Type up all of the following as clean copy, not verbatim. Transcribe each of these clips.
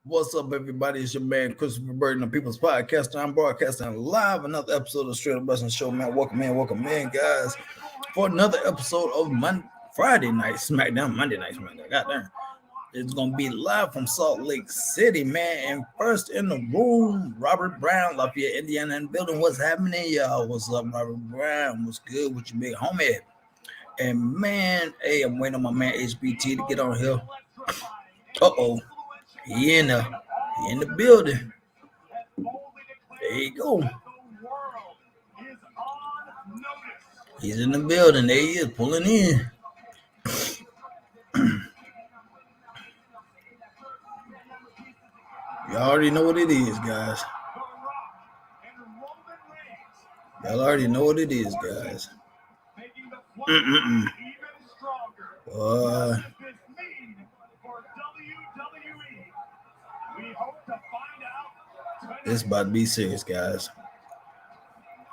What's up, everybody? It's your man Christopher Burton, the People's Podcaster. I'm broadcasting live another episode of Straight Up Wrestling Show, man. Welcome in, guys, for another episode of Friday Night Smackdown, Monday Night Smackdown. Goddamn, it's gonna be live from Salt Lake City, man. And first in the room, Robert Brown, Lafayette, Indiana, in the building. What's happening, y'all? What's up, Robert Brown? What's good with your big homie? And man, hey, I'm waiting on my man HBT to get on here. He in the building. There you go. He's in the building. There he is, pulling in. Y'all already know what it is, guys. Y'all already know what it is, guys. It's about to be serious, guys.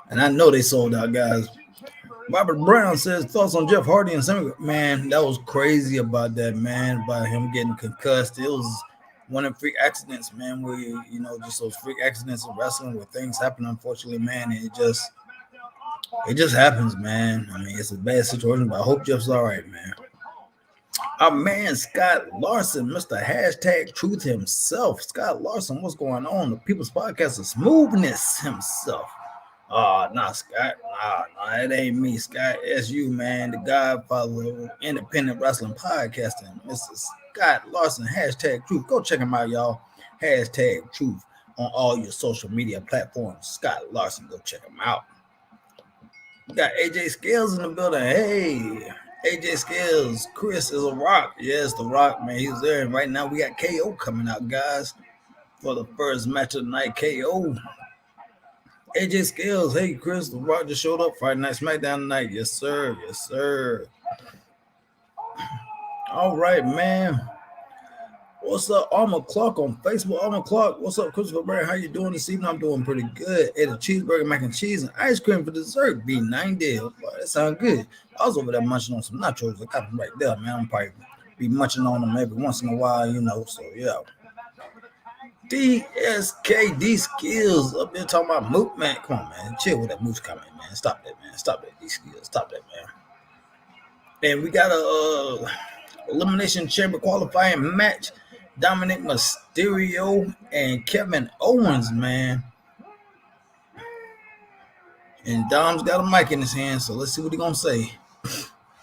And I know they sold out, guys. Robert Brown says thoughts on Jeff Hardy and Sammy. Man, that was crazy about that, man, about him getting concussed. It was one of the freak accidents, man, where, just those freak accidents in wrestling where things happen, unfortunately, man, and it just happens, man. I mean, it's a bad situation, but I hope Jeff's all right, man. Our man Scott Larson, Mr. Hashtag Truth himself. Scott Larson, what's going on? The People's Podcast of Smoothness himself. Nah, Scott. Nah, it ain't me, Scott. It's you, man. The godfather of independent wrestling podcasting, Mr. Scott Larson, Hashtag Truth. Go check him out, y'all. Hashtag Truth on all your social media platforms. Scott Larson, go check him out. We got AJ Scales in the building. Hey, AJ Scales, Chris is a rock. Yes, the rock, man. He's there. And right now we got KO coming out, guys, for the first match of the night. KO. AJ Scales, hey, Chris, the rock just showed up. Friday Night Smackdown tonight. Yes, sir. Yes, sir. All right, man. What's up, Armor Clark on Facebook? Armor Clark, what's up, Christopher Barry? How you doing this evening? I'm doing pretty good. Ate a cheeseburger, mac and cheese, and ice cream for dessert. B90. Boy, that sounds good. I was over there munching on some nachos. I got them right there, man. I'm probably be munching on them every once in a while, so yeah. DSKD Skills up there talking about Moot, man. Come on, man. Chill with that Moot comment, man. Stop that, man. Stop that, D Skills. Stop that, man. And we got a Elimination Chamber qualifying match. Dominic Mysterio and Kevin Owens, man. And Dom's got a mic in his hand, so let's see what he's going to say.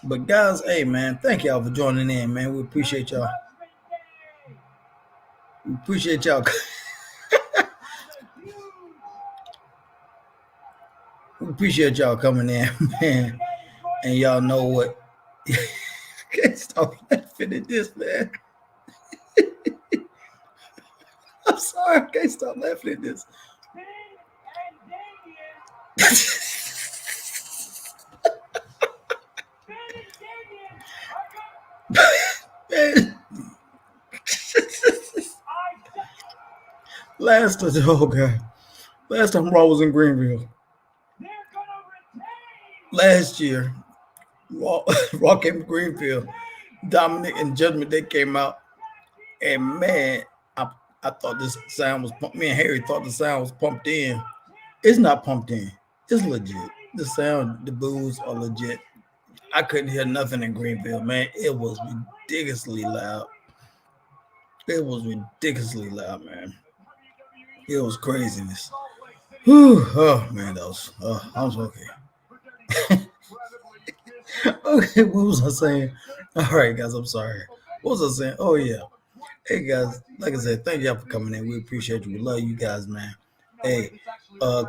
But guys, hey, man, thank y'all for joining in, man. We appreciate y'all. We appreciate y'all. We appreciate y'all coming in, man. And y'all know what? I can't stop laughing at this, man. I'm sorry, I can't stop laughing at this. Man. Last time Raw was in Greenville. Last year, Raw came to Greenville. Dominic and Judgment Day came out, and man, I thought this sound was pumped. Me and Harry thought the sound was pumped in. It's not pumped in. It's legit. The sound, the boos are legit. I couldn't hear nothing in Greenville, man. It was ridiculously loud. It was ridiculously loud, man. It was craziness. Whew. Oh, man, I was okay. Okay, what was I saying? All right, guys, I'm sorry. What was I saying? Oh, yeah. Hey, guys, like I said, thank y'all for coming in. We appreciate you. We love you guys, man. Hey,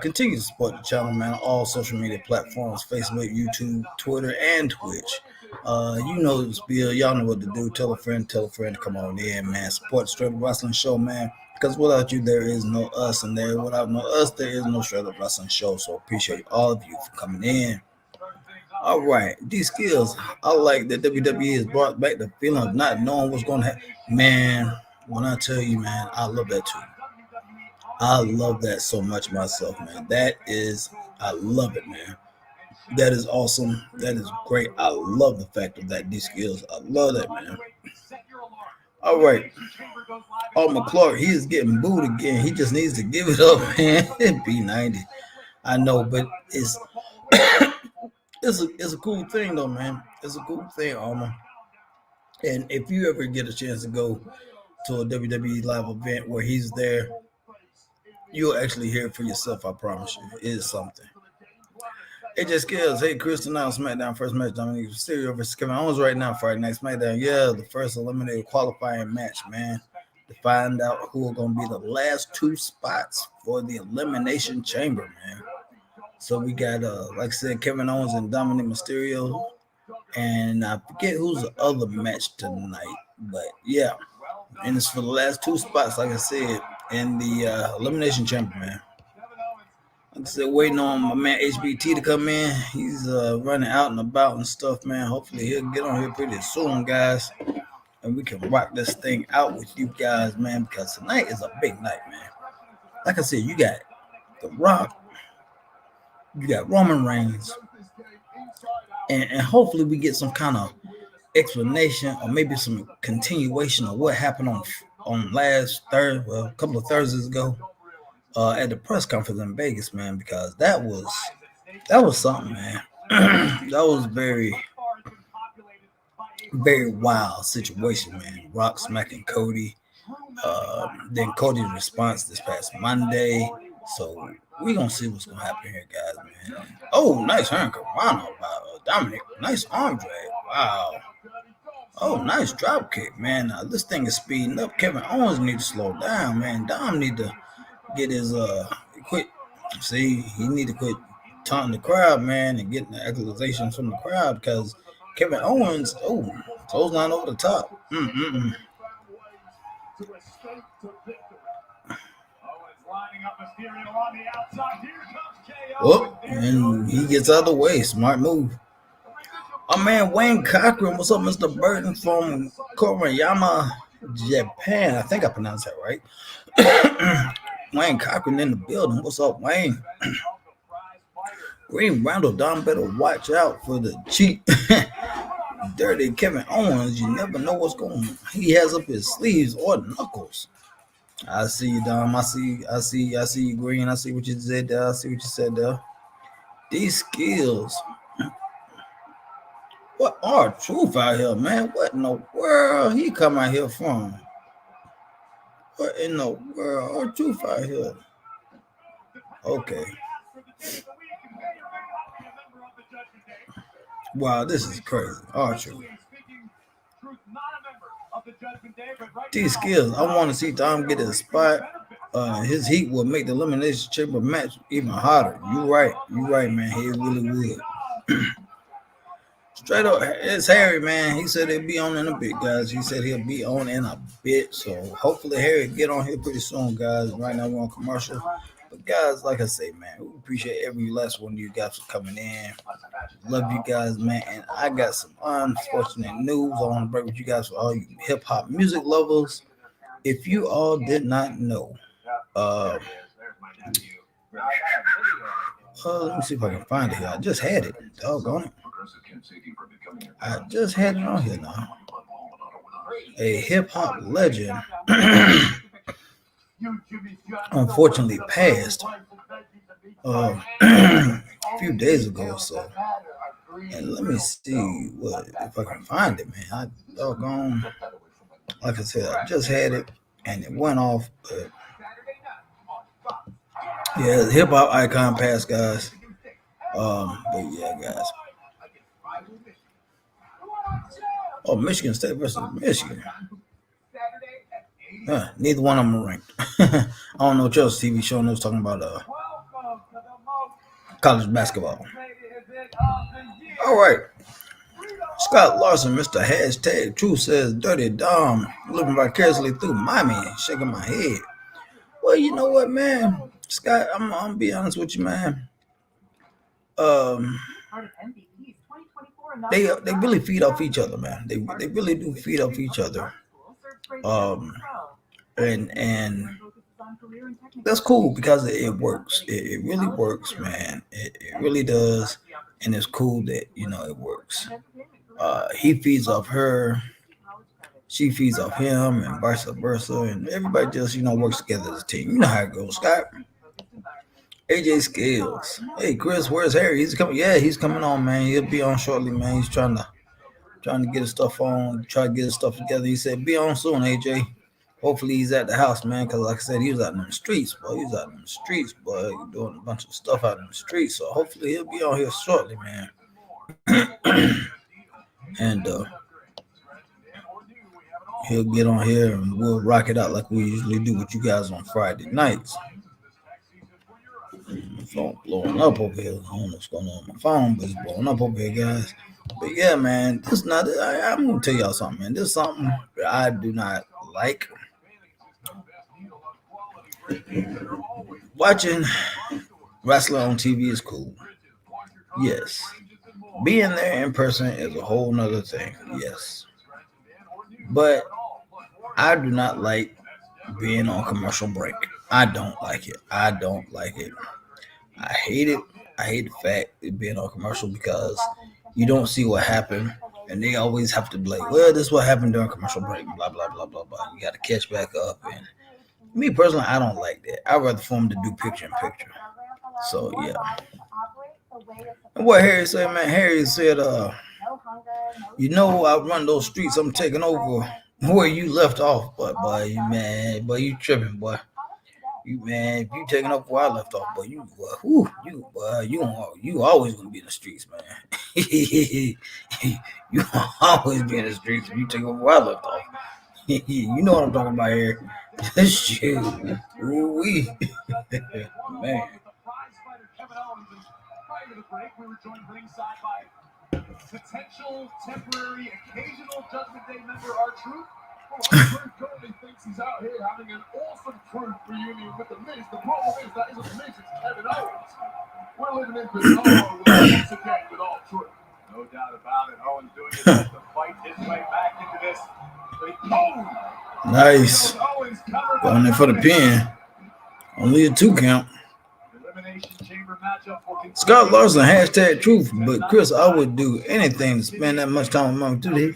continue to support the channel, man, on all social media platforms, Facebook, YouTube, Twitter, and Twitch. You know the spiel. Y'all know what to do. Tell a friend to come on in, man. Support Straight Up Wrestling Show, man. Because without you, there is no us, and without no us, there is no Straight Up Wrestling Show. So appreciate all of you for coming in. All right, these skills. I like that WWE has brought back the feeling of not knowing what's going to happen. Man, when I tell you, man, I love that too. I love that so much myself, man. I love it, man. That is awesome. That is great. I love the fact of that, these skills. I love that, man. All right. McClure, he is getting booed again. He just needs to give it up, man. B90. I know, but it's a cool thing though, man. It's a cool thing, Alma. And if you ever get a chance to go to a WWE live event where he's there, you'll actually hear it for yourself. I promise you, it is something. It just kills. Hey, Chris, tonight Smackdown first match, Dominic Mysterio versus Kevin Owens right now, Friday Night Smackdown. Yeah, the first eliminated qualifying match, man. To find out who are going to be the last two spots for the Elimination Chamber, man. So we got, like I said, Kevin Owens and Dominic Mysterio. And I forget who's the other match tonight. But yeah, and it's for the last two spots, like I said, in the Elimination Chamber, man. Like I said, waiting on my man HBT to come in. He's running out and about and stuff, man. Hopefully he'll get on here pretty soon, guys. And we can rock this thing out with you guys, man, because tonight is a big night, man. Like I said, you got The Rock, you got Roman Reigns, and hopefully we get some kind of explanation or maybe some continuation of what happened on last Thursday, well, a couple of Thursdays ago, at the press conference in Vegas, man, because that was something, man. That was very wild situation, man. Rock smacking Cody. Then Cody's response this past Monday. So we're gonna see what's gonna happen here, guys, man. Oh, nice Hurricane by Dominic. Nice arm drag. Wow. Oh, nice drop kick, man. This thing is speeding up. Kevin Owens need to slow down, man. Dom need to get his quit. See, he need to quit taunting the crowd, man, and getting the accusations from the crowd because Kevin Owens, clothesline over the top. Oh, and he gets out of the way. Smart move. Oh man, Wayne Cochran. What's up, Mr. Burton from Koriyama, Japan? I think I pronounced that right. Wayne Cochran in the building. What's up, Wayne? Green Randall, Don better watch out for the cheap, dirty Kevin Owens. You never know what's going on. He has up his sleeves or knuckles. I see you, Dom. I see you, Green. I see what you said there. I see what you said there. These skills. What are truth out here, man? What in the world he come out here from? What in the world are truth out here? Okay. Wow, this is crazy. Archer. These skills, I want to see Dom get his spot. His heat will make the Elimination Chamber match even hotter. You right, man. He really would. Straight up, it's Harry, man. He said he'll be on in a bit, guys. He said he'll be on in a bit. So hopefully Harry will get on here pretty soon, guys. Right now we're on commercial. But guys, like I say, man, we appreciate every last one of you guys for coming in. Love you guys, man. And I got some unfortunate news I want to break with you guys for all you hip hop music lovers. If you all did not know, let me see if I can find it here. I just had it. Doggone it. I just had it on here now. A hip hop legend unfortunately passed a few days ago or so. And let me see if I can find it, man. I doggone, like I said, I just had it and it went off. But yeah, the hip hop icon passed, guys. But yeah, guys. Oh, Michigan State versus Michigan. Neither one of them are ranked. I don't know what else TV show was talking about college basketball. All right. Scott Larson, Mr. Hashtag Truth says, Dirty Dom, living vicariously through mommy, shaking my head. Well, you know what, man? Scott, I'm gonna be honest with you, man. They really feed off each other, man. They really do feed off each other. And that's cool because it works. It really works, man. It really does, and it's cool that it works. He feeds off her, she feeds off him and vice versa, and everybody just works together as a team. You know how it goes, Scott. AJ Scales. Hey Chris, where's Harry? He's coming. Yeah, he's coming on, man. He'll be on shortly, man. He's trying to get his stuff on, try to get his stuff together. He said, "Be on soon, AJ." Hopefully he's at the house, man. Because like I said, he was out in the streets, boy. He was out in the streets, boy. He's doing a bunch of stuff out in the streets. So hopefully he'll be on here shortly, man. And he'll get on here and we'll rock it out like we usually do with you guys on Friday nights. My phone blowing up over here. I don't know what's going on with my phone, but it's blowing up over here, guys. But yeah, man, this not. I'm gonna tell y'all something, man. This is something that I do not like. Watching wrestling on TV is cool. Yes. Being there in person is a whole nother thing. Yes. But I do not like being on commercial break. I don't like it. I don't like it. I hate it. I hate the fact of being on commercial because you don't see what happened, and they always have to be like, "Well, this is what happened during commercial break." Blah blah blah blah blah. You got to catch back up. And me personally, I don't like that. I'd rather for them to do picture in picture. So yeah. And what Harry said, man, Harry said, I run those streets, I'm taking over where you left off, boy, you tripping, boy. If you taking up where I left off, boy, you always gonna be in the streets, man. You always be in the streets if you take up where I left off. You know what I'm talking about here. Shit. Ooh-wee. Man. We were joined ringside by potential temporary occasional Judgment Day member R-Truth. R-Truth currently thinks he's out here having an awesome Truth reunion with the Miz. The problem is that isn't Miz, it's Kevin Owens. We're living in bizarre once again with R-Truth. No doubt about it. Owens doing his best to fight his way back into this. Nice. Going in for the pin. Only a 2 count. Scott Larson, hashtag truth, but Chris, I would do anything to spend that much time with Mama today.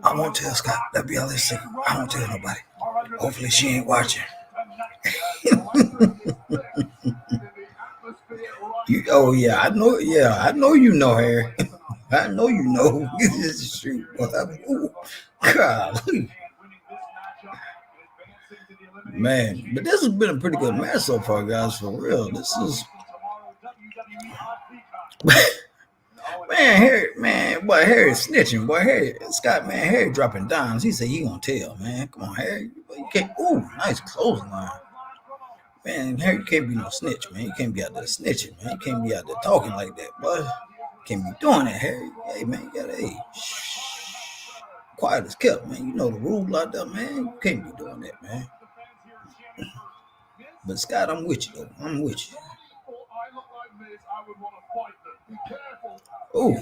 I won't tell Scott. That'd be all his secret. I won't tell nobody. Hopefully she ain't watching. Oh yeah, I know. Yeah, I know you know, Harry. I know you know. Shoot, God. Man, but this has been a pretty good match so far, guys. For real, this is Harry snitching, boy. Harry Scott, man, Harry dropping dimes. He said he gonna tell, man. Come on, Harry, you can't. Ooh, nice clothesline, man. Harry, you can't be no snitch, man. You can't be out there snitching, man. You can't be out there talking like that, boy. You can't be doing that, Harry. Hey, man, you gotta quiet as kept, man. You know the rule out there, man. You can't be doing that, man. But Scott, I'm with you, though. I'm with you. Oh,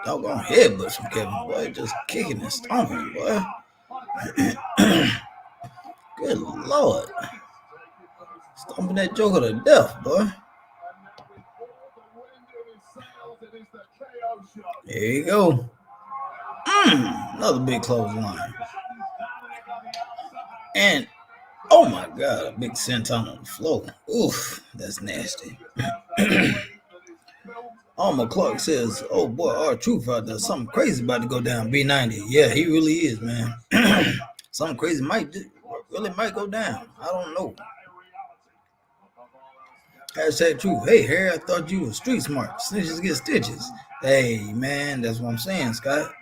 doggone headbutts from Kevin, boy. Just kicking and stomping, boy. Good Lord. Stomping that joker to death, boy. There you go. Another big clothesline. And oh my God, a big senton on the floor. Oof, that's nasty. Alma Clark says, "Oh boy, R-Truth out there. Something crazy about to go down. B90. Yeah, he really is, man. Something crazy might go down. I don't know." Hashtag truth. Hey, Harry, I thought you were street smart. Snitches get stitches. Hey, man, that's what I'm saying, Scott.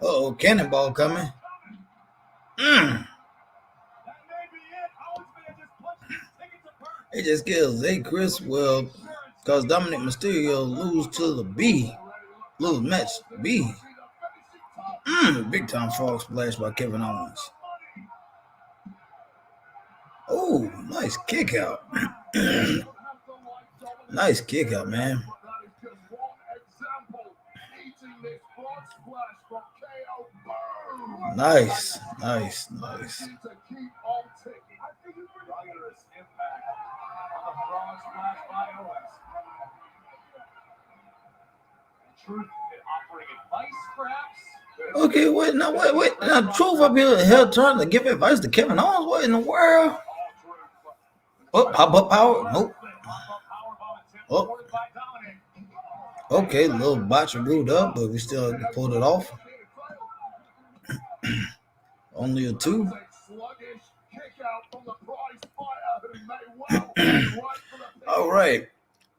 Uh-oh, cannonball coming. Hey, just kills. Hey, Chris, well, because Dominic Mysterio lose match B. Big time frog splash by Kevin Owens. Oh, nice kick out. Nice kick out, man. Nice. Okay, wait. Now, wait. Now, Truth up here trying to give advice to Kevin Owens. What in the world? Oh, pop-up power? Nope. Oh. Okay, a little botch brewed up, but we still pulled it off. Only a 2. All right.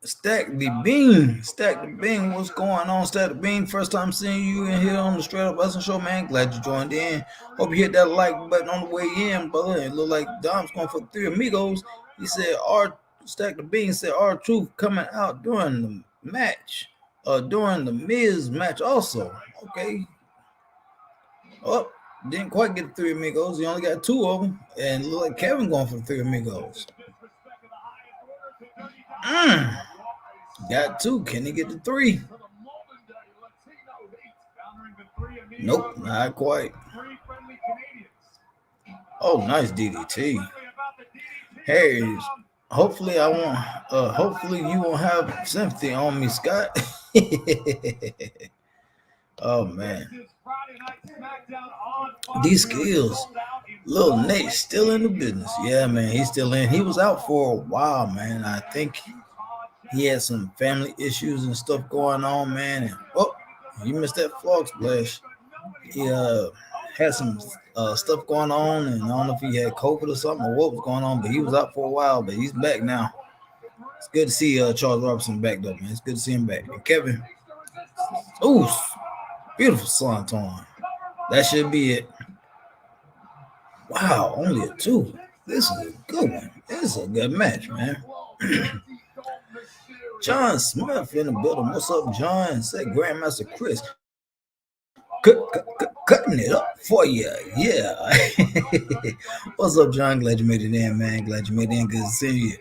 Stack the Bean. What's going on, Stack the Bean? First time seeing you in here on the Straight Up Wrestling Show, man. Glad you joined in. Hope you hit that like button on the way in, brother. It looked like Dom's going for 3 amigos. He said, Stack the Bean said, R-Truth coming out during the match, during the Miz match also. Okay. Oh, didn't quite get 3 amigos. He only got 2 of them. And it looked like Kevin going for 3 amigos. Got 2. Can he get the 3? Nope, not quite. Oh, nice DDT. Hey, hopefully you won't have sympathy on me, Scott. Oh man. These skills. Little Nate still in the business. Yeah, man, he's still in. He was out for a while, man. I think he had some family issues and stuff going on, man. And you missed that frog splash. He had some stuff going on, and I don't know if he had COVID or something or what was going on, but he was out for a while, but he's back now. It's good to see Charles Robinson back, though, man. It's good to see him back. And Kevin, beautiful swanton. That should be it. Wow, only a 2. This is a good one. This is a good match, man. John Smith in the building. What's up, John? Said Grandmaster Chris. Cutting it up for you. Yeah. What's up, John? Glad you made it in, man. Glad you made it in. Good to see you.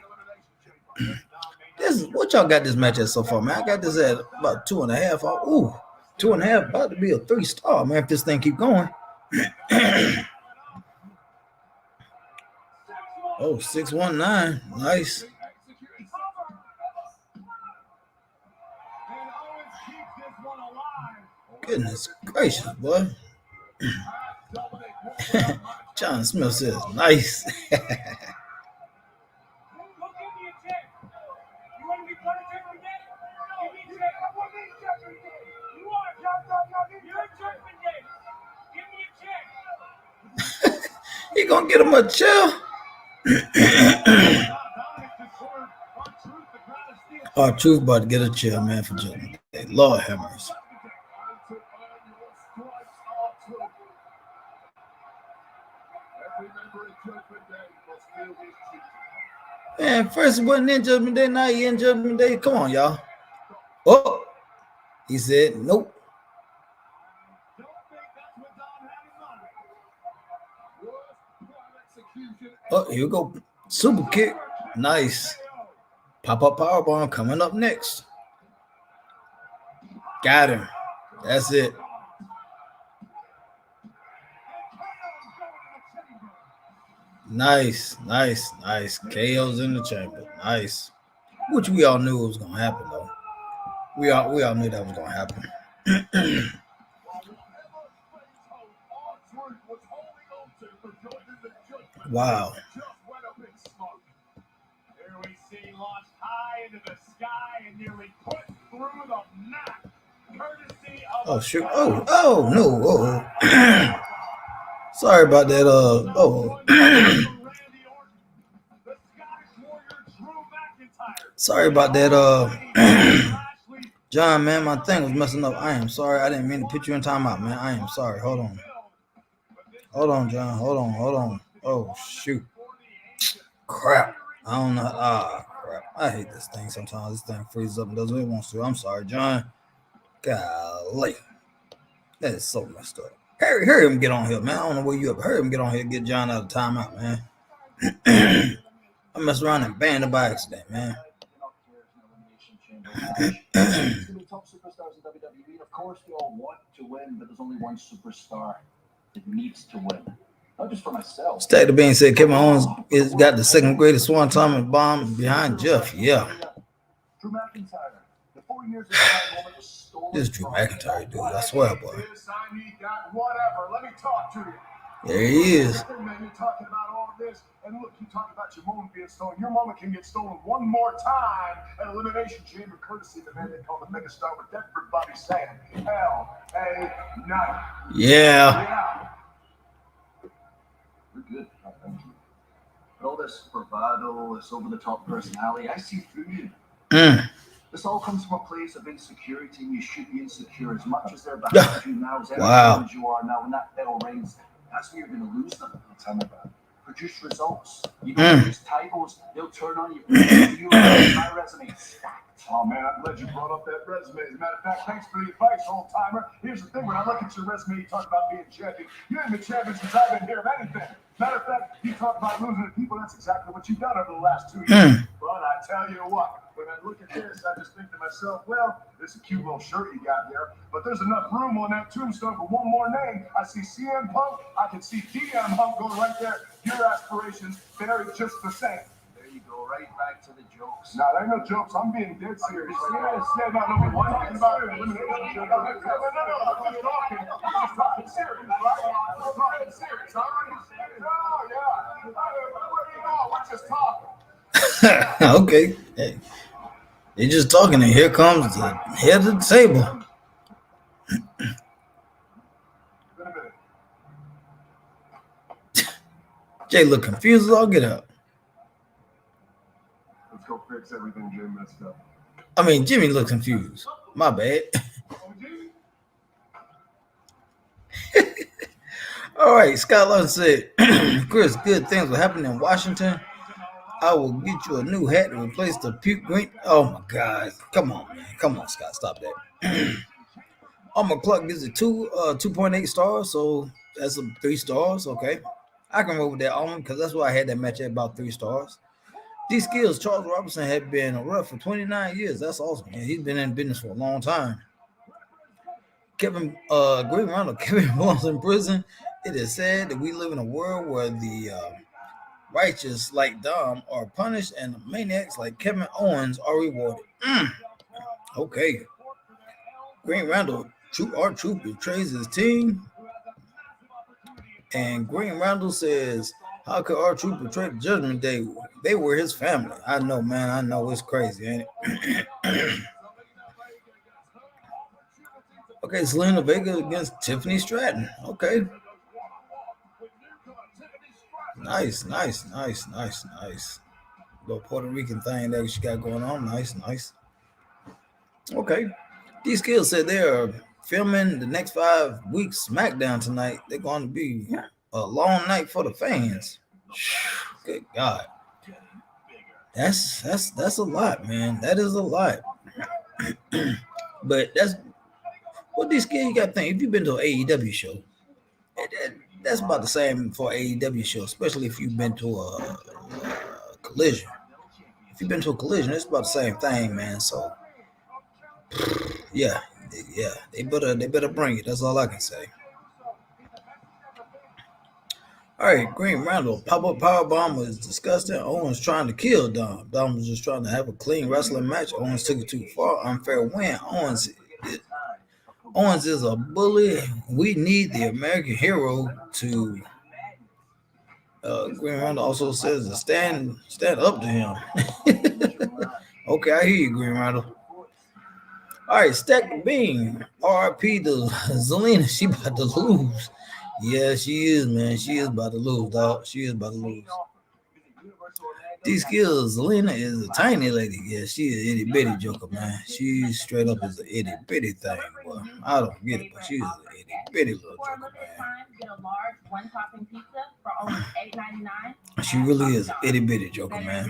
What y'all got this match at so far, man? I got this at about 2.5. 2.5, about to be a 3-star, man, if this thing keep going. 619. Nice. Goodness gracious, boy. John Smith says, nice. He gonna get him a chair. R-Truth about to get a chair, man, for Judgment Day. Lord have mercy. Man, first it wasn't in Judgment Day, now he in Judgment Day. Come on, y'all. Oh, he said nope. Oh, here we go. Super kick. Nice. Pop-up powerbomb coming up next. Got him. That's it. Nice. KO's in the chamber. Nice. Which we all knew was gonna happen, though. We all knew that was gonna happen. Wow. Oh shoot! Oh no! Oh. Sorry about that. Sorry about that. John, man, my thing was messing up. I am sorry. I didn't mean to put you in timeout, man. I am sorry. Hold on, John. Hold on. Oh shoot! Crap! I don't know. Crap! I hate this thing sometimes. This thing freezes up and does what it wants to. I'm sorry, John. Golly, that is so messed up. Hurry him get on here, man. I don't know where you up. Hurry him get on here, get John out of timeout, man. I messed around and banned him by accident, man. Top superstars in WWE. Of course, we all want to win, but there's only one superstar that needs to win. Not just for myself. Stack the Bean said Kevin Owens is got the second greatest swan bomb behind Jeff. Yeah. Drew McIntyre, before years ago, that woman was stolen. This Drew McIntyre dude, I swear, boy. I need that, whatever. Let me talk to you. There he is. Man, you're talking about all this, and look, you talk about your moment being stolen. Your moment can get stolen one more time at Elimination Chamber, courtesy of the man they call the Megastar with Deptford Bobby saying, L.A. Knight. Yeah. We're good. Thank you. All this bravado, this over-the-top personality, I see through you. This all comes from a place of insecurity, and you should be insecure as much as they're behind you now, as as you are now. When that bell rings, that's when you're going to lose them. Tell me about it. Produce results. You don't produce titles, they'll turn on you. My resume is stacked. Oh man, I'm glad you brought up that resume. As a matter of fact, thanks for the advice, old timer. Here's the thing: when I look at your resume, you talk about being champion. You ain't been champion since I've been here of anything. Matter of fact, you talk about losing to people. That's exactly what you've done over the last 2 years. But I tell you what. When I look at this, I just think to myself, well, this is a cute little shirt you got there, but there's enough room on that tombstone for one more name. I see CM Punk, I can see DM Punk going right there. Your aspirations vary just the same. There you go, right back to the jokes. No, there ain't no jokes. I'm being dead serious. Serious? Yeah, no, we're talking about elimination. No, I'm just talking. I'm just talking serious, right? I'm talking serious. Oh, yeah. We're just talking. Okay. Hey. They're just talking, and here comes the head of the table. Jay look confused as all get up. Let's go fix everything Jim messed up. I mean, Jimmy looks confused. My bad. All right, Scott Lawson said, Chris, good things will happen in Washington. I will get you a new hat to replace the puke green. Oh my God. Come on, man. Come on, Scott. Stop that. Armor Clark gives it 2.8 stars, so that's 3 stars. Okay. I can roll with that Armor because that's why I had that match at about 3 stars. These skills, Charles Robinson had been a ref for 29 years. That's awesome. Man. He's been in business for a long time. Green Ronald, Kevin belongs in prison. It is said that we live in a world where the righteous like Dom are punished and the maniacs like Kevin Owens are rewarded. Okay. Green Randall, our troop betrays his team. And Green Randall says, how could our troop betray the Judgment Day? They were his family. I know, man. I know it's crazy, ain't it? Okay, Selena Vega against Tiffany Stratton. Okay. Nice. Little Puerto Rican thing that she got going on. Nice. Okay. These kids said they are filming the next 5 weeks Smackdown tonight. They're going to be a long night for the fans. Good God. That's a lot, man. That is a lot. But that's what these kids you got to think. If you've been to an AEW show, that's about the same for an AEW show, especially if you've been to a collision. If you've been to a collision, it's about the same thing, man. So, yeah, they better bring it. That's all I can say. All right, Green Randall, pop-up powerbomb was disgusting. Owens trying to kill Dom. Dom was just trying to have a clean wrestling match. Owens took it too far. Unfair win. Owens is a bully. We need the American hero to. Green Randall also says to stand up to him. Okay, I hear you, Green Randall. All right, Stack the Bean. RIP to Zelina. She about to lose. Yeah, she is, man. She is about to lose, dog. She is about to lose. These skills, Zelina is a tiny lady. Yeah, she is an itty bitty joker, man. She straight up is an itty bitty thing. Well, I don't get it, but she is an itty bitty little joker, man. She really is an itty bitty joker, man.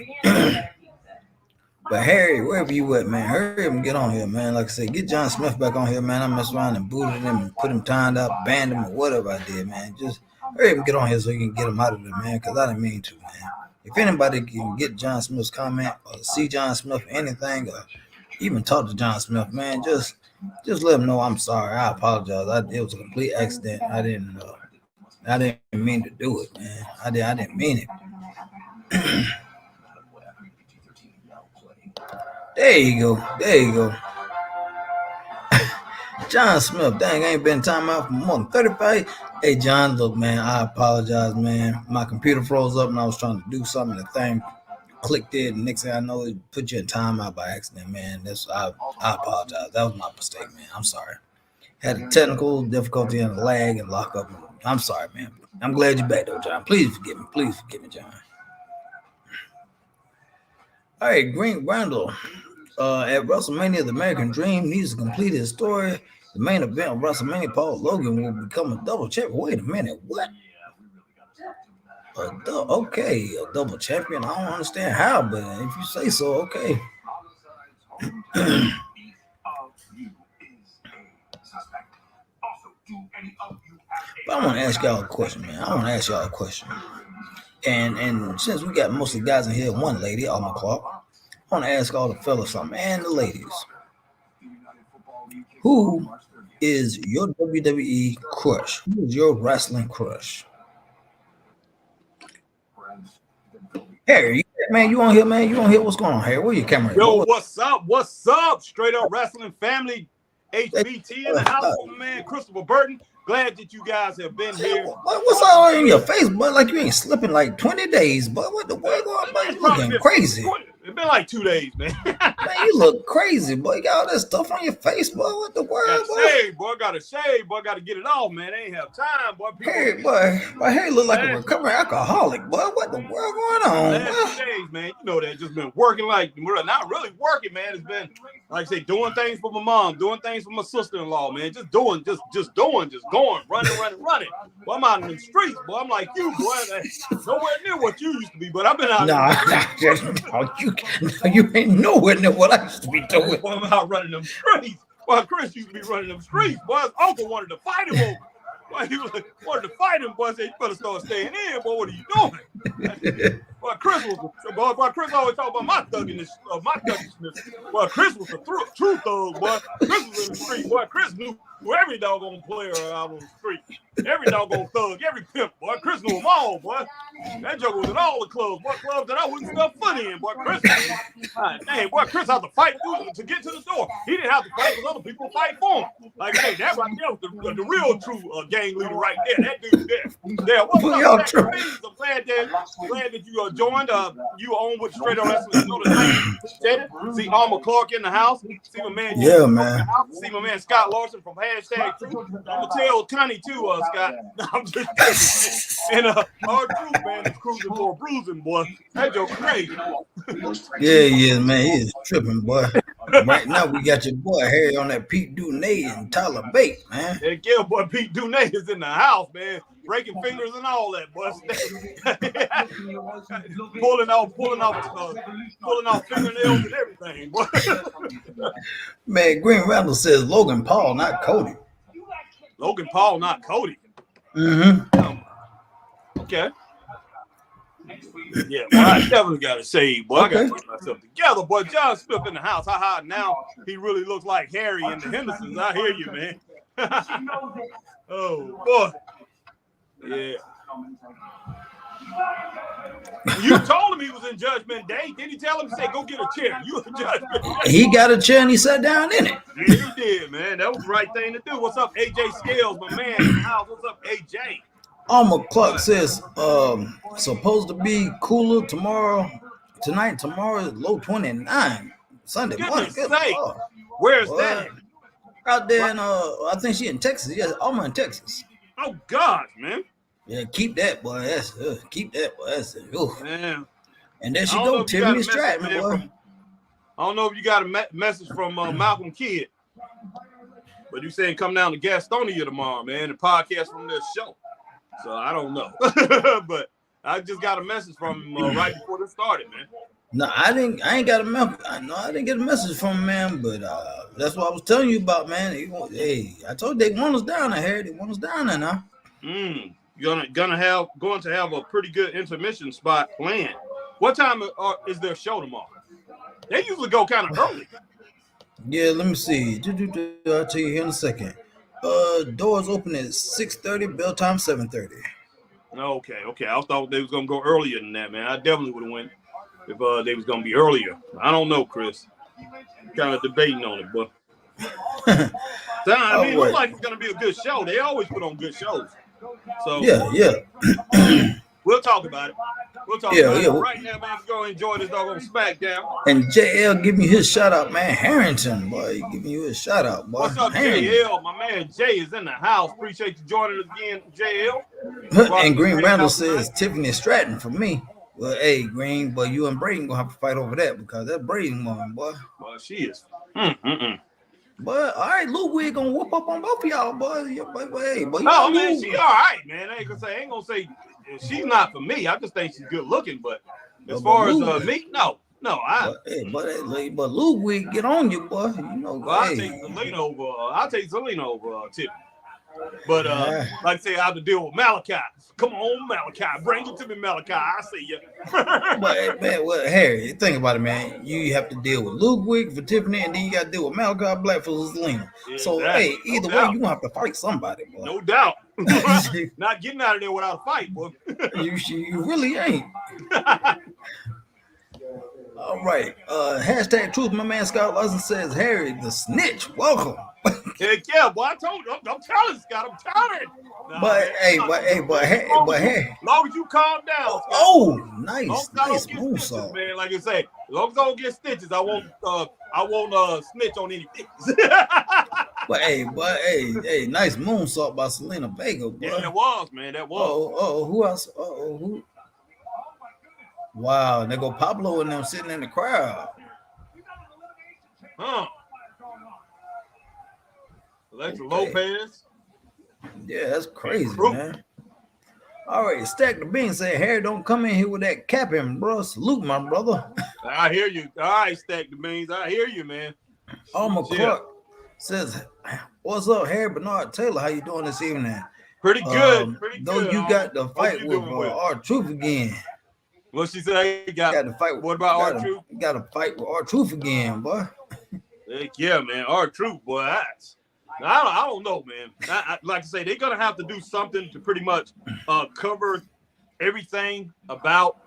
But Harry, wherever you at, man, hurry up and get on here, man. Like I said, get John Smith back on here, man. I messed around and booted him and put him tied up, banned him, or whatever I did, man. Just hurry up and get on here so you can get him out of there, man, because I didn't mean to, man. If anybody can get John Smith's comment or see John Smith or anything, or even talk to John Smith, man, just let him know I'm sorry. I apologize. It was a complete accident. I didn't mean to do it, man. I didn't mean it. There you go. John Smith, dang, ain't been time out for more than 35. Hey, John, look, man, I apologize, man. My computer froze up and I was trying to do something. The thing clicked it, and next thing I know, it put you in timeout by accident, man. I apologize. That was my mistake, man. I'm sorry. Had a technical difficulty and a lag and lock up. I'm sorry, man. I'm glad you're back, though, John. Please forgive me. Please forgive me, John. All right, Green Randall. At WrestleMania, the American Dream needs to complete his story. The main event of WrestleMania, Paul Logan will become a double champion. Wait a minute, what? Okay, a double champion. I don't understand how, but if you say so, okay. But I want to ask y'all a question, man. And since we got most of the guys in here, one lady, Alma Clark, I want to ask all the fellas something, and the ladies. Who is your WWE crush? Who is your wrestling crush? Harry, man, you on here, man? You on here? What's going on, Harry? Where your camera? Yo, what's up? What's up? Straight up wrestling family, HBT in the house, man. Christopher Burton. Glad that you guys have been here. What's all in your face, boy? Like you ain't slipping like 20 days, boy. What the world going on? You looking crazy. It's been like 2 days, man. Man, you look crazy, boy. You got all that stuff on your face, boy. What the world, boy? Gotta shave, boy. Gotta get it off, man. They ain't have time, boy. Hey, boy. My hair look like a recovering alcoholic, boy. What the world going on, last 2 days, man. You know that. Just been working like, not really working, man. It's been, like I say, doing things for my mom, doing things for my sister-in-law, man. Just going, running. Boy, I'm out in the streets, boy. I'm like you, boy. Nowhere near what you used to be, but I've been out. You ain't nowhere near what I used to be doing. Boy, I'm out running them streets. Boy, Chris used to be running them streets. Boy, his uncle wanted to fight him over. Boy, he wanted to fight him. Boy, said, you better start staying in. Boy, what are you doing? Boy, Chris always talk about my thuggishness. Boy, Chris was a true thug, boy. Chris was in the street. Boy, Chris knew every doggone player out on the street. Every doggone thug, every pimp, boy. Chris knew them all, boy. That joker was in all the clubs. Boy, clubs that I wouldn't step foot in. Boy, Chris. Dang, boy, Chris had to fight to get to the door. He didn't have to fight because other people fight for him. Like, hey, that right there was the real true gang leader right there. That dude there. Yeah, what's up, I'm glad that you joined. You on with Straight Up Wrestling Show tonight. See Alma Clark in the house. See my man. Yeah, man. See my man Scott Larson from Hashtag Truth. I'm gonna tell Connie too, Scott. I'm just kidding. And our truth man is cruising for a bruising, boy. That joke crazy. Yeah, man. He is tripping, boy. Right now we got your boy Harry on that Pete Dunay and Tyler Bate, man. Yeah, boy, Pete Dunay is in the house, man. Breaking fingers and all that, boy. pulling off fingernails and everything, boy. Man, Green Randall says Logan Paul, not Cody. Logan Paul, not Cody. Okay. Yeah, well, I definitely got to say, boy, I got to get myself together. Boy, John Smith in the house. Ha. Now he really looks like Harry and the Hendersons. I hear you, man. Oh, boy. Yeah. You told him he was in Judgment Day. Didn't he tell him to say, go get a chair? You in Judgment Day. He got a chair and he sat down in it. Yeah, he did, man. That was the right thing to do. What's up, AJ Scales, my man in the house? What's up, AJ? Alma Clark says, supposed to be cooler tonight, tomorrow is low 29. Sunday morning. Where's that? Out there in, I think she in Texas. Yeah, Alma in Texas. Oh, God, man. Yeah, keep that, boy. Keep that, boy. Man. And there she go, Tiffany Stratton, boy. I don't know if you got a message from Malcolm Kidd, but you saying come down to Gastonia tomorrow, man, the podcast from this show. So I don't know, but I just got a message from him right before this started, man. No, I ain't got a message. I didn't get a message from him, man. But that's what I was telling you about, man. Hey, I told you they want us down there, Harry. They want us down there now. Going to have a pretty good intermission spot planned. What time is their show tomorrow? They usually go kind of early. Yeah, let me see. I'll tell you here in a second. Doors open at 6:30. Bell time 7:30. Okay. I thought they was gonna go earlier than that, man. I definitely would have went if they was gonna be earlier. I don't know, Chris. Kind of debating on it, but I mean, it looks like it's gonna be a good show. They always put on good shows. So yeah. We'll talk about it. We'll talk about it. But right now, man, let's go enjoy this doggone Smackdown. And JL, give me his shout out, man. Harrington, boy, give me his shout out, boy. What's up, JL? My man Jay is in the house. Appreciate you joining us again, JL. And Green Randall says Tiffany Stratton for me. Well, hey, Green, but you and Braden gonna have to fight over that because that Braden woman, boy. Well, she is. But all right, Ludwig gonna whoop up on both of y'all, boy. Hey, boy, no, man, she all right, man. I ain't gonna say she's not for me. I just think she's good looking, but as far as me, no. But Ludwig get on you, boy. You know, well, I'll take Zelina over Tiffany. But like I say, I have to deal with Malachi. Come on, Malachi. Bring it to me, Malachi. I see you. But man, well, Harry, think about it, man. You have to deal with Ludwig for Tiffany, and then you got to deal with Malachi Black for Zelina. Exactly. So, hey, either way, you gonna have to fight somebody, boy. No doubt. Not getting out of there without a fight, boy. you really ain't. All right. Hashtag truth. My man Scott Larson says, Harry the snitch. Welcome. Heck yeah, boy. I told you. I'm telling Scott. I'm telling. Nah, but hey. As long as you calm down. Scott. Oh, nice moonsault, man. Like you say, as long as I don't get stitches, I won't snitch on anything. But hey, nice moonsault by Selena Vega, boy. Yeah, that was, man. That was. Who else? Who? Wow, they go Pablo and them sitting in the crowd. Huh. Alexa Lopez. Yeah, that's crazy, man. All right, Stack the Bean said, Harry, don't come in here with that capping, bro. Salute, my brother. I hear you. All right, Stack the Beans. I hear you, man. Alma Clark says, what's up, Harry Bernard Taylor? How you doing this evening? Pretty good. Though you got to fight with R-Truth again. What she say? Got to fight. What about R-Truth? You got to fight with R-Truth again, boy. Heck yeah, man. R-Truth, boy. I don't know, man. Like I say, they're gonna have to do something to pretty much cover everything about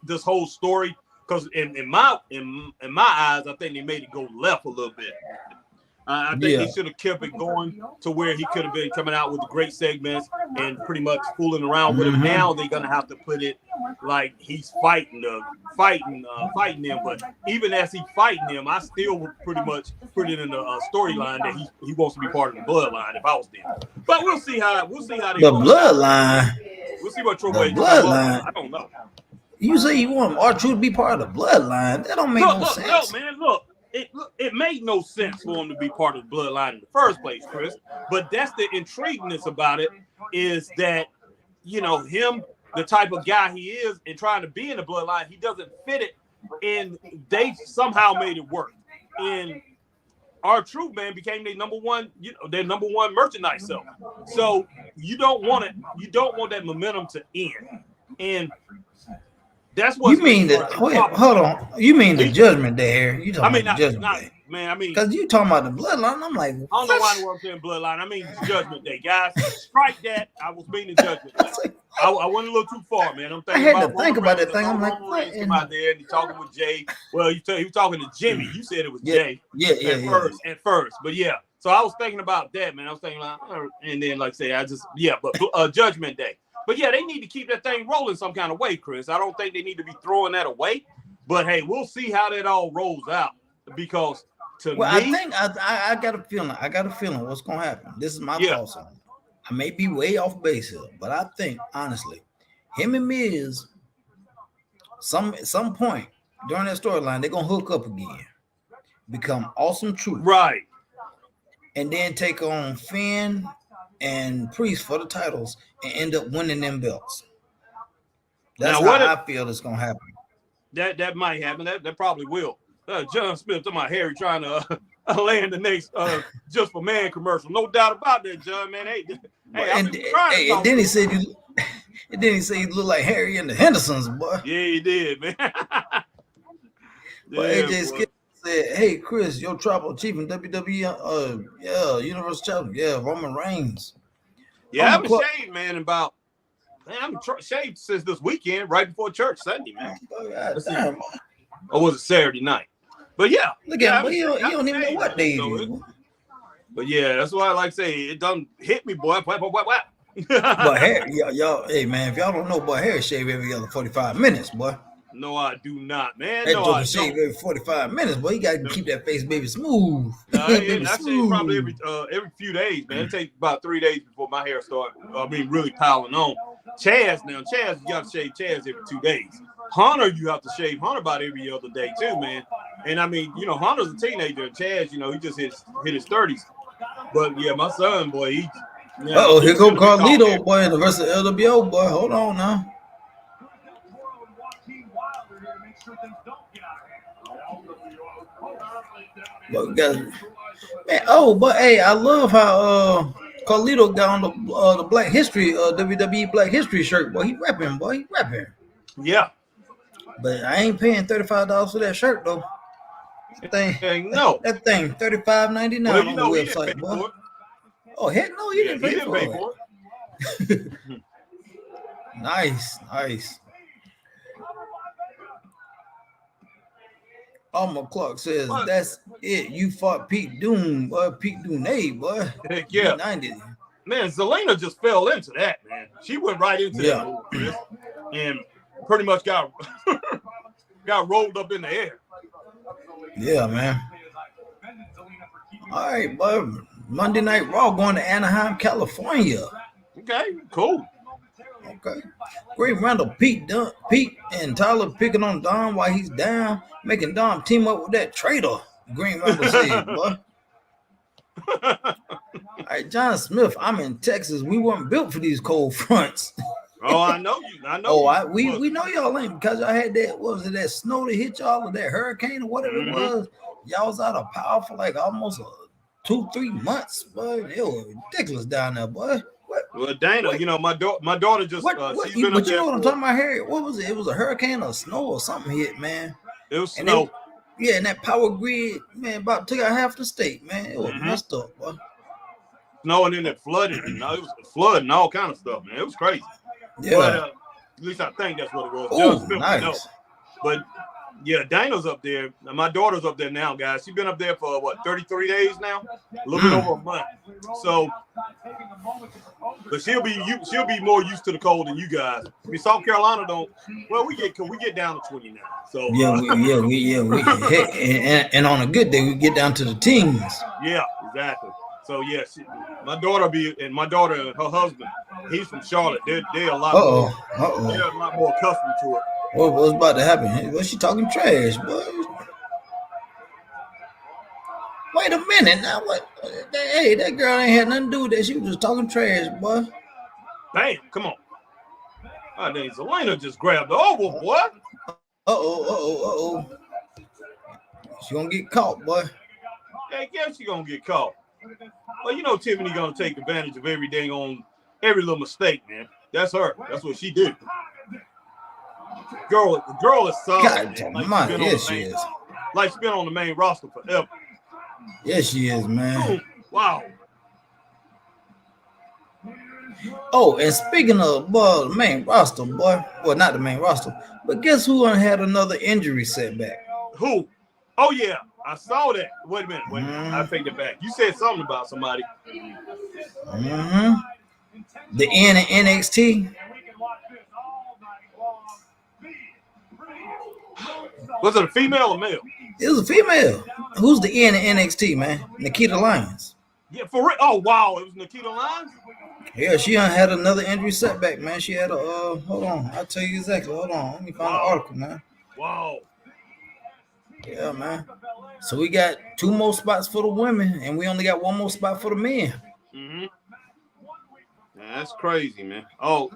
this whole story. Because in my eyes, I think they made it go left a little bit. I think they should have kept it going to where he could have been coming out with the great segments and pretty much fooling around with him. Now they're gonna have to put it like he's fighting them. But even as he's fighting them, I still would pretty much put it in the storyline that he wants to be part of the bloodline. If I was there, but we'll see how they the bloodline. We'll see what Triple H bloodline. I don't know. You say you want R-Truth to be part of the bloodline? That don't make no sense. No, man, look. It made no sense for him to be part of the bloodline in the first place, Chris. But that's the intriguingness about it, is that, him, the type of guy he is, and trying to be in the bloodline, he doesn't fit it, and they somehow made it work. And R-Truth, man, became their number one merchandise seller. So you don't want it. You don't want that momentum to end. And that's what you mean. Hold on. You mean the Judgment Day here? You talking about the Judgment Day? Man, I mean, because you talking about the bloodline. I'm like, I don't know why I'm saying bloodline. I mean Judgment Day, guys. Strike that. I was meaning Judgment Day. I went a little too far, man. I'm thinking I had to think about that thing. I'm like, what? Come out there and he's talking with Jay. Well, he was talking to Jimmy. You said it was Jay. Yeah. At first, but yeah. So I was thinking about that, man. I was thinking like, and then like say, but Judgment Day. But yeah, they need to keep that thing rolling some kind of way, Chris. I don't think they need to be throwing that away. But hey, we'll see how that all rolls out. Because to me, I think I got a feeling. I got a feeling what's gonna happen. This is my thoughts on it. I may be way off base here, but I think honestly, him and Miz, some point during that storyline, they're gonna hook up again, become Awesome Truth, right, and then take on Finn and Priest for the titles and end up winning them belts. That's how I feel it's gonna happen. That might happen. That probably will. John Smith to my Harry trying to land the next Just for Man commercial. No doubt about that, John, man. And then he said you look like Harry and the Hendersons, boy. Yeah, he did, man. But AJ Skip said, hey, Chris, your tribal chief in WWE, Universal Champion, Roman Reigns. Yeah, I haven't shaved, man, I haven't shaved since this weekend, right before church Sunday, man. Damn. Or was it Saturday night? But yeah, Look yeah, at him, but you don't even know what day it is. But yeah, that's why I like say it doesn't hit me, boy. What? But hair, y'all, hey man, if y'all don't know, boy, hair shave every other 45 minutes, boy. No, I do not, man. That No, Joker I shave don't. every 45 minutes, boy. You gotta keep that face baby smooth. Baby I shave probably smooth. every few days, man. It takes about 3 days before my hair start. Really piling on. Chaz, you got to shave Chaz every 2 days. Hunter, you have to shave Hunter about every other day too, man. And I mean, Hunter's a teenager. Chaz, he just hit his 30s. But yeah, my son, boy, he. Here go Carlito, boy, in the rest of LWO, boy. Hold on now. But guys, man, but hey, I love how Carlito got on the Black History WWE Black History shirt, boy. He rapping. Yeah. But I ain't paying $35 for that shirt though. That thing $35.99 well, on the website, boy. Oh heck no, he didn't pay for it. Nice. Alma Clark says, that's it. You fought Pete Doom, Pete Dunay, boy. Heck yeah. P90. Man, Zelina just fell into that, man. She went right into that move, Chris, and pretty much got rolled up in the air. Yeah, man. All right, boy. Monday Night Raw going to Anaheim, California. Okay, cool. Okay. Great Randall, Pete and Tyler picking on Dom while he's down, making Dom team up with that traitor. Green Randall said, boy. All right, John Smith, I'm in Texas. We weren't built for these cold fronts. Oh, I know you. We know y'all ain't, because y'all had that, what was it, that snow that hit y'all, or that hurricane or whatever it was. Y'all was out of power for like almost 2-3 months, boy. It was ridiculous down there, boy. Well, Dana, my daughter just she's been up there. You know what I'm talking about, Harry? What was it? It was a hurricane or snow or something hit, man. It was snow. And that power grid, man, about took out half the state, man. It was messed up, boy. Snow, and then it flooded, and it was flooding, all kind of stuff, man. It was crazy. Yeah. But at least I think that's what it was. Oh, nice. But yeah, Dana's up there. My daughter's up there now, guys. She's been up there for 33 days now, a little bit over a month. So, but she'll be more used to the cold than you guys. I mean, South Carolina don't. Well, we get down to 20 now. So we and on a good day we get down to the teens. Yeah, exactly. So yeah, my daughter and her husband, he's from Charlotte. They're a lot more. They're a lot more accustomed to it. What's about to happen? Was she talking trash, boy? Wait a minute now. What? Hey, that girl ain't had nothing to do with that. She was just talking trash, boy. Bam! Come on. I think Zelina just grabbed the oval, boy. She gonna get caught, boy. Yeah, guess she gonna get caught. Well, Tiffany gonna take advantage of every little mistake, man. That's her. That's what she did. The girl is solid. Yes, she is. Like she's been on the main roster forever. Yes, she is, man. Wow. Oh, and speaking of the main roster, boy. Well, not the main roster, but guess who had another injury setback? Who? Oh yeah, I saw that. Wait a minute. I take it back. You said something about somebody. The N in NXT. Was it a female or male? It was a female. Who's the N in NXT, man? Nikita Lyons. Yeah, for real. Oh wow, it was Nikita Lyons. Yeah, she had another injury setback, man. She had a hold on, I'll tell you exactly. Hold on, let me find the article, man. Wow. Yeah, man. So we got 2 more spots for the women, and we only got 1 more spot for the men. Yeah, that's crazy, man. Oh,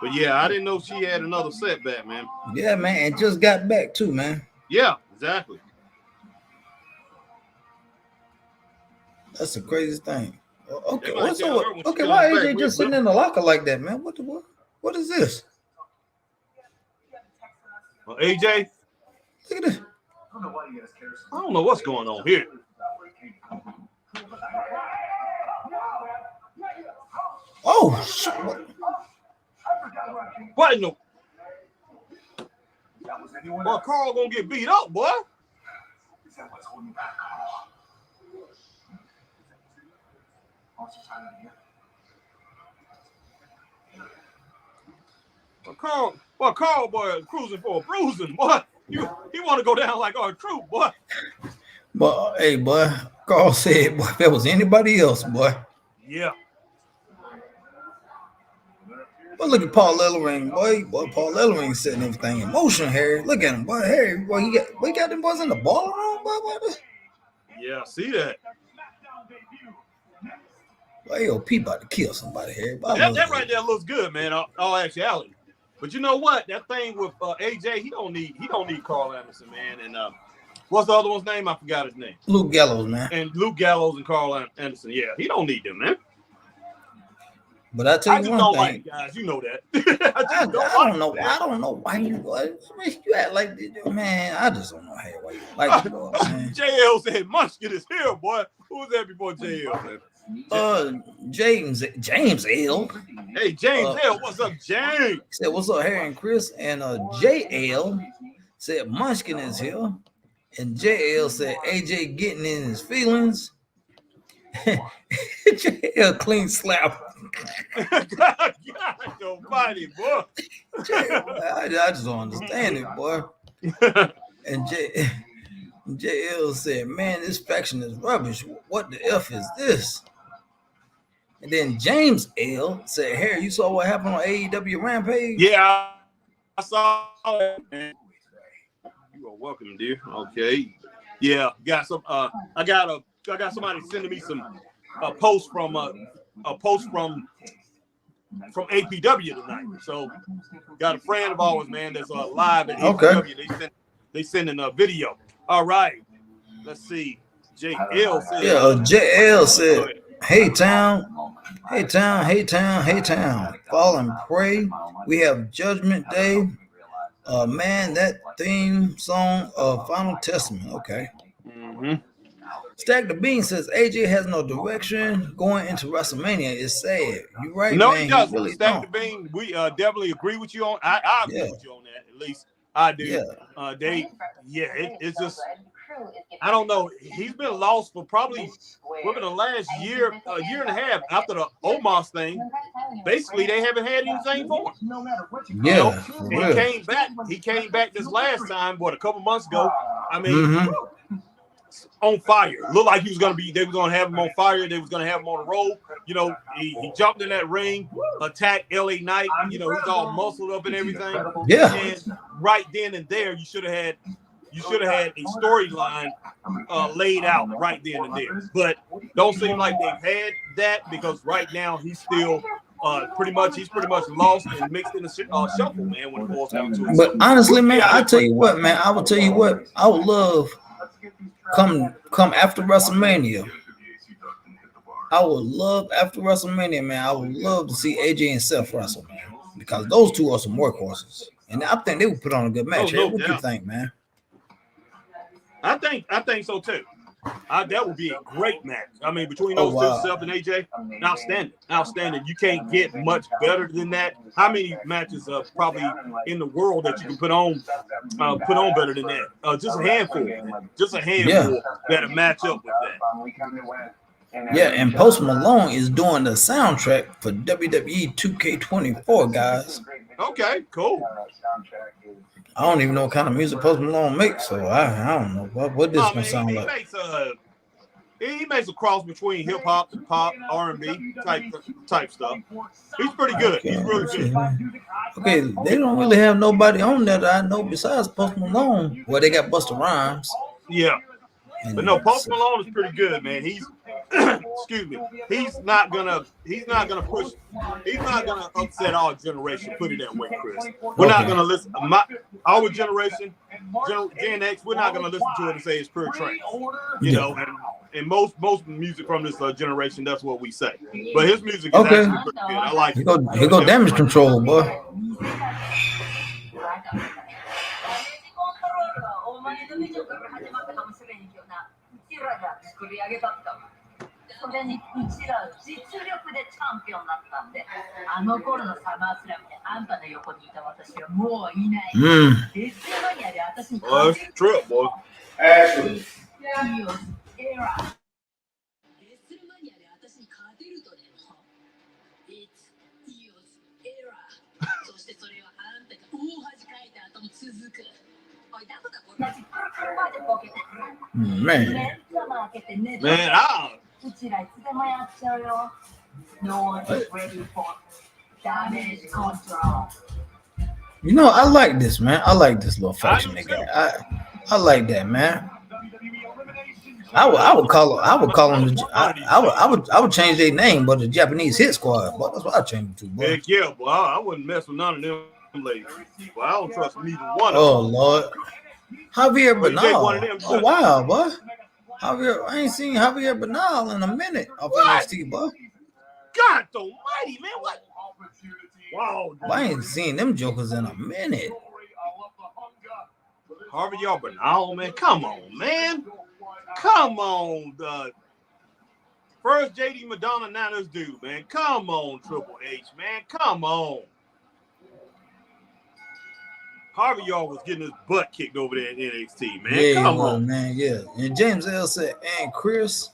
but yeah, I didn't know she had another setback, man. Yeah, man, and just got back too, man. Yeah, exactly. That's the craziest thing. Okay, why AJ just sitting in the locker like that, man? What is this? Well, AJ, look at this. I don't know what's going on here. Oh, shit. What in the? Boy, Carl gonna get beat up, boy. What's holding you back, Carl? What's your time here? Carl, boy, cruising for a bruising, boy. He want to go down like our troop, boy. But hey, boy, Carl said, boy, if there was anybody else, boy. Yeah. But look at Paul Ellering, boy. Boy, Paul Ellering setting everything in motion, Harry. Look at him, boy. Harry, boy, we got them boys in the ballroom, boy. Yeah, see that. Boy, AOP about to kill somebody, Harry. That right there looks good, man. All actuality. But you know what? That thing with AJ, he don't need Carl Anderson, man. And what's the other one's name? I forgot his name. Luke Gallows, man. And Luke Gallows and Carl Anderson. Yeah, he don't need them, man. But I tell you one don't thing, like it, guys. You know that. I don't know. I don't know why you act like this, man. I just don't know why you like it, man. JL said Munchkin is here, boy. Who was that before JL? Man? James L. Hey, James L. What's up, James? Said, what's up, Harry and Chris? And JL said Munchkin is here. And JL said AJ getting in his feelings. JL clean slap. God almighty, boy. I just don't understand it, boy. And JL said, man, this faction is rubbish. What the F is this? And then James L said, Harry, you saw what happened on AEW Rampage? Yeah, I saw it, man. You are welcome, dear. Okay. Yeah, got some I got somebody sending me some post from APW tonight. So got a friend of ours, man, that's live at APW. They sending a video. All right. Let's see. JL said. Yeah, JL said, hey town. Fall and pray. We have Judgment Day. Man, that theme song of Final Testament. Okay. Mm-hmm. Stack the Bean says AJ has no direction going into WrestleMania. It's sad. You're right, no, man. he doesn't. Really Stack the Bean, we definitely agree with you on. I agree with you on that. At least I do. Yeah. It's just, I don't know. He's been lost for probably within the last year and a half after the Omos thing. Basically, they haven't had anything for him. Yeah. He came back this last time, a couple months ago. I mean, on fire. Looked like they was gonna have him on fire. They was gonna have him on the road. You know, he jumped in that ring, attacked LA Knight. You know, he's all muscled up and everything. Yeah. And right then and there, you should have had a storyline laid out right then and there. But don't seem like they've had that, because right now he's still pretty much lost and mixed in the shuffle, man, when it boils down to it. But honestly, man, I tell you what, man, I would love come after WrestleMania. I would love after WrestleMania, man. I would love to see AJ and Seth wrestle, man, because those two are some workhorses, and I think they would put on a good match. What do you think, man? I think so too. That would be a great match. I mean, between those two, Seth and AJ, outstanding. You can't get much better than that. How many matches probably in the world that you can put on better than that? Just a handful. That'll match up with that. Yeah, and Post Malone is doing the soundtrack for WWE 2K24, guys. Okay, cool. I don't even know what kind of music Post Malone makes, so I don't know what this gonna sound like. He makes a cross between hip hop and pop, R&B type stuff. He's pretty good. He's really good. Okay, they don't really have nobody on there that I know besides Post Malone. Well, they got Busta Rhymes. Yeah. But no, Post Malone is pretty good, man. He's excuse me. He's not gonna upset our generation. Put it that way, Chris. We're not gonna listen. Our generation, Gen X, we're not gonna listen to it and say it's pure trash. You know, and most music from this generation, that's what we say. But his music is actually pretty good. I like it. Here go Damage Control, boy. Trip, boy. Ashley. Man. Man, You know, I like this, man. I like this little faction they got. I like that, man. I would call them I would change their name, but the Japanese Hit Squad. But that's what I changed it to, boy. heck yeah, boy. I wouldn't mess with none of them ladies. Well, I don't trust neither one of them. Oh Lord, Javier But you take one of Bernal. them, Oh wow, boy. Javier, I ain't seen Javier Bernal in a minute off NXT, boy. God almighty, man, what? Wow, Boy, I ain't seen them jokers in a minute. Harvey Yard Bernal, man, come on, man. Come on, first JD Madonna, now this dude, man. Come on, Triple H, man. Come on. Harvey Yard was getting his butt kicked over there in NXT, man. Yeah, come on, man. Yeah. And James L said, and Chris,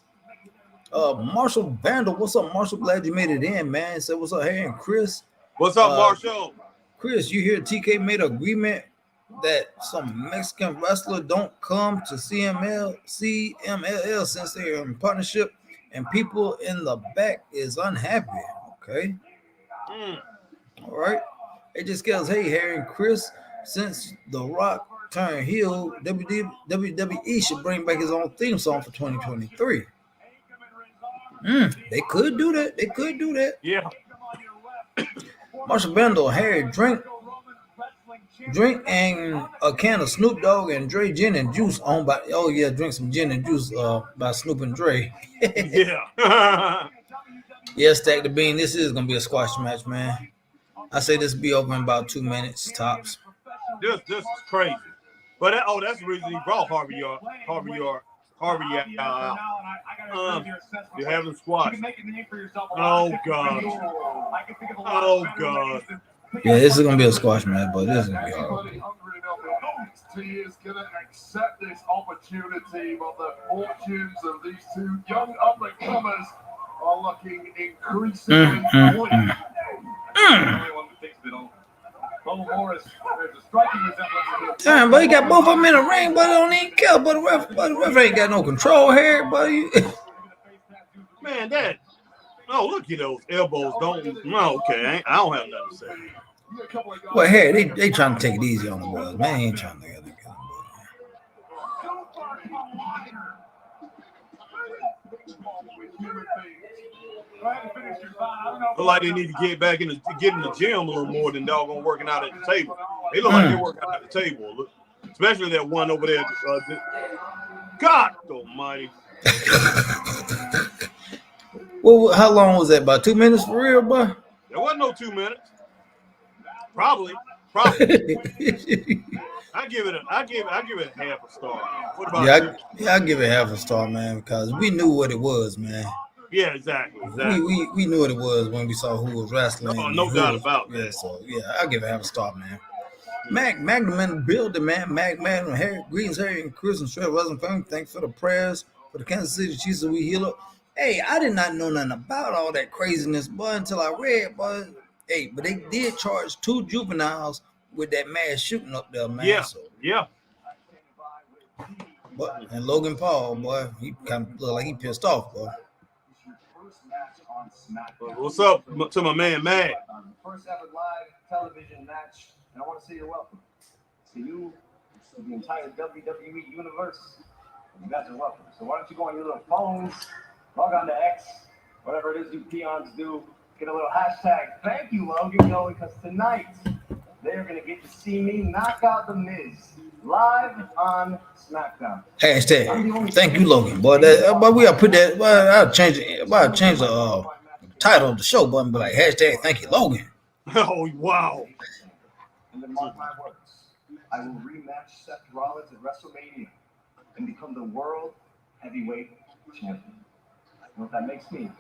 Marshall Vandal, what's up, Marshall? Glad you made it in, man. Said, what's up, hey, and Chris? What's up, Marshall? Chris, you hear TK made an agreement that some Mexican wrestler don't come to CMLL since they're in partnership, and people in the back is unhappy. Okay. All right. It just goes, hey, Harry and Chris, since The Rock turned heel, WWE should bring back his own theme song for 2023. They could do that. They could do that. Yeah. Marshall Bendel, Harry, drink and a can of Snoop Dogg and Dre gin and juice owned by, oh yeah, drink some gin and juice by Snoop and Dre. Yeah. Yeah, Stack the Bean, this is going to be a squash match, man. I say this will be over in about 2 minutes, tops. This is crazy. But that's the reason he brought Harvey out. You're having squash. Oh God. Oh God. Yeah, this is gonna be a squash match, but this is gonna be hard. He is gonna accept this opportunity, but the fortunes of these two young up-and-comers are looking increasingly bleak. Damn, but he got both of them in the ring, but don't even care. But the ref ain't got no control here, buddy. Man, that. Oh, look at those elbows. No, okay. I don't have nothing to say. Well, hey, they trying to take it easy on the boys. Man, ain't trying to get them. Look like they need to get back in the gym a little more than doggone working out at the table. They look like they're working out at the table. Look, especially that one over there. God almighty. Well, how long was that? About 2 minutes for real, boy? There wasn't no 2 minutes. Probably. I give it half a star. What about you? I give it half a star, man, because we knew what it was, man. Yeah, exactly. We knew what it was when we saw who was wrestling. Oh, no doubt about that. Yeah, so yeah, I give it half a star, man. Magnum in the building, man. Magnum, Harry, greetings, Harry and Chris and Shred Wrestling family. Thanks for the prayers for the Kansas City Chiefs that we heal up. Hey, I did not know nothing about all that craziness, boy, until I read, boy. Hey, but they did charge 2 juveniles with that mass shooting up there, man. Yeah, so. yeah. But and Logan Paul, boy, he kind of look like he pissed off, boy. What's up to my man, Mag? First ever live television match, and I want to say you're welcome. To you, to the entire WWE universe, you guys are welcome. So why don't you go on your little phones, log on to X, whatever it is you peons do, get a little hashtag, thank you, Logan, because tonight they're going to get to see me knock out The Miz live on Smackdown. Hashtag, thank you, Logan. Boy, but we gotta put that. Well, I'll change it. Well, I'll change the title of the show button, but like hashtag, thank you, Logan. Oh wow! And then mark my words, I will rematch Seth Rollins at WrestleMania and become the world heavyweight champion. You know what that makes me?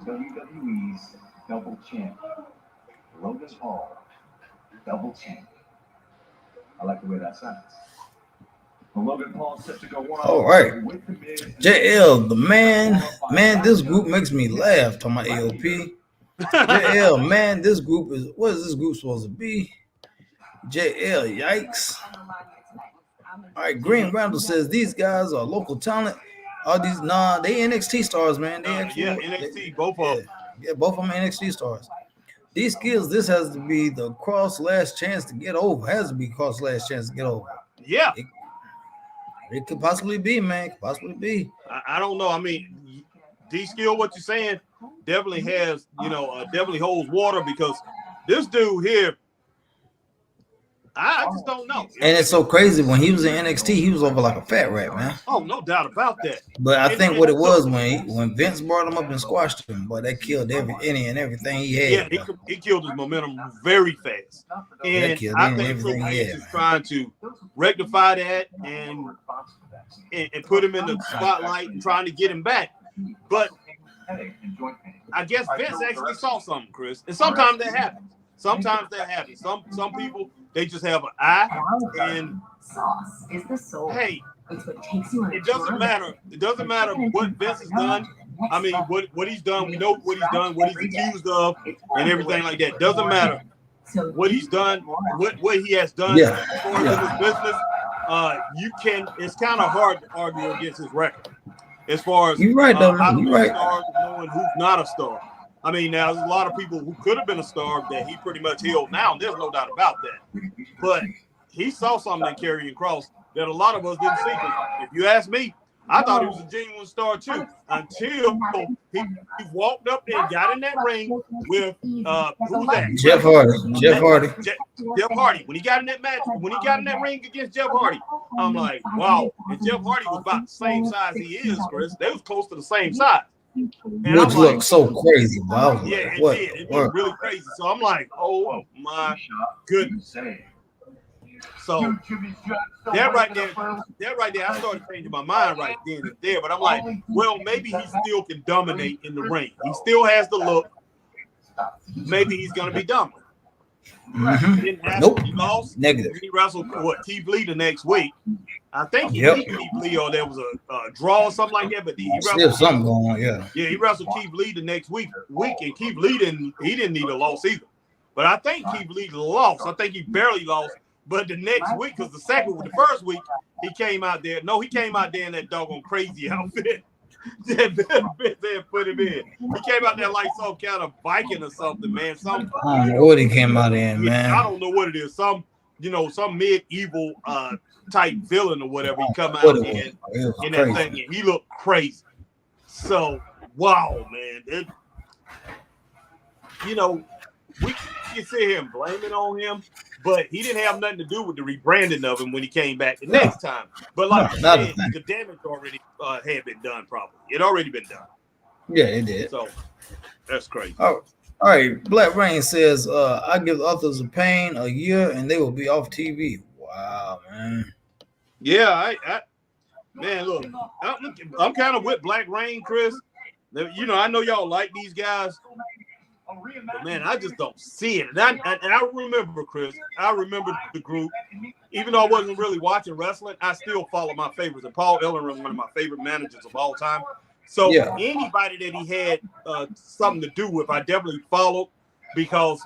WWE's double champ. Logan Paul, double champ. I like the way that sounds. Logan Paul set to go All right. JL, the man, this group makes me laugh. Talking about AOP. JL, man, this group is, what is this group supposed to be? JL, yikes. All right, Green Randall says these guys are local talent. All these, they NXT stars, man. They actually, NXT, both of them. Yeah, both of them NXT stars. These skills, this has to be the Cross last chance to get over. Has to be Cross last chance to get over. Yeah. It could possibly be, man. Could possibly be. I don't know. I mean, D-Skill, what you're saying, definitely has, definitely holds water because this dude here, I just don't know. And it's so crazy. When he was in NXT, he was over like a fat rat, man. Oh, no doubt about that. But I think what it was when Vince brought him up and squashed him, boy, that killed any and everything he had. Yeah, he killed his momentum very fast. And I think Triple H is trying to rectify that and put him in the spotlight and trying to get him back. But I guess Vince actually saw something, Chris. And sometimes that happens. Some people, they just have an eye, and sauce is the soul. Hey, it's what takes you. It doesn't matter. It doesn't matter what Vince has done. I mean, what he's done. We know what he's done, what he's accused of, and everything like that. Doesn't matter what he's done, what he has done for his business. It's kind of hard to argue against his record as far as you're right, though. You're right. Stars knowing who's not a star. I mean, now there's a lot of people who could have been a star that he pretty much healed now. There's no doubt about that. But he saw something in Karrion Kross that a lot of us didn't see. If you ask me, I thought he was a genuine star too, until he walked up there and got in that ring with who's that? Jeff Hardy. Jeff Hardy. When he got in that match, when he got in that ring against Jeff Hardy, I'm like, wow. And Jeff Hardy was about the same size he is, Chris. They was close to the same size. And which looked so crazy, wow. Yeah, it did. It looked really crazy. So I'm like, oh my goodness. So that right there, I started changing my mind right then and there. But I'm like, well, maybe he still can dominate in the ring. He still has the look. Maybe he's gonna be dominant. Mm-hmm. Didn't have Nope. He lost. Negative. He wrestled Keith Lee the next week. I think he beat Keith Lee, or there was a draw or something like that. But he wrestled something going on. Yeah, he wrestled Keith Lee the next week, and Keith Lee didn't need a loss either. But I think Keith Lee lost. I think he barely lost. But the next week, because the first week, he came out there. No, he came out there in that doggone crazy outfit that put him in. He came out there like some kind of Viking or something, man. I don't know what he came out in, man. I don't know what it is. Some medieval type villain or whatever. He come out in that thing, and he looked crazy. So, wow, man. We can sit here and blame it on him, but he didn't have nothing to do with the rebranding of him when he came back the next time. But like you said, the damage already had been done probably. It already been done. Yeah, it did. So, that's crazy. All right. Black Rain says, I give Authors of Pain a year and they will be off TV. Wow, man. Yeah, man, look, I'm kind of with Black Rain, Chris. I know y'all like these guys. But man, I just don't see it. And I remember, Chris, the group. Even though I wasn't really watching wrestling, I still follow my favorites. And Paul Ellering is one of my favorite managers of all time. So anybody that he had something to do with, I definitely followed because,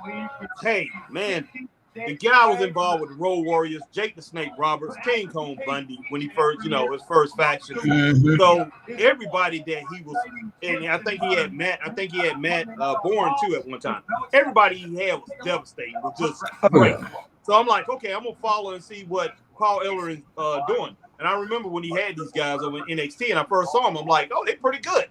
hey, man, the guy was involved with the Road Warriors, Jake the Snake Roberts, King Kong Bundy when he first, his first faction. Mm-hmm. So everybody that he was, and I think he had Matt Bourne too at one time. Everybody he had was devastating, was just great. So I'm like, okay, I'm gonna follow and see what Paul Ellering doing. And I remember when he had these guys over in NXT, and I first saw him, I'm like, oh, they're pretty good.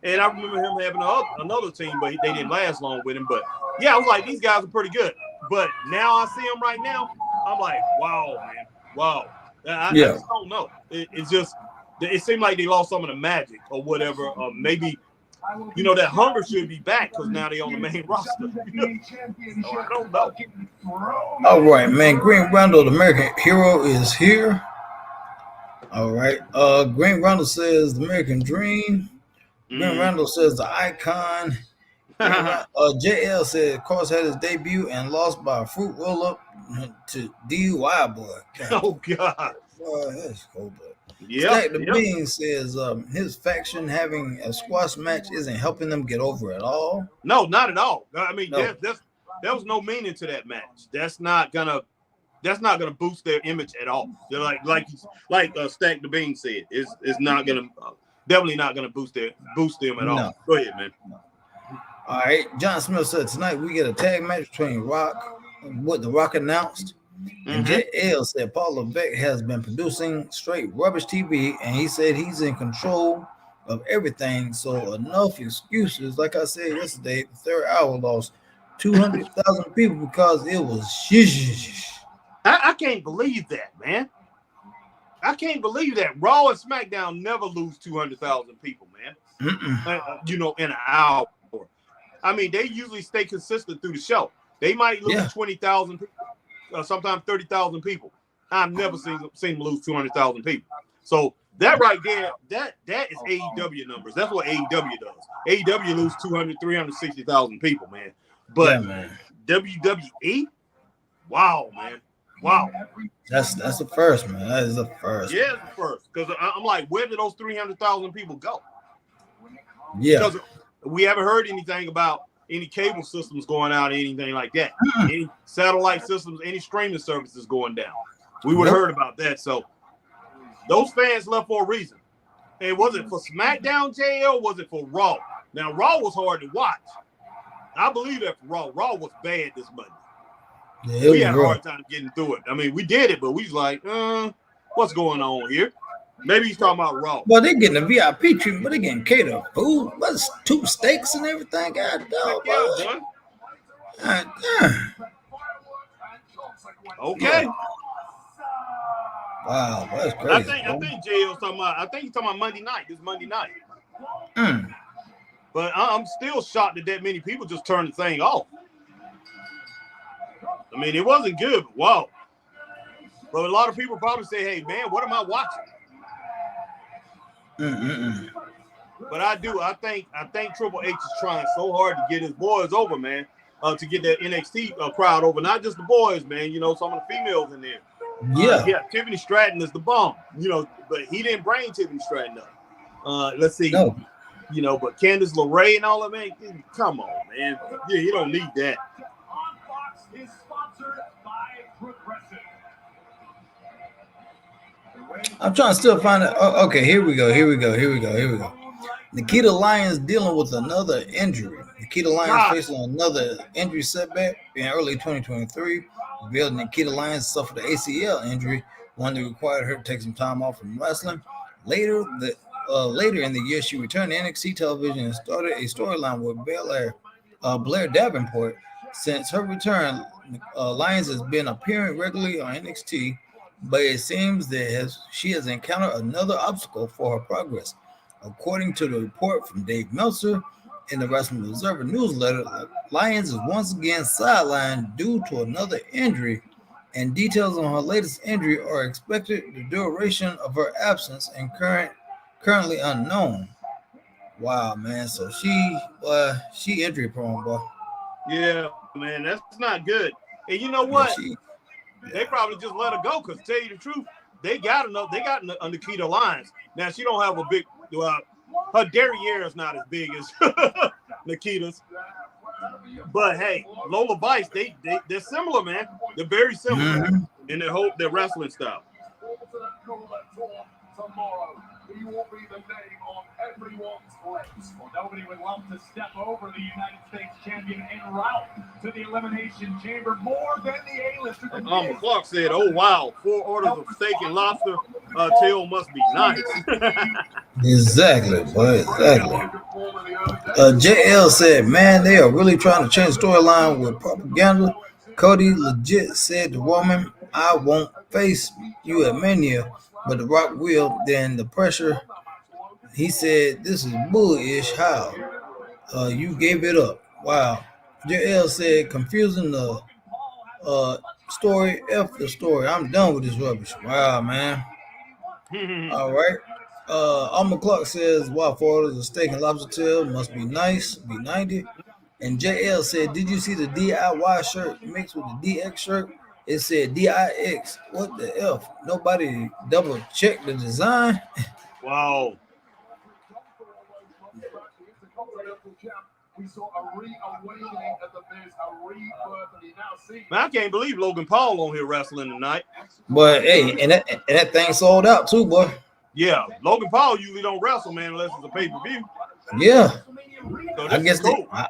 And I remember him having another team, but they didn't last long with him. But yeah, I was like, these guys are pretty good. But now I see them right now, I'm like, wow, man, wow. I just don't know. It's just, it seemed like they lost some of the magic or whatever. Maybe, that hunger should be back because now they're on the main roster. So I don't know. All right, man. Green Randall, the American hero, is here. All right. Green Randall says the American Dream. Green Randall says the icon. JL said Cross had his debut and lost by a fruit roll up to DUI boy. Oh God. Well, that's cool, but Yeah, Stack the yeah. Bean says his faction having a squash match isn't helping them get over at all. No, not at all. I mean, No. there was no meaning to that match. That's not gonna boost their image at all. They're like Stack the Bean said, it's not gonna definitely not gonna boost them at all. No. Go ahead, man. All right. John Smith said tonight we get a tag match between Rock, what The Rock announced. And JL said Paul Levesque has been producing straight rubbish TV, and he said he's in control of everything. So enough excuses. Like I said yesterday, the third hour lost 200,000 people because it was shish. I can't believe that, man. I can't believe that. Raw and SmackDown never lose 200,000 people, man. In an hour. I mean, they usually stay consistent through the show. They might lose 20,000 people. Sometimes 30,000 people. I've never seen them lose 200,000 people. So that right there, that is AEW numbers. That's what AEW does. AEW lose 360,000 people, man. But WWE, wow, man, wow. That's the first, man. That is the first. Yeah, it's the first. Because I'm like, where did those 300,000 people go? Yeah. Because we haven't heard anything about any cable systems going out or anything like that. Any satellite systems, any streaming services going down. We would have heard about that. So those fans left for a reason. And was it for SmackDown, JL, was it for Raw? Now, Raw was hard to watch. I believe that for Raw. Raw was bad this Monday. Yeah, we had a hard time getting through it. I mean, we did it, but we was like, what's going on here? Maybe he's talking about Raw. Well, they're getting a VIP treatment, but they're getting catered food. What's 2 steaks and everything? God damn, Okay. Wow, that's crazy. I think JL's talking about. I think he's talking about Monday night. This Monday night. But I'm still shocked that many people just turned the thing off. I mean, it wasn't good, but wow. But a lot of people probably say, "Hey, man, what am I watching?" But I think Triple H is trying so hard to get his boys over, man, to get that NXT crowd over. Not just the boys, man. You know, some of the females in there. Yeah. Tiffany Stratton is the bomb. You know, but he didn't bring Tiffany Stratton up. Let's see. No. You know, but Candice LeRae and all of that, come on, man. Yeah, you don't need that. Is sponsored by Progressive. I'm trying to still find it. Oh, okay, here we go. Nikita Lyons dealing with another injury. Nikita Lyons facing another injury setback in early 2023. Revealed Nikita Lyons suffered an ACL injury, one that required her to take some time off from wrestling. Later in the year, she returned to NXT television and started a storyline with Blair Davenport. Since her return, Lyons has been appearing regularly on NXT, but it seems that she has encountered another obstacle for her progress. According to the report from Dave Meltzer in the Wrestling Observer newsletter, Lyons is once again sidelined due to another injury, and details on her latest injury are expected. The duration of her absence and currently unknown. Wow, man. So she injury prone, boy. Yeah, man, that's not good. And you know what? They probably just let her go because, to tell you the truth, they got Nikita Lyons. Now she don't have a big. Her derriere is not as big as Nikita's. But hey, Lola Vice, they're similar, man. They're very similar in their wrestling style. Tomorrow, he will be the name on everyone's lips. Nobody would love to step over the United States champion en route to the Elimination Chamber more than the A-lister. Clark said, "Oh wow, 4 orders of steak and lobster. Tail must be nice." Exactly, boy. Exactly. JL said, "Man, they are really trying to change the storyline with propaganda." Cody legit said to Roman, "I won't face you at Mania, but The Rock will." Then the pressure, he said, "This is bullish. How? You gave it up." Wow. JL said, "Confusing the story. F the story. I'm done with this rubbish." Wow, man. All right. Alma Clark says, "Wow, 4 orders of steak and lobster tail must be nice. Be 90. And JL said, "Did you see the DIY shirt mixed with the DX shirt? It said DIX. What the F? Nobody double checked the design. Wow. We saw a reawakening of the Miz, a rebirth, and he now sees. Man, I can't believe Logan Paul on here wrestling tonight. But hey, and that thing sold out too, boy. Yeah, Logan Paul usually don't wrestle, man, unless it's a pay-per-view. Yeah. So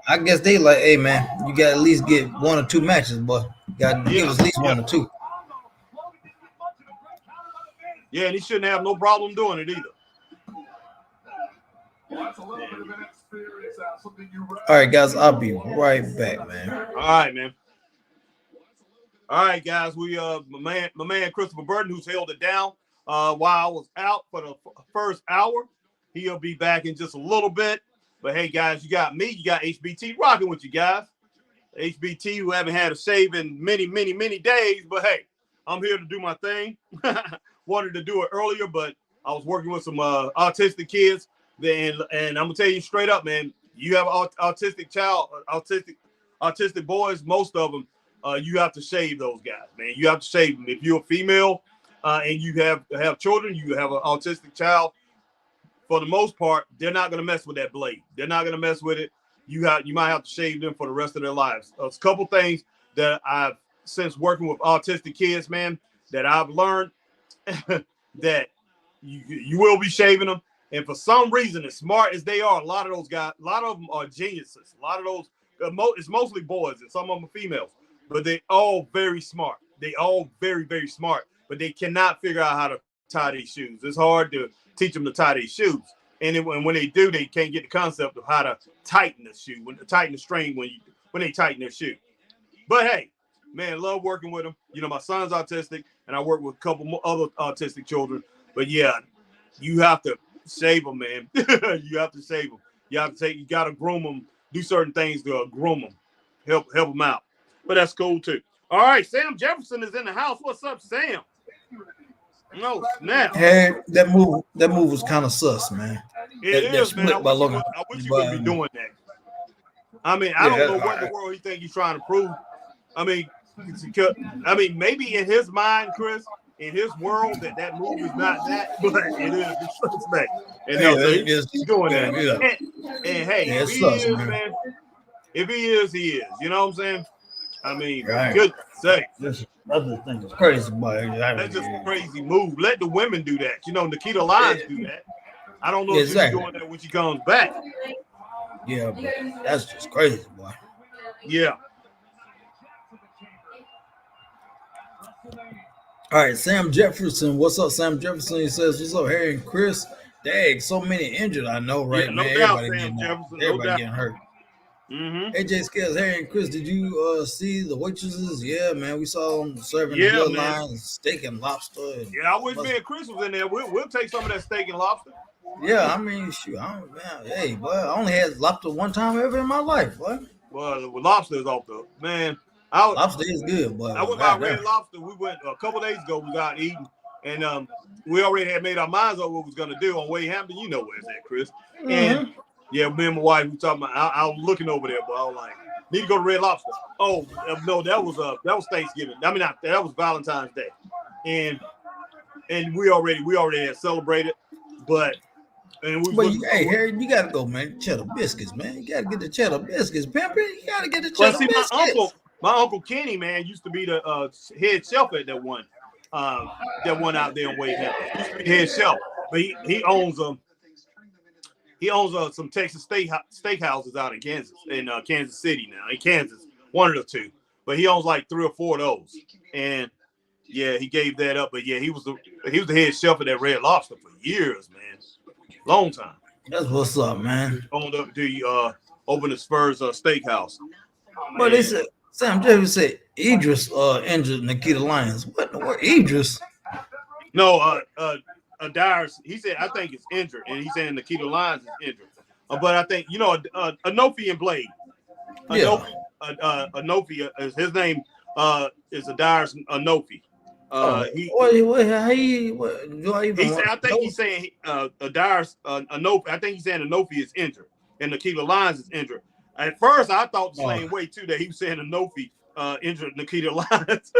I guess they like, hey man, you got to at least get 1 or 2 matches, boy. You got to give us at least 1 or 2. Yeah, and he shouldn't have no problem doing it either. All right, guys, I'll be right back, man. All right, man. All right, guys. We my man Christopher Burton, who's held it down while I was out for the first hour. He'll be back in just a little bit. But hey, guys, you got me. You got HBT rocking with you guys. HBT, who haven't had a shave in many days. But hey, I'm here to do my thing. Wanted to do it earlier, but I was working with some autistic kids. And I'm gonna tell you straight up, man. You have autistic boys. Most of them, you have to shave those guys, man. You have to shave them. If you're a female and you have children, you have an autistic child. For the most part, they're not gonna mess with that blade. They're not gonna mess with it. You might have to shave them for the rest of their lives. There's a couple things that I've since working with autistic kids, man, that I've learned that you will be shaving them. And for some reason, as smart as they are, a lot of those guys, a lot of them are geniuses. A lot of those, it's mostly boys, and some of them are females, but they all very smart. They all very smart, but they cannot figure out how to tie these shoes. It's hard to teach them to tie these shoes. And then when they do, they can't get the concept of how to tighten the shoe, tighten the string when they tighten their shoe. But hey, man, love working with them. You know, my son's autistic, and I work with a couple more other autistic children. But yeah, you have to shave them, man. You have to shave them. You got to groom them. Do certain things to groom them. Help them out. But that's cool too. All right, Sam Jefferson is in the house. What's up, Sam? No snap. Hey, that move was kind of sus, man. It is, man. I wish he wouldn't be doing that. I mean, I don't know what in the world he think he's trying to prove. I mean, maybe in his mind, Chris, in his world, that move is not that, but it is disrespect. And he's doing that. Yeah. And hey, if he is, man, if he is, he is. You know what I'm saying? I mean, good sake. This other thing is crazy, boy. That's just a crazy move. Let the women do that. You know, Nikita Lyons do that. I don't know if she's doing that when she comes back. Yeah, but that's just crazy, boy. Yeah. All right, Sam Jefferson. What's up, Sam Jefferson? He says, "What's up, Harry and Chris?" Dang, so many injured. I know, right, yeah, man? Everybody getting hurt. Mm-hmm. AJ Scales, Harry and Chris, did you see the waitresses? Yeah, man, we saw them serving the bloodline, steak and lobster. And I wish me and Chris was in there. We'll take some of that steak and lobster. Yeah, I mean, shoot, hey, boy, I only had lobster one time ever in my life, boy. Well, lobster is off the man. Lobster is good, boy. I went by Red Lobster. We went a couple days ago. We got eating, and we already had made our minds up what we was gonna do on Wade Hampton. You know where it's at, Chris. Mm-hmm. And yeah, me and my wife, we talking about. I was looking over there, but I was like, need to go to Red Lobster. Oh no, that was Thanksgiving. I mean, that was Valentine's Day, and we already had celebrated, but. Hey, Harry, you gotta go, man. Cheddar biscuits, man. You gotta get the cheddar biscuits, pimpin'. You gotta get the cheddar biscuits. My uncle Kenny, man, used to be the head chef at that one out there in Wade Hampton. He used to be the head chef, but he owns some Texas steakhouses out in Kansas City now. In Kansas, one of the two, but he owns like 3 or 4 of those. And yeah, he gave that up. But yeah, he was the head chef at that Red Lobster for years, man. Long time. That's what's up, man. Owned up opened the Spurs steakhouse. But they said Sam Jefferson said Idris injured Nikita Lyons. What the word? Idris? No, Darius. He said I think it's injured, and he's saying Nikita Lyons is injured. But I think Anofi and Blade. Anofi is his name. Is Darius Anofi. He said, I think he's saying Darius Anofi. I think he's saying Anofi is injured and Nikita Lyons is injured. At first, I thought the same way too, that he was saying Anofi injured Nikita Lyons.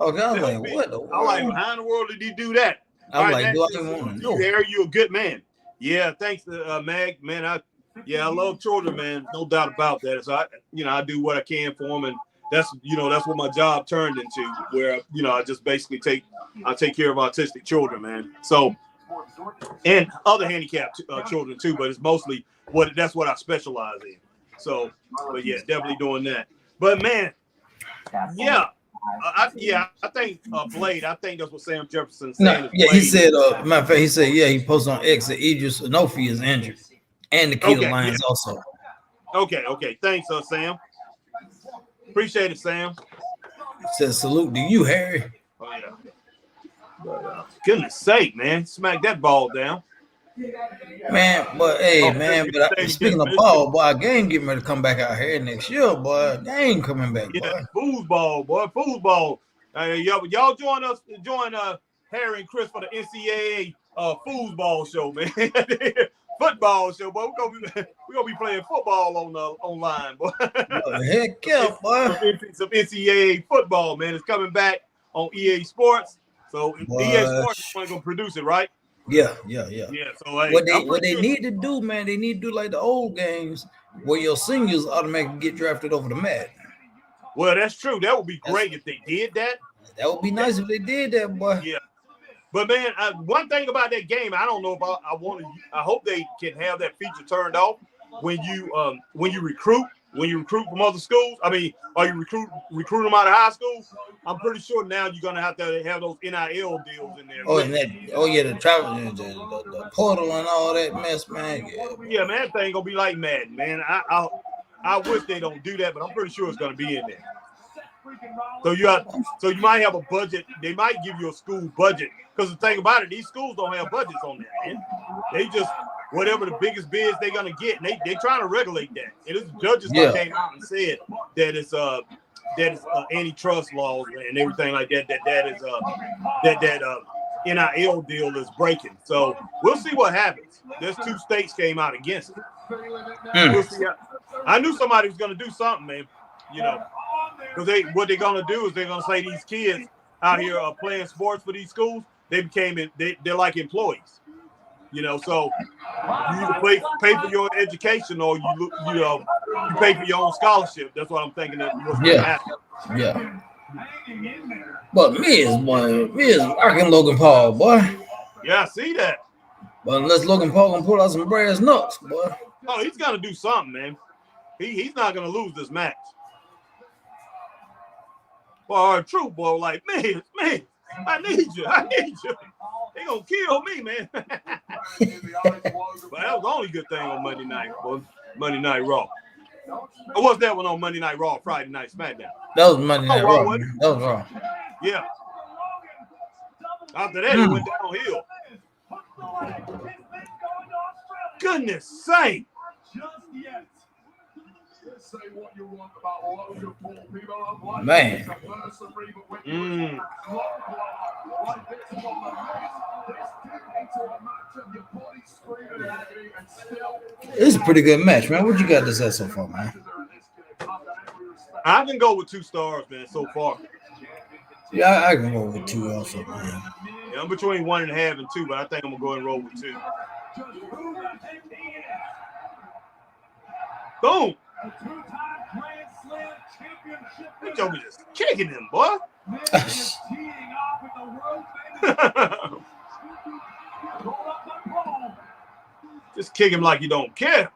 Okay, I was like, what the I'm like, world? how in the world did he do that? I'm All like, right, do I Matt, even want to you know? Harry, you a good man. Yeah, thanks to Mag, man. I love children, man. No doubt about that. So I do what I can for them, and that's what my job turned into. Where I just basically take care of autistic children, man. So and other handicapped children too, but it's mostly that's what I specialize in. So, but yeah, definitely doing that. But man, yeah. I think Blade. I think that's what Sam Jefferson saying No, is yeah, he Blade. said, matter of fact, he said, yeah, he posted on X that Idris Anofi is injured, and Nikita Okay, yeah. Lyons also. Okay. Thanks, Sam. Appreciate it, Sam. Says salute to you, Harry. Oh yeah. But, goodness sake, man, smack that ball down. Man, but hey, Oh, man, but speaking of ball, boy, our game getting ready to come back out here next year, boy. Game coming back, yeah, boy. foosball, boy, foosball. Y'all join Harry and Chris for the NCAA foosball show, man. Football show, boy. We gonna be playing football on online, boy. Heck yeah, boy. Some NCAA football, man. It's coming back on EA Sports. So EA Sports is gonna produce it, right? Yeah. Yeah. So hey, what they need to do, man, they need to do like the old games where your seniors automatically get drafted over the mat. Well, that's true. That would be great if they did that. That would be nice if they did that, boy. Yeah. But man, one thing about that game, I don't know if I hope they can have that feature turned off when you recruit from other schools. I mean, or you recruit them out of high school. I'm pretty sure now you're gonna have to have those NIL deals in there. The travel, the portal and all that mess, man. Yeah, man, that thing gonna be like Madden, man. I wish they don't do that, but I'm pretty sure it's gonna be in there. So you might have a budget. They might give you a school budget, because the thing about it, these schools don't have budgets on that, man. They just whatever the biggest bids they're gonna get, and they trying to regulate that. And this judges came out and said that it's antitrust laws and everything like that. That NIL deal is breaking. So we'll see what happens. There's 2 states came out against it. We'll see. I knew somebody was gonna do something, man. Because what they're gonna do is they're gonna say these kids out here are playing sports for these schools. They're like employees. So you either pay for your education or you pay for your own scholarship. That's what I'm thinking that what's gonna happen. Yeah. But Miz rocking Logan Paul, boy. Yeah, I see that. But unless Logan Paul gonna pull out some brass knucks, boy. Oh, he's gonna do something, man. He's not gonna lose this match. Boy, true boy, like man, I need you. They gonna kill me, man. But that was the only good thing on Monday night, boy. Monday Night Raw. Or was that one on Monday Night Raw, Friday Night Smackdown? That was Monday Night Raw. That was Raw. Yeah. After that, it went downhill. Goodness sake. Man. This is a pretty good match, man. What you got to say so far, man? I can go with 2 stars, man, so far. Yeah, I can go with 2 also, man. Yeah, I'm between 1.5 and 2, but I think I'm gonna go and roll with 2. Boom. That joke is just kicking him, boy. Just kick him like you don't care.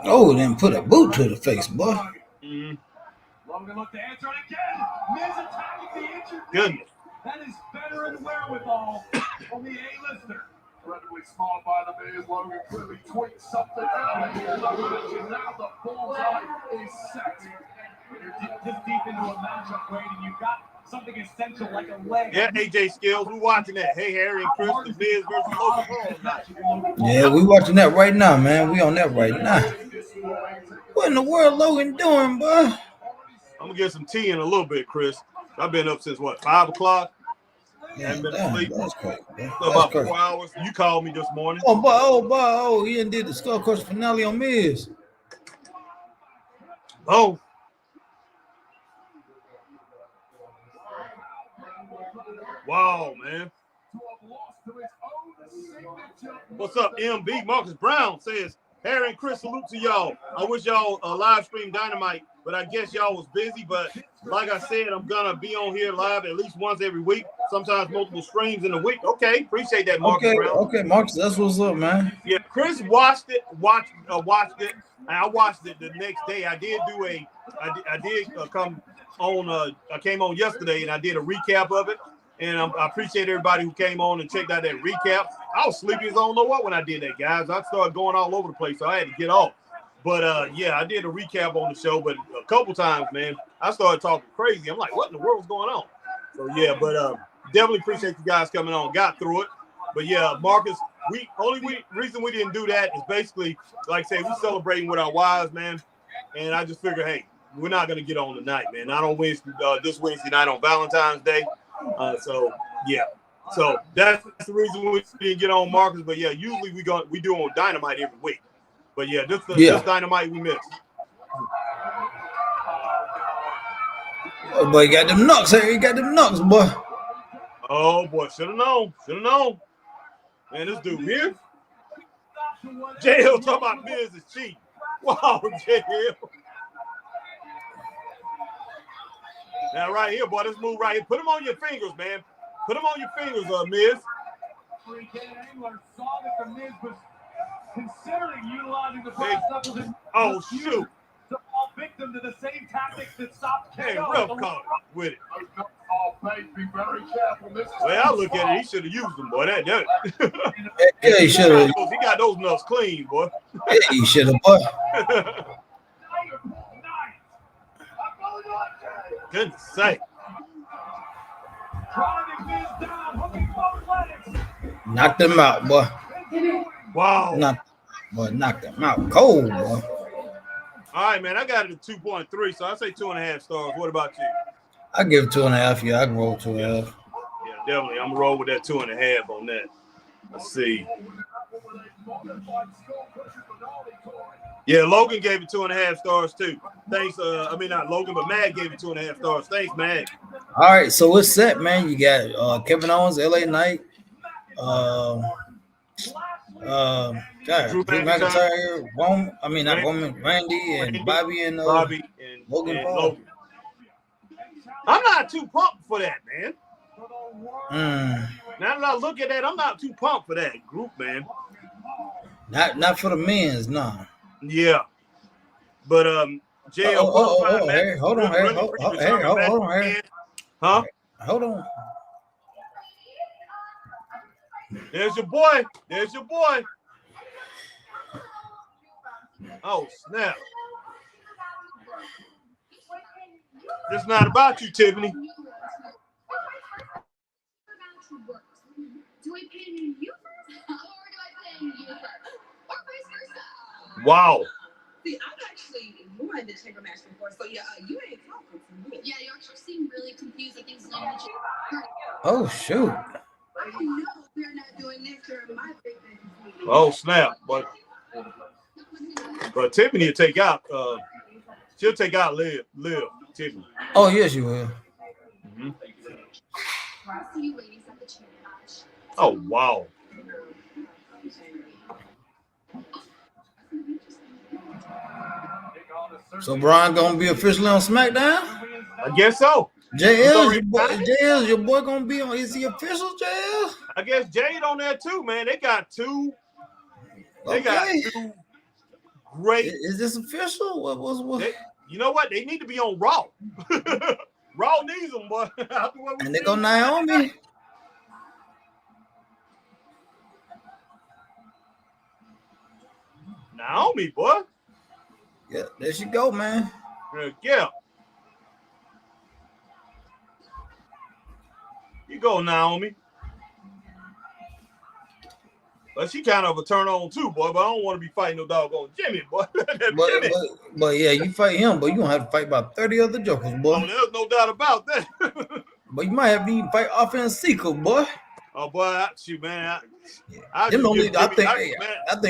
Oh, then put a boot to the face, boy. Mm-hmm. Logan looked to answer it again. Miz attacking the injured. Goodness. That is veteran wherewithal from the A-lister. Incredibly smart by the Miz. Logan clearly tweaked something out here. Logan, now the bullseye is set. When you're this deep into a matchup, Wade, and you've got something essential like a leg. Yeah, AJ Skills, we're watching that. Hey, Harry and Chris, the Miz versus Logan Paul. Yeah, we watching that right now, man. We on that right now. What in the world Logan doing, boy? I'm gonna get some tea in a little bit, Chris. I've been up since what, 5 o'clock? Yeah, been damn, asleep. that's crazy, man. About That's 4 hours. You called me this morning. Oh, he did the Skull Crusher finale on Miz. Oh. Wow, man. What's up, MB? Marcus Brown says, Harry and Chris, salute to y'all. I wish y'all live stream Dynamite, but I guess y'all was busy. But like I said, I'm going to be on here live at least once every week, sometimes multiple streams in a week. Okay, appreciate that, Marcus Brown. Okay, Marcus, that's what's up, man. Yeah, Chris watched it, and I watched it the next day. I did come on, I came on yesterday, and I did a recap of it. And I appreciate everybody who came on and checked out that recap. I was sleepy as I don't know what when I did that, guys. I started going all over the place, so I had to get off. But, yeah, I did a recap on the show. But a couple times, man, I started talking crazy. I'm like, what in the world's going on? So, yeah, but definitely appreciate you guys coming on. Got through it. But, yeah, Marcus, reason we didn't do that is basically, like I say, we're celebrating with our wives, man. And I just figured, hey, we're not going to get on tonight, man. Not on Wednesday, this Wednesday night on Valentine's Day. So yeah, so that's the reason we didn't get on Marcus. But yeah, usually we do on Dynamite every week. But yeah, this Dynamite we missed. Oh boy, you got them knocks here. You got them knocks, boy. Oh boy, should have known. Man, this dude here. JL talking about Miz is cheating. Wow, JL. Now, right here, boy, this move right here. Put them on your fingers, man. Put them on your fingers, Miz. Oh, shoot. Victim to the same tactics that stopped hey, ref caught with it. Well, I look at it, he should have used them, boy. That. Yeah, he should have. He got those nuts clean, boy. Yeah, he should have, boy. Goodness sake. Knocked him out, boy. Wow. Knocked him out cold, boy. All right, man. I got it at 2.3, so I say 2.5 stars. What about you? I give it 2.5. Yeah, I can roll 2.5. Yeah, definitely. I'm gonna roll with that 2.5 on that. Let's see. Yeah, Logan gave it 2.5 stars too. Thanks. Not Logan, but Mag gave it 2.5 stars. Thanks, Mag. All right, so it's set, man. You got Kevin Owens, LA Knight, Drew McIntyre, Randy, and Bobby and Logan Paul. I'm not too pumped for that, man. Now that I look at that, I'm not too pumped for that group, man. Not for the men's, no. Yeah, but JL. Harry, hold on, Harry. Hold on, Harry. Huh? Hold on. There's your boy. Oh, snap. It's not about you, Tiffany. Do I pay you first, or do I pay you first? Or vice versa? Wow. See, I've actually won the chamber match before, so yeah, you ain't talking to me. Yeah, you actually seem really confused. I think it's not Oh, shoot. I know we're not doing this during my big thing. Oh, snap. But Tiffany will take out, she'll take out Liv, Tiffany. Oh, yes, you will. Mm-hmm. I'll see you ladies at the chamber match. Oh, wow. So Brian gonna be officially on SmackDown? I guess so. JL, your boy gonna be on. Is he official, JL? I guess Jade on there too, man. They got two. They got two great. Is this official? What? You know what? They need to be on Raw. Raw needs them, boy. And they go Naomi. Naomi, boy. Yeah, there she go, man. Yeah. You go, Naomi. But she kind of a turn on too, boy. But I don't want to be fighting no doggone Jimmy, boy. but yeah, you fight him, but you gonna have to fight about 30 other jokers, boy. Oh, there's no doubt about that. But you might have to even fight off and seeker, boy. Oh boy, shoot, man. Them only, I think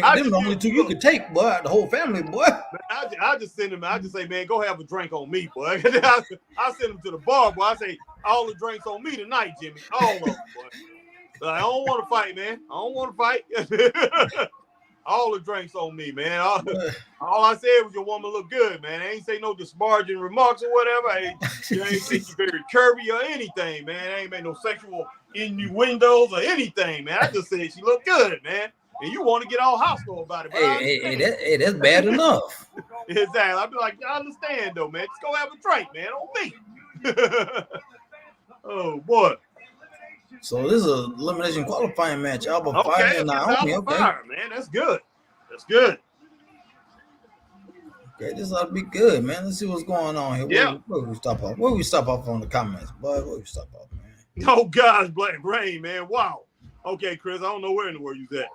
them the only two you could take, boy. The whole family, boy. I just send him. I just say, man, go have a drink on me, boy. I send him to the bar, boy. I say, all the drinks on me tonight, Jimmy. All of them, boy. I don't want to fight, man. I don't want to fight. All the drinks on me, man. All I said was your woman look good, man. I ain't say no disparaging remarks or whatever. You ain't say you very curvy or anything, man. I ain't made no sexual innuendos or anything, man. I just said she looked good, man. And you want to get all hostile about it. Hey, that's bad enough. Exactly. I'd be like, I understand, though, man. Just go have a drink, man, on me. Oh, boy. So this is an elimination qualifying match. Alba Fire and Naomi. Okay, Fire, man, that's good. That's good. Okay, this ought to be good, man. Let's see what's going on here. Yeah. Where we stop off? Where we stop off on the comments, boy? Where we stop off, man? Oh gosh, Black Brain, man. Wow. Okay, Chris, I don't know where in the world you at.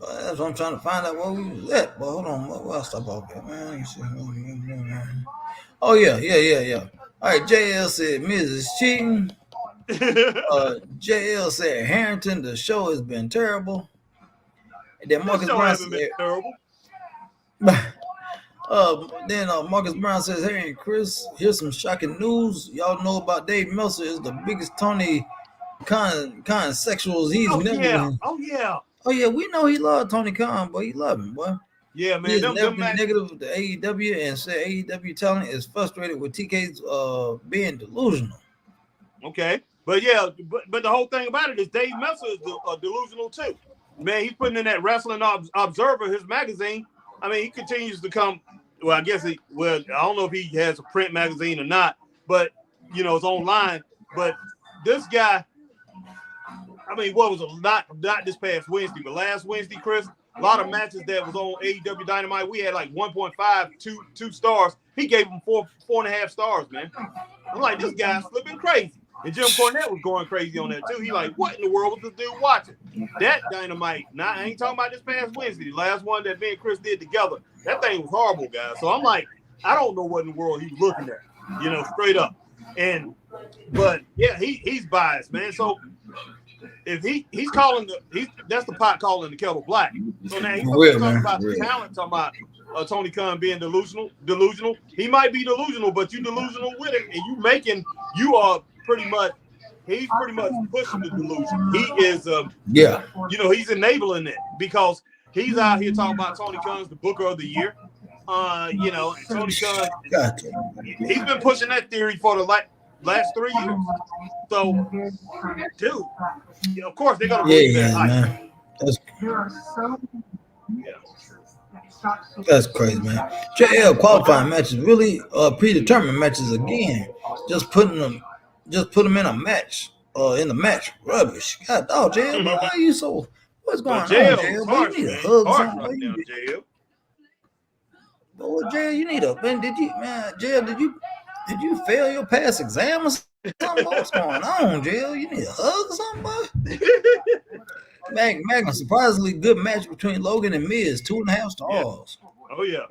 That's what I'm trying to find out where we was at. But hold on, where I stop off here, man? Oh yeah. All right, JL said Miz is cheating. JL said Harrington, the show has been terrible. And then Marcus Brown said terrible. Then Marcus Brown says, "Hey Chris, here's some shocking news. Y'all know about Dave Meltzer is the biggest Tony Khan sexuals he's never been. Oh yeah, we know he loved Tony Khan, but he loved him, boy. Yeah, man. He's never been negative with the AEW and said AEW talent is frustrated with TK's being delusional. Okay. But yeah, but the whole thing about it is Dave Meltzer is delusional too. Man, he's putting in that Wrestling Observer, his magazine. I mean, he continues to come. Well, I guess I don't know if he has a print magazine or not, but it's online. But this guy, I mean, what was it? Not this past Wednesday, but last Wednesday, Chris. A lot of matches that was on AEW Dynamite, we had like 1.5, 2 stars. He gave them 4.5 stars, man. I'm like, this guy's flipping crazy. And Jim Cornette was going crazy on that too. He like, what in the world was this dude watching? That Dynamite. Now I ain't talking about this past Wednesday, the last one that me and Chris did together. That thing was horrible, guys. So I'm like, I don't know what in the world he was looking at, straight up. But yeah, he's biased, man. So if he's calling that's the pot calling the kettle black. So now he's talking about the talent, talking about Tony Khan being delusional. He might be delusional, but you delusional with it, and he's pretty much pushing the delusion. He is he's enabling it because he's out here talking about Tony Khan's the Booker of the Year. Tony Khan, he's been pushing that theory for the last 3 years. So, dude, of course they're gonna believe that hype. Man. That's crazy, man. JL qualifying matches really predetermined matches again. Just put them in a match. In the match, rubbish. God, JL, man, why are you so? What's going on, JL? Harsh, you need a hug, right something. now, JL. Boy, JL, you need a man. Did you fail your past exam or something? What's going on, JL? You need a hug or something, boy? Magnum, surprisingly good match between Logan and Miz, 2.5 stars. Oh yeah.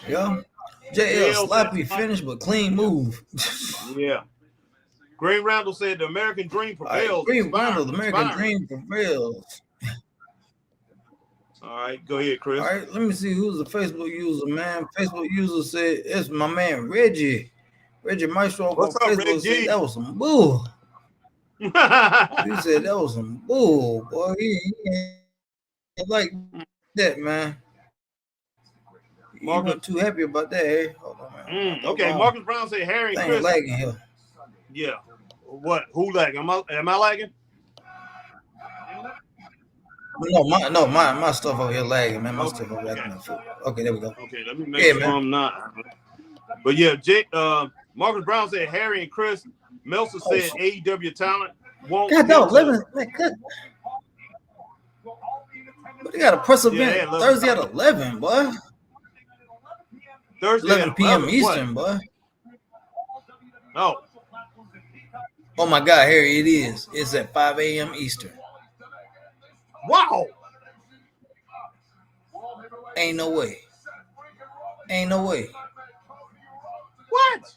Yeah. JL sloppy finish but clean move. Yeah. Green Randall said the American Dream prevails. Green Randall, the American Dream prevails. All right, go ahead, Chris. All right, let me see who's the Facebook user, man. Facebook user said it's my man Reggie. Reggie Maestro on Facebook said that was some bull. He said that was some bull, boy. He ain't like that, man. He wasn't too happy about that. Eh? Hold on, man. Okay, Marcus Brown said Harry and Chris. Lagging here. Yeah. What? Who lagging? Am I lagging? No, my stuff over here lagging, man. My stuff over here. Okay, there we go. Okay, let me make sure I'm not. But yeah, Marcus Brown said Harry and Chris. Meltzer said AEW talent won't. God, no, 11. Man, good. But they got a press event Thursday at 11, boy. Thursday 11 p.m. Eastern, boy. Oh my God, Harry, it is. It's at 5 a.m. Eastern. Wow. Ain't no way. What?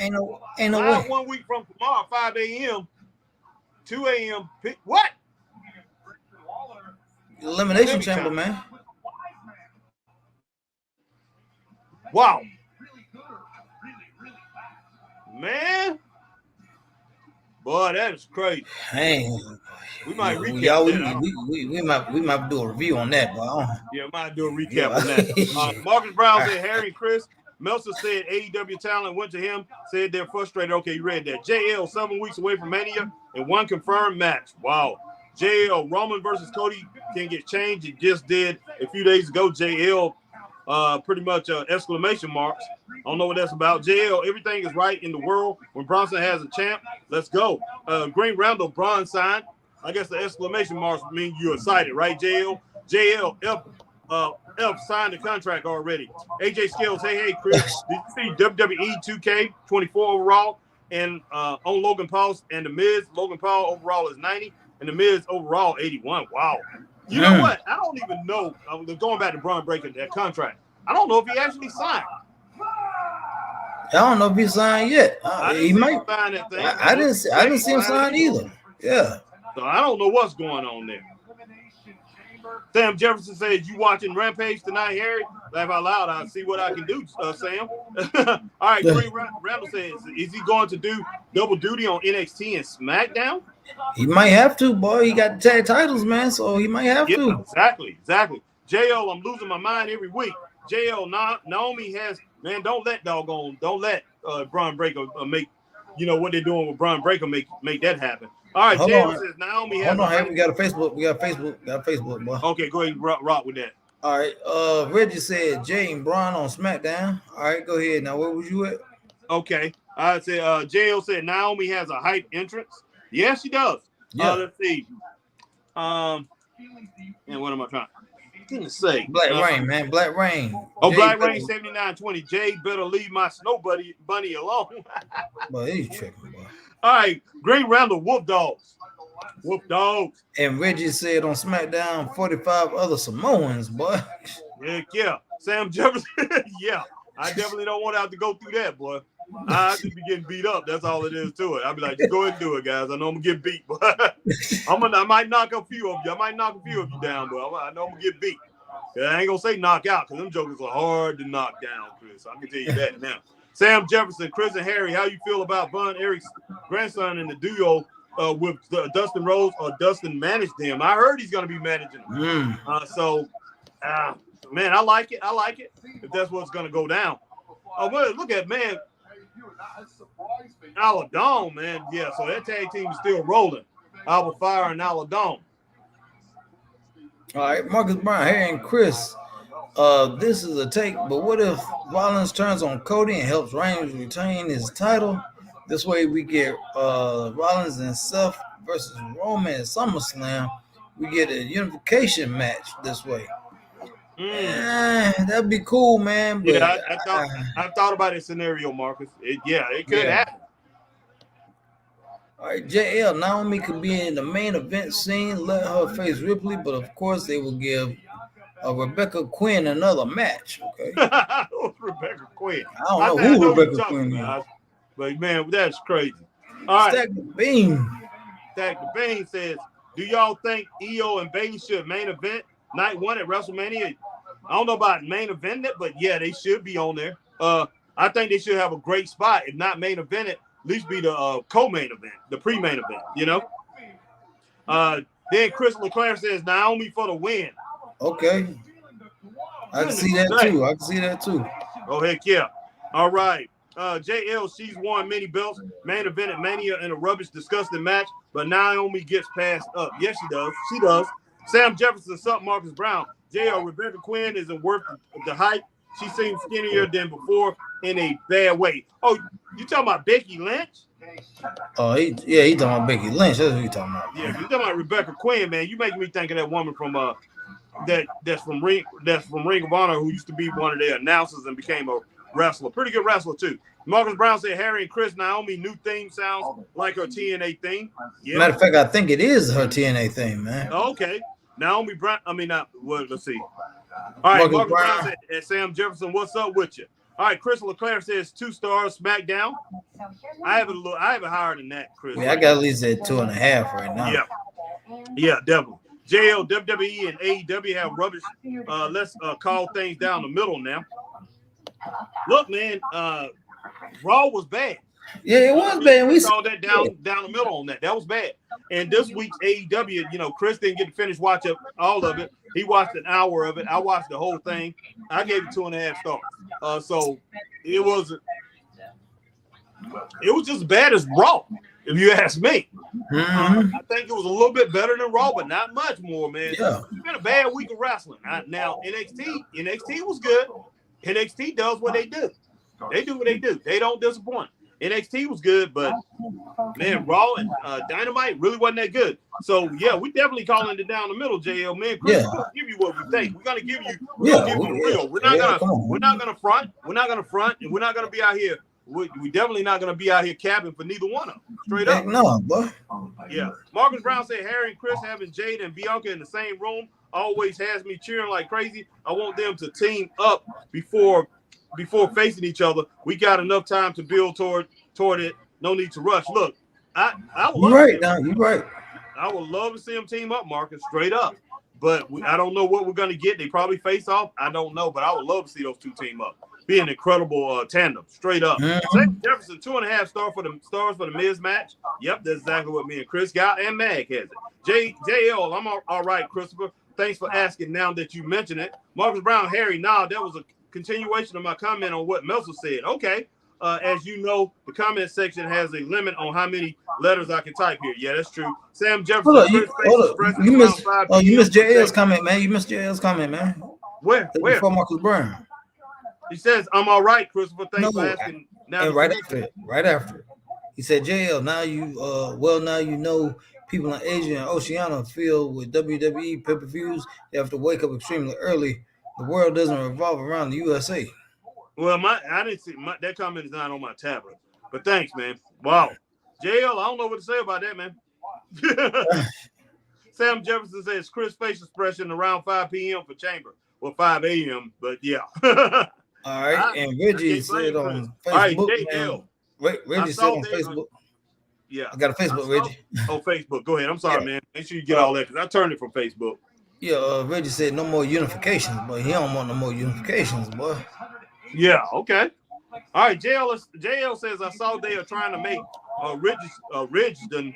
Ain't no Live way. 1 week from tomorrow, 5 a.m., 2 a.m. What? Elimination Pacific Chamber, time. man. Wow. Man. Boy, that is crazy. Hey, We might recap y'all, that. I don't we might do a review on that, but Yeah, might do a recap yeah. on that. Marcus Brown said Harry and Chris. Meltzer said AEW talent went to him, said they're frustrated. Okay, you read that. JL 7 weeks away from Mania and 1 confirmed match. Wow. JL Roman versus Cody can get changed. It just did a few days ago. JL pretty much exclamation marks. I don't know what that's about. JL, everything is right in the world. When Bronson has a champ, let's go. Green Randall, Braun signed. I guess the exclamation marks mean you're excited, right, JL? JL, F signed the contract already. AJ Skills, hey, Chris, did you see WWE 2K 24 overall and on Logan Paul's and The Miz? Logan Paul overall is 90 and The Miz overall 81. Wow. You know what? I don't even know. Going back to Braun breaking that contract, I don't know if he actually signed. I don't know if he signed yet. He might. Sign that thing. I didn't see him sign either. Yeah. So I don't know what's going on there. Sam Jefferson says, you watching Rampage tonight, Harry? Laugh out loud. I'll see what I can do, Sam. All right, Green Randall says, is he going to do double duty on NXT and SmackDown? He might have to, boy. He got tag titles, man, so he might have to. Exactly. JL, I'm losing my mind every week. JL, Naomi has, man, don't let Braun Breaker make, what they're doing with Braun Breaker make that happen. All right, JL says Naomi has. Hold on, we got a Facebook. We got Facebook, boy. Okay, go ahead and rock with that. All right. Reggie said Jay and Braun on SmackDown. All right, go ahead. Now, where was you at? Okay. I said JL said Naomi has a hype entrance. Yes, she does. Yeah. Let's see. And what am I trying to say? Black Rain, man. Black Rain. Oh, Jay Black Rain 7920. Jay better leave my snow bunny alone. Boy, he's tripping, boy. All right, Green Randall, Wolf Dogs. And Reggie said on SmackDown, 45 other Samoans, boy. Heck yeah. Sam Jefferson, yeah. I definitely don't want to have to go through that, boy. I just be getting beat up. That's all it is to it. I'll be like, just go ahead and do it, guys. I know I'm going to get beat, but I might knock a few of you. I might knock a few of you down, but I know I'm going to get beat. I ain't going to say knock out because them jokers are hard to knock down, Chris. I can tell you that now. Sam Jefferson, Chris and Harry, how you feel about Von Erich's grandson in the duo with Dustin Rhodes or Dustin managed him? I heard he's going to be managing him. Man, I like it. If that's what's going to go down. Oh, well, look at, man, Aladon, man. Yeah, so that tag team is still rolling. Alba Fire and Aladon. All right, Marcus Brown, Harry and Chris. This is a take, but what if Rollins turns on Cody and helps Reigns retain his title? This way we get Rollins and Seth versus Roman at SummerSlam. We get a unification match this way. That'd be cool, man. But, yeah, I thought about that scenario, Marcus. It could happen. All right, JL, Naomi could be in the main event scene, let her face Ripley, but of course they will give Rebecca Quinn another match. Okay. Rebecca Quinn. I don't know who Rebecca Quinn is. But man, that's crazy. All right. Stack the Bean. Stack the Bean says, do y'all think Io and Bayley should main event night 1 at WrestleMania? I don't know about main event it, but yeah, they should be on there. I think they should have a great spot. If not main event it, at least be the co-main event, the pre-main event, Then Chris LeClaire says Naomi for the win. Okay. I can see that too. Oh, heck yeah. All right. JL, she's won many belts, main event at Mania in a rubbish, disgusting match, but Naomi gets passed up. Yes, she does. She does. Sam Jefferson, sup, Marcus Brown. JL, Rebecca Quinn isn't worth the hype. She seems skinnier than before in a bad way. Oh, you talking about Becky Lynch? Oh, he talking about Becky Lynch. That's what he talking about. Yeah, you talking about Rebecca Quinn, man. You making me think of that woman from that's from Ring of Honor, who used to be one of their announcers and became a wrestler. Pretty good wrestler too. Marcus Brown said Harry and Chris Naomi new theme sounds like her TNA theme. Yeah. Matter of fact, I think it is her TNA theme, man. Okay. Naomi Brown. Let's see. All right, Marcus Brown said, Sam Jefferson, what's up with you? All right, Chris Leclerc says 2 stars. Smackdown. I have it higher than that, Chris. Yeah, I got at least at 2.5 right now. Yeah, definitely. JL, WWE, and AEW have rubbish. Let's call things down the middle now. Look, man, Raw was bad. Yeah, it was bad. We saw that down the middle on that. That was bad. And this week's AEW, Chris didn't get to finish watching all of it. He watched an hour of it. I watched the whole thing. I gave it 2.5 stars. So it was just as bad as Raw, if you ask me. Mm-hmm. I think it was a little bit better than Raw, but not much more, man. Yeah. It's been a bad week of wrestling. Now NXT was good. NXT does what they do. They do what they do. They don't disappoint. NXT was good, but man, Raw and Dynamite really wasn't that good. So yeah, we definitely calling it down the middle, JL. Man, Chris, we're gonna give you what we think. We're gonna give you the real. We're not gonna front. We're not gonna front, and we're not gonna be out here. We definitely not gonna be out here capping for neither one of them. Straight up. No, boy. Yeah. Marcus Brown said Harry and Chris having Jade and Bianca in the same room always has me cheering like crazy. I want them to team up before facing each other. We got enough time to build toward it. No need to rush. Look, I would love You're right. I would love to see them team up, Marcus, straight up. But I don't know what we're gonna get. They probably face off. I don't know, but I would love to see those two team up. Be an incredible tandem, straight up. Mm-hmm. Jefferson, 2.5 stars for the Miz match. Yep, that's exactly what me and Chris got, and Mag has it. JL, I'm all right, Christopher. Thanks for asking. Now that you mention it, Marcus Brown, Harry. That was a continuation of my comment on what Meltzer said. Okay. As you know, the comment section has a limit on how many letters I can type here. Yeah, that's true. Sam Jefferson. Hold up. You missed JL's comment, man. You missed JL's comment, man. Where? Before Marcus Brown. He says, I'm all right, Christopher. Thanks for asking. And right after it. He said, JL, now you know people in Asia and Oceania feel with WWE pay-per-views, they have to wake up extremely early. The world doesn't revolve around the USA. Well, I didn't see that comment is not on my tablet. But thanks, man. Wow. JL, I don't know what to say about that, man. Sam Jefferson says Chris face expression around 5 p.m. for Chamber. Well, 5 a.m., but yeah. All right, and Reggie said on Facebook. Reggie said on Facebook. Yeah. I got a Facebook, Reggie. Oh, Facebook. Go ahead. I'm sorry, man. Make sure you get all that because I turned it from Facebook. Yeah, Reggie said no more unifications, but he don't want no more unifications, boy. Yeah, okay. All right, JL says I saw they are trying to make Ridgeton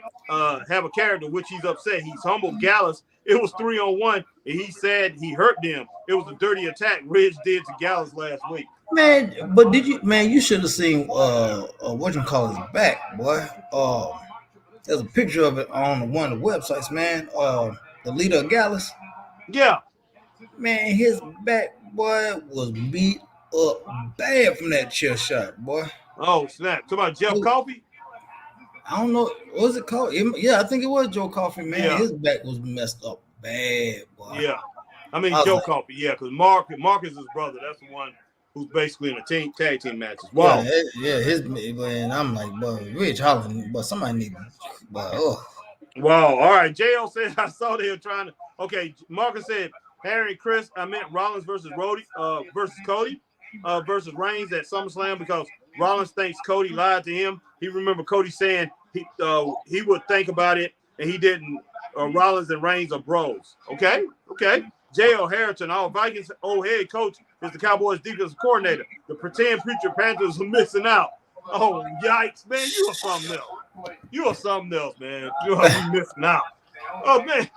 have a character, which he's upset. He's humbled Gallus. It was 3-on-1, and he said he hurt them. It was a dirty attack Ridge did to Gallus last week. Man, but you should have seen his back, boy. There's a picture of it on one of the websites, man. The leader of Gallus. Yeah. Man, his back, boy, was beat up bad from that chair shot, boy. Oh, snap. Talk about Jeff Coffey? I don't know. What was it called? Yeah, I think it was Joe Coffey, man. Yeah. His back was messed up bad, boy. Yeah. I mean, Joe Coffey, yeah, because Mark is his brother. That's the one who's basically in a tag team matches. Wow. Yeah, and I'm like, boy, Rich Holland, but somebody need Wow. All right. JL said I saw they were trying to. Okay, Marcus said Harry and Chris. I meant Rollins versus Cody versus Reigns at SummerSlam because Rollins thinks Cody lied to him. He remember Cody saying he would think about it, and he didn't. Rollins and Reigns are bros. Okay. J.L. Harrington, our Vikings old head coach, is the Cowboys defensive coordinator. The pretend preacher Panthers are missing out. Oh, yikes, man. You are something else. You are something else, man. You are missing out. Oh, man.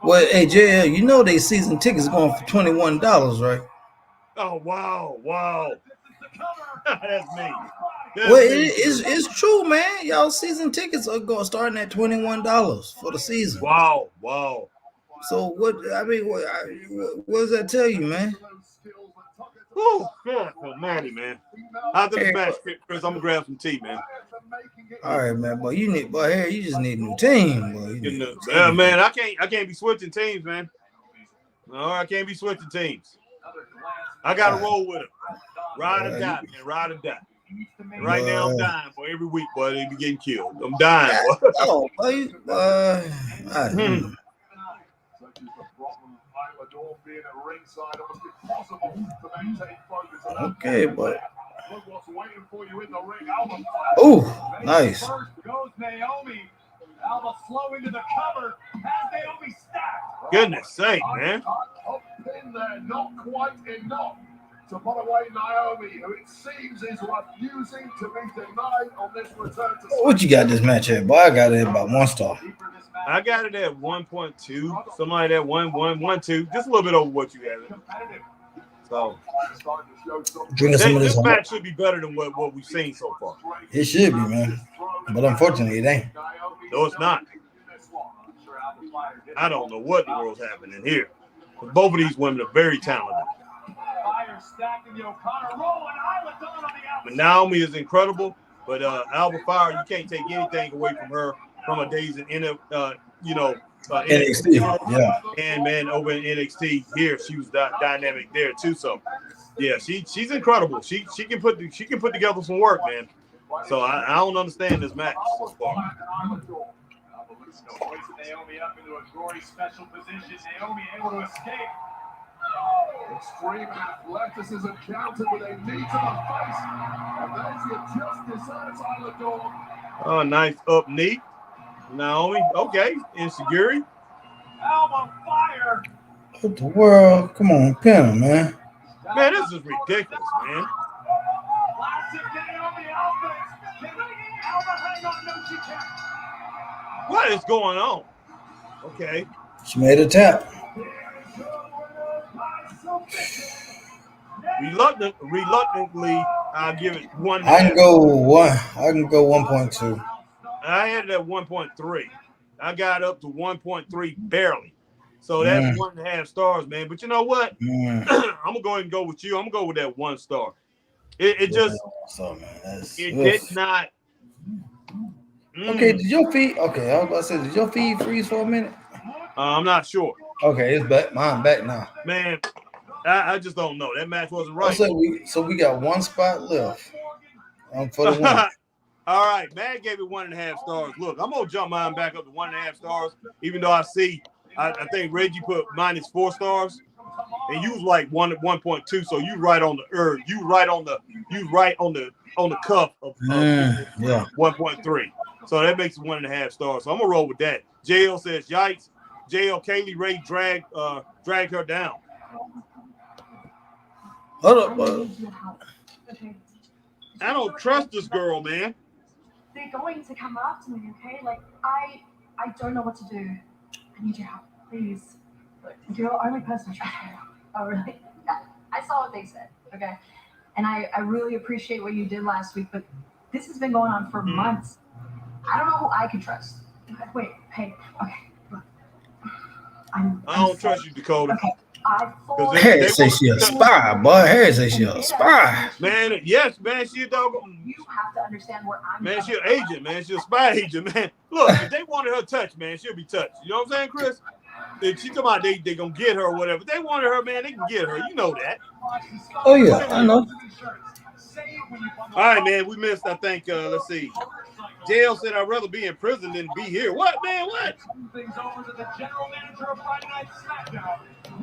Well, hey, JL, you know they season tickets going for $21, right? Oh, wow. That's me. It's true, man. Y'all season tickets are starting at $21 for the season. Wow. So what does that tell you, man? Oh, God, Manny, man. After the match, Chris, I'm gonna grab some tea, man. All right, man. But you just need a new team, boy. Yeah, man. I can't be switching teams, man. No, I can't be switching teams. I gotta roll with it. Ride or die, man. Ride or die. Right now, I'm dying for every week, boy. They be getting killed. I'm dying, boy. Oh, boy. Okay, but Look what's waiting for you in the ring. Alba. oh, nice. First goes Naomi. Alba slow into the cover. Has Naomi stacked. Goodness sake, man. Up in there, not quite enough to put away Naomi, who it seems is refusing to be denied on this return to What you got this match at? Boy, I got it about 1 star. I got it at 1.2. Somebody at 1.2. Just a little bit over what you have it. So Drinking some of this this. match should be better than what we've seen so far. It should be, man. But unfortunately, it ain't. No, it's not. I don't know what the world's happening here. But both of these women are very talented. But Naomi is incredible. But Alba Fire, you can't take anything away from her from her days in NXT, yeah. And man, over in NXT here, she was dynamic there too. So yeah, she's incredible. She can put together some work, man. So I don't understand this match so far. Naomi up into a gory special position. Naomi able to escape. Extreme athleticism countered with a knee to the face. And there's your justice on Tyler Dawn. Oh, nice up knee. Naomi, okay, insecurity. Alba Fire. What the world? Come on, pin him, man. Man, this is ridiculous, man. Classic Naomi offense. Can Alba hang on? No, she can't. What is going on? Okay. She made a tap. Reluctantly, I'll give it 1. I can go 1. I can go 1.2. I had it at 1.3. I got up to 1.3 barely. So that's 1.5 stars, man. But you know what? I'm gonna go ahead and go with you. I'm gonna go with that 1 star. It just did not. Okay, did your feed? Okay, I was about to say, did your feed freeze for a minute? I'm not sure. Okay, it's back. Mine back now. Man, I just don't know. That match wasn't right. So we got 1 spot left for the win. All right, man gave it 1.5 stars. Look, I'm gonna jump mine back up to 1.5 stars, even though I think Reggie put -4 stars, and you was like 1.2. So you right on the you right on the cuff of 1.3. So that makes it 1.5 stars. So I'm gonna roll with that. JL says, "Yikes!" JL Kaylee Ray dragged her down. Hold up, I don't trust this girl, man. They're going to come after me, okay? Like, I don't know what to do. I need your help, please. Look, you're the only person I trust. Oh, really? Yeah, I saw what they said, okay? And I really appreciate what you did last week, but this has been going on for months. I don't know who I can trust. Wait, hey, okay, look. I don't trust you, Dakota. Okay, I thought... Harry say she a spy, boy. Harry say she a spy. Man, yes, man, she a dog. You have to understand where I'm Man, she an agent, man. She a spy agent, man. Look, if they wanted her touched, man, she'll be touched. You know what I'm saying, Chris? If she come out, they gonna get her or whatever. If they wanted her, man, they can get her. You know that. Oh yeah, I know. All right, man, we missed, I think, let's see. Jail said I'd rather be in prison than be here. What, man, what?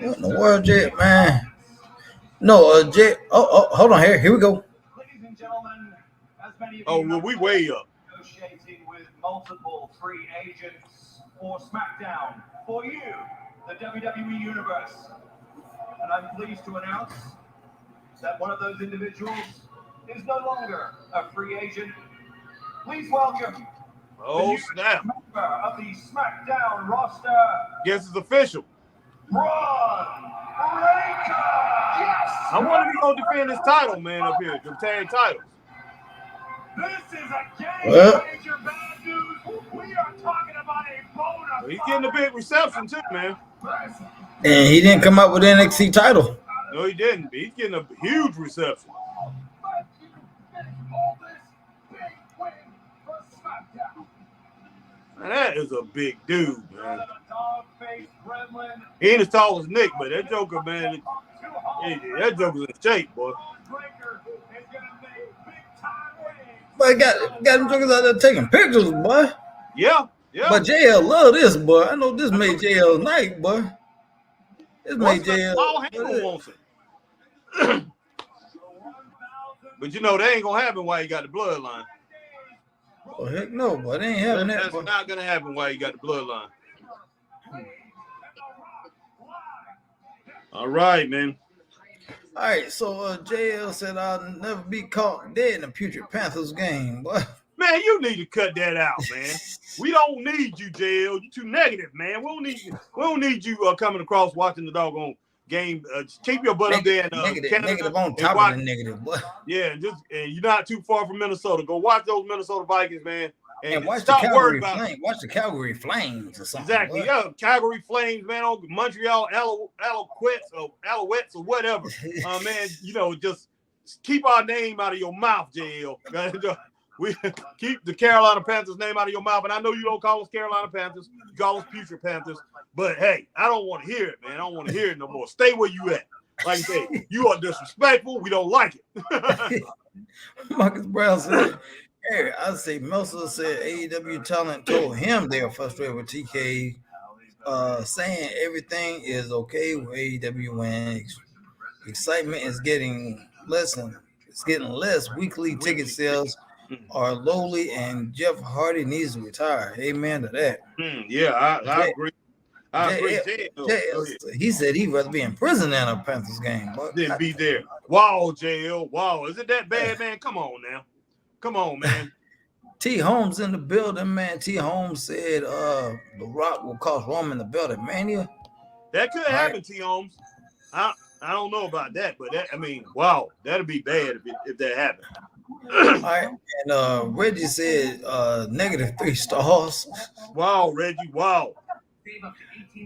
What in the world, Jay, man? No, Jay. Oh, hold on here. Here we go. Ladies and gentlemen, as many of Oh, you well, we way up. Negotiating with multiple free agents for Smackdown for you, the WWE Universe. And I'm pleased to announce that one of those individuals is no longer a free agent. Please welcome Oh, snap. member of the Smackdown roster, Guess it's official. Braun Breaker. Yes! I wonder if he's going to defend his title, man, up here. The tag titles. This is a game Well. changer, bad news. We are talking about a bonus. He's getting a big reception, too, man. And he didn't come up with the NXT title. No, he didn't. He's getting a huge reception. Man, that is a big dude, man. He ain't as tall as Nick, but that Joker, man, that Joker's in shape, boy. But I got them jokers out there taking pictures, boy. Yeah, yeah. But JL love this, boy. I know this made JL night, boy. This made JL. Paul Heyman wants it. But you know, that ain't gonna happen while you got the bloodline. Oh heck no, but it ain't having that. That's not gonna happen while you got the bloodline. All right, man. All right, so JL said I'll never be caught dead in a Putrid Panthers game. But man, you need to cut that out, man. We don't need you, JL. You too negative, man. We don't need you coming across watching the doggone game. Keep your butt up there in Canada. Negative on top of the negative. But yeah, and you're not too far from Minnesota. Go watch those Minnesota Vikings, man. And watch the Calgary Flames. Watch the Calgary Flames or something. Exactly. But. Yeah, Calgary Flames, man. On Montreal Alouettes or whatever. Man, you know, just keep our name out of your mouth, JL. We keep the Carolina Panthers name out of your mouth. And I know you don't call us Carolina Panthers. You call us Putrid Panthers. But hey, I don't want to hear it, man. I don't want to hear it no more. Stay where you at. Like I say, you are disrespectful. We don't like it. Marcus Brown said. Hey, I say Meltzer said AEW talent told him they are frustrated with TK, saying everything is okay with AEW when excitement is getting less and it's getting less. Weekly ticket sales are lowly, and Jeff Hardy needs to retire. Amen to that. Yeah, I agree. I agree. He said he'd rather be in prison than a Panthers game, but then be there. Wow, JL. Wow, is it that bad, man? Come on now. Come on, man. T. Holmes in the building, man. T. Holmes said The Rock will cost Roman the belt at Mania. That could happen, T. Holmes. I don't know about that, but wow, that'd be bad if that happened. All right. And Reggie said -3 stars. Wow, Reggie, wow.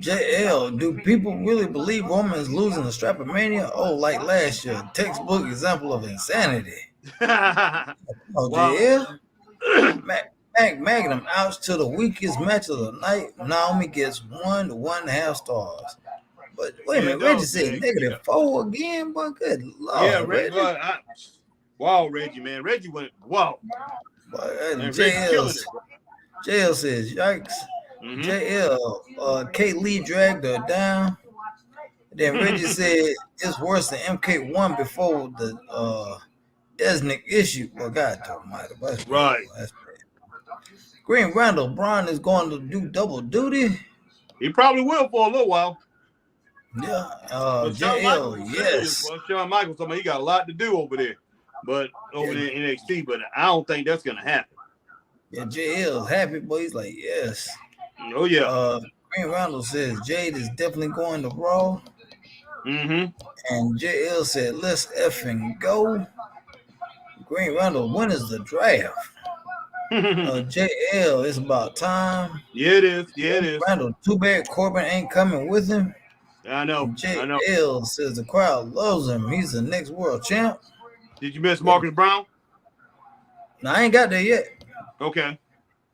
JL, do people really believe Roman is losing the strap at Mania? Oh, like last year. Textbook example of insanity. Oh, JL. Magnum outs to the weakest match of the night. Naomi gets 1 to 1.5 stars. But wait a minute, Reggie said -4 again, but good Lord. Yeah, Reggie. Wow, Reggie, man. Reggie went, wow. JL says, yikes. Mm-hmm. JL, Kate Lee dragged her down. Then Reggie said it's worse than MK1 before the Desnick issue. Well, God almighty. Right. That's bad. Green Randall, Braun is going to do double duty. He probably will for a little while. Yeah. JL, yes. Shawn Michaels told me he got a lot to do over there. But over there in NXT, but I don't think that's gonna happen. Yeah, JL is happy, but he's like, yes. Oh yeah. Green Randall says Jade is definitely going to Raw. Mm-hmm. And JL said, let's effing go. Green Randall, when is the draft? JL, it's about time. Yeah, it is. Yeah, it is. Randall, too bad Corbin ain't coming with him. I know. And JL says the crowd loves him. He's the next world champ. Did you miss Marcus Brown? No, I ain't got there yet. Okay.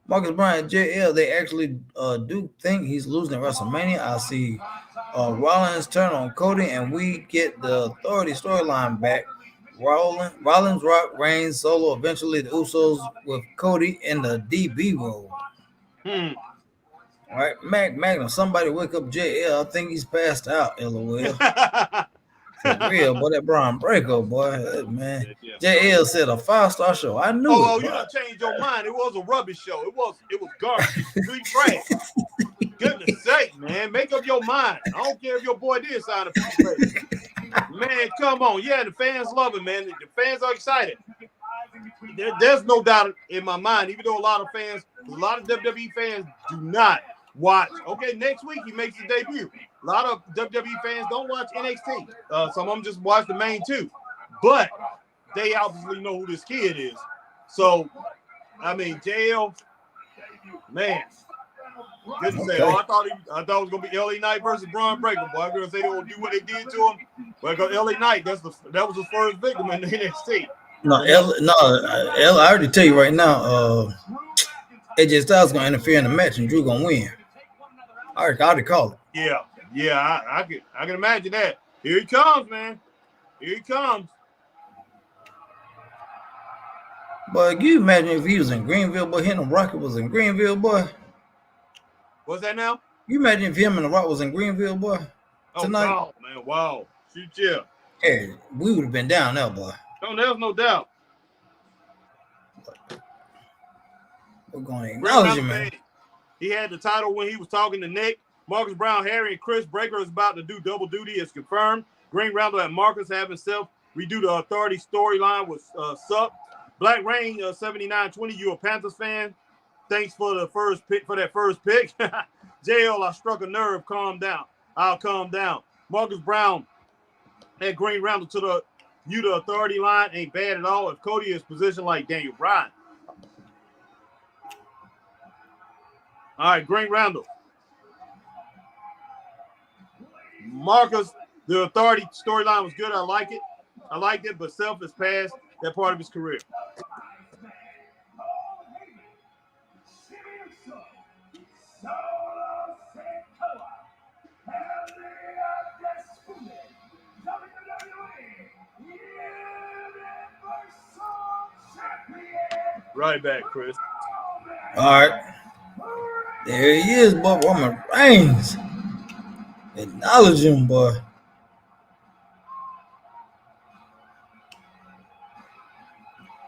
Marcus Brown and JL, they actually do think he's losing at WrestleMania. I see Rollins turn on Cody, and we get the Authority storyline back. Rollins, Rock, Reigns, Solo, eventually the Usos with Cody in the DB role. All right, Magnum, somebody wake up JL. I think he's passed out, LOL. For real, boy, that Braun Breaker, boy, man. Yeah. JL said a 5-star show. I knew it. Oh, you done changed your mind. It was a rubbish show. It was garbage. Complete trash. Goodness sake, man. Make up your mind. I don't care if your boy did sign a piece. Man, come on. Yeah, the fans love it, man. The fans are excited. There's no doubt in my mind, even though a lot of WWE fans do not watch. Okay, next week he makes his debut. A lot of WWE fans don't watch NXT. Some of them just watch the main two. But they obviously know who this kid is. So, JL, man. Good to say. I thought it was going to be LA Knight versus Braun Breaker. Boy, I'm going to say they're going to do what they did to him. But LA Knight, that was his first victim in the NXT. I already tell you right now, AJ Styles going to interfere in the match and Drew going to win. I already called it. Yeah, I can imagine that. Here he comes, man. Here he comes. But can you imagine if he was in Greenville, boy, him and Rocket was in Greenville, boy? What's that now? You imagine if him and the Rock was in Greenville, boy, tonight? Oh, wow, man, wow. Shoot, yeah. Hey, we would have been down there, boy. Oh, there's no doubt. We're going to Grant acknowledge Randall him, man. said he had the title when he was talking to Nick. Marcus Brown, Harry, and Chris Breaker is about to do double duty as confirmed. Grant Randall and Marcus have himself redo the Authority storyline with Sup. Black Rain 7920, you a Panthers fan? Thanks for the first pick for that first pick. JL, I struck a nerve. Calm down. I'll calm down. Marcus Brown had Green Randall to the Authority line ain't bad at all. If Cody is positioned like Daniel Bryan. All right, Green Randall. Marcus, the Authority storyline was good. I like it. I liked it, but Self has passed that part of his career. Right back, Chris. All right. There he is, boy. Roman Reigns. Acknowledge him, boy.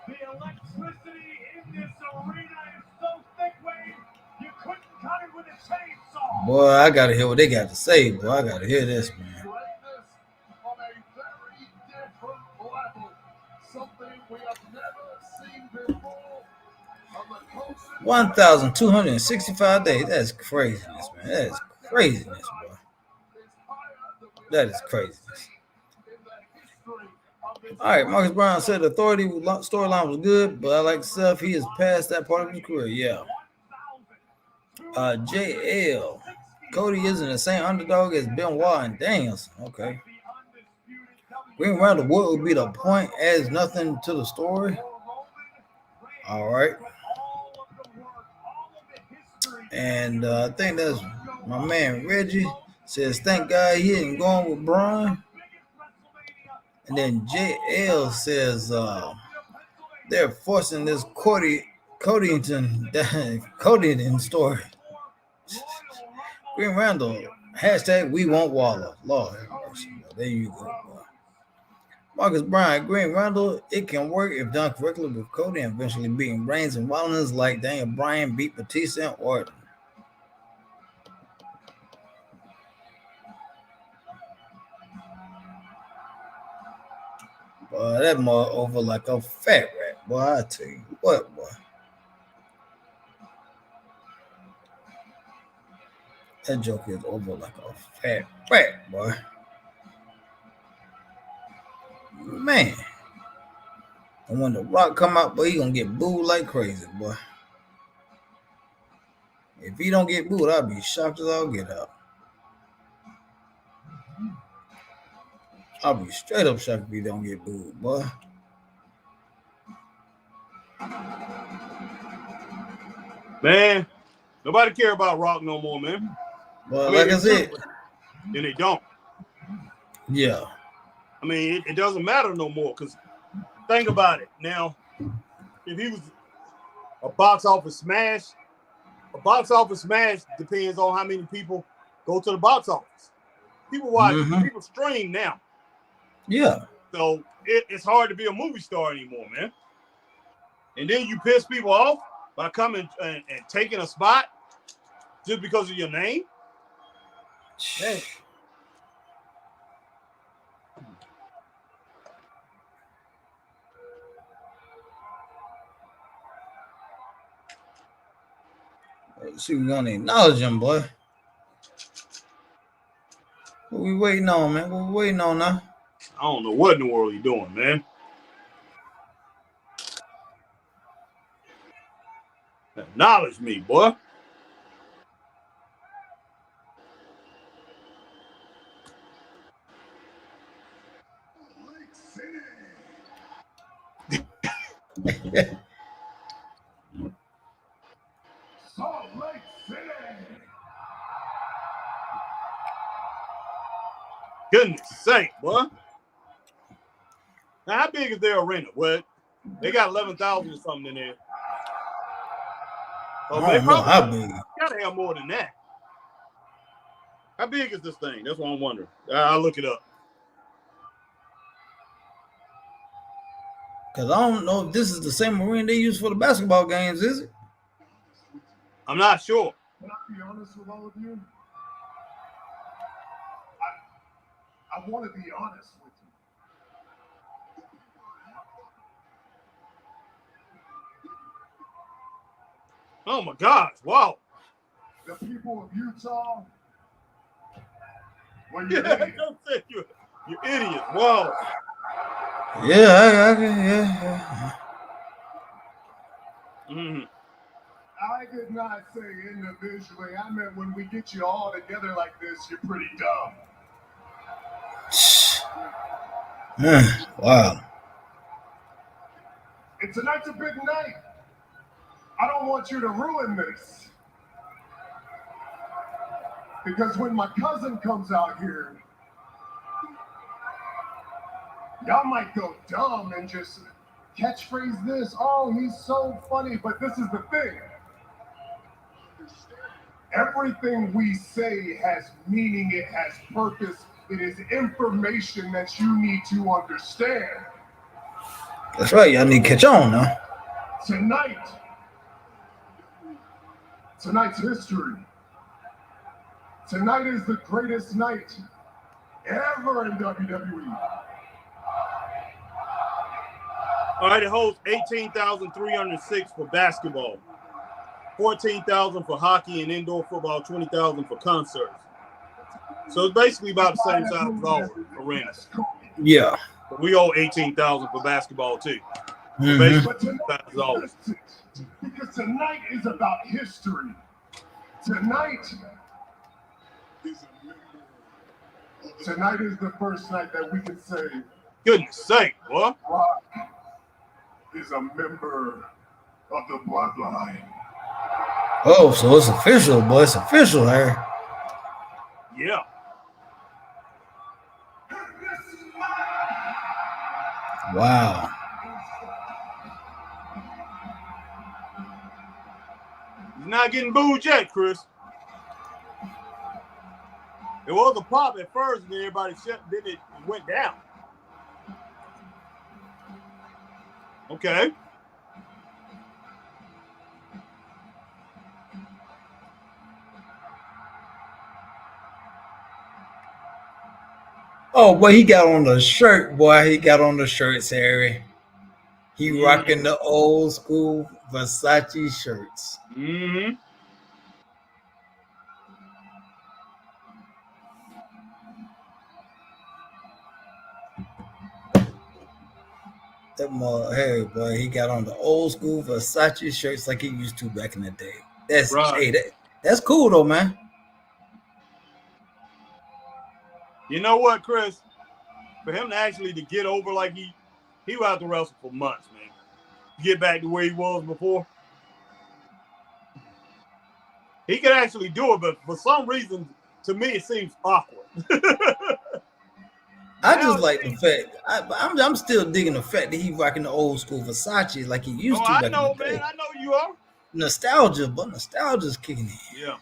The electricity in this arena is so thick, Wade, you couldn't cut it with a chainsaw. Boy, I got to hear what they got to say, boy. I got to hear this, man. Greatness on a very different level. Something we have never seen before. 1,265 days. That's craziness, man. That is craziness, boy. That is craziness. All right, Marcus Brown said the Authority storyline was good, but I like Seth. He is past that part of his career. Yeah. JL. Cody isn't the same underdog as Benoit and Danielson. Okay. Green Randall, what would be the point? Adds nothing to the story. All right. And I think that's my man Reggie says, thank God he ain't going with Braun. And then JL says they're forcing this Codington story. Green Randall, hashtag we want Waller. Lord have mercy. There you go. Marcus Bryan, Green Randall, it can work if done correctly with Cody and eventually beating Reigns and Rollins like Daniel Bryan beat Batista and Orton. Boy, that more over like a fat rat, boy. I tell you what, boy. That joke is over like a fat rat, boy. Man. And when The Rock come out, boy, he gonna get booed like crazy, boy. If he don't get booed, I'll be shocked as I'll get out. I'll be straight up shocked if he don't get booed, boy. Man, nobody care about Rock no more, man. Well, like I said, then they don't. Yeah. I mean, it doesn't matter no more because think about it. Now, if he was a box office smash depends on how many people go to the box office. People watch, people stream now. Yeah. So it's hard to be a movie star anymore, man. And then you piss people off by coming and taking a spot just because of your name. Man. Let's see, we're gonna acknowledge him, boy. What we waiting on, man? What we waiting on now? I don't know what in the world you're doing, man. Acknowledge me, boy. Salt Lake City. Goodness sake, boy. Now, how big is their arena? What? They got 11,000 or something in there. Oh, I don't know how big. Gotta have more than that. How big is this thing? That's what I'm wondering. I'll look it up. Because I don't know if this is the same arena they use for the basketball games, is it? I'm not sure. Can I be honest with all of you? I want to be honest with you. Oh my gosh! Wow. The people of Utah, when Yeah, you're idiots. don't say you idiot. Wow. Yeah, yeah. Mm-hmm. I did not say individually. I meant when we get you all together like this, you're pretty dumb. Wow. And tonight's a big night. I don't want you to ruin this. Because when my cousin comes out here, y'all might go dumb and just catchphrase this. Oh, he's so funny. But this is the thing. Everything we say has meaning. It has purpose. It is information that you need to understand. That's right. Y'all need to catch on now. Tonight's history. Tonight is the greatest night ever in WWE. All right, it holds 18,306 for basketball, 14,000 for hockey and indoor football, 20,000 for concerts. So it's basically about the same size as our arena. Yeah. But we owe 18,000 for basketball too. Mm-hmm. Basically, But tonight, that's all. because tonight is about history. Tonight is the first night that we can say Goodness sake, boy. Rock is a member of the bloodline. Oh, so it's official, boy. It's official, Harry. Yeah. Wow. He's not getting booed yet, Chris. It was a pop at first, and then everybody shut. Then it went down. Okay. Oh, boy, he got on the shirt, boy. He got on the shirts, Harry. He rocking the old school Versace shirts. Mm-hmm. That Harry, boy, he got on the old school Versace shirts like he used to back in the day. That's right. Hey, that's cool though, man. You know what, Chris? For him to actually to get over like he would have to wrestle for months, man. Get back to where he was before. He could actually do it, but for some reason, to me, it seems awkward. I just like the fact I'm still digging the fact that he rocking the old school Versace like he used to. I know, man. I know you are. Nostalgia, but nostalgia's kicking in. Yeah.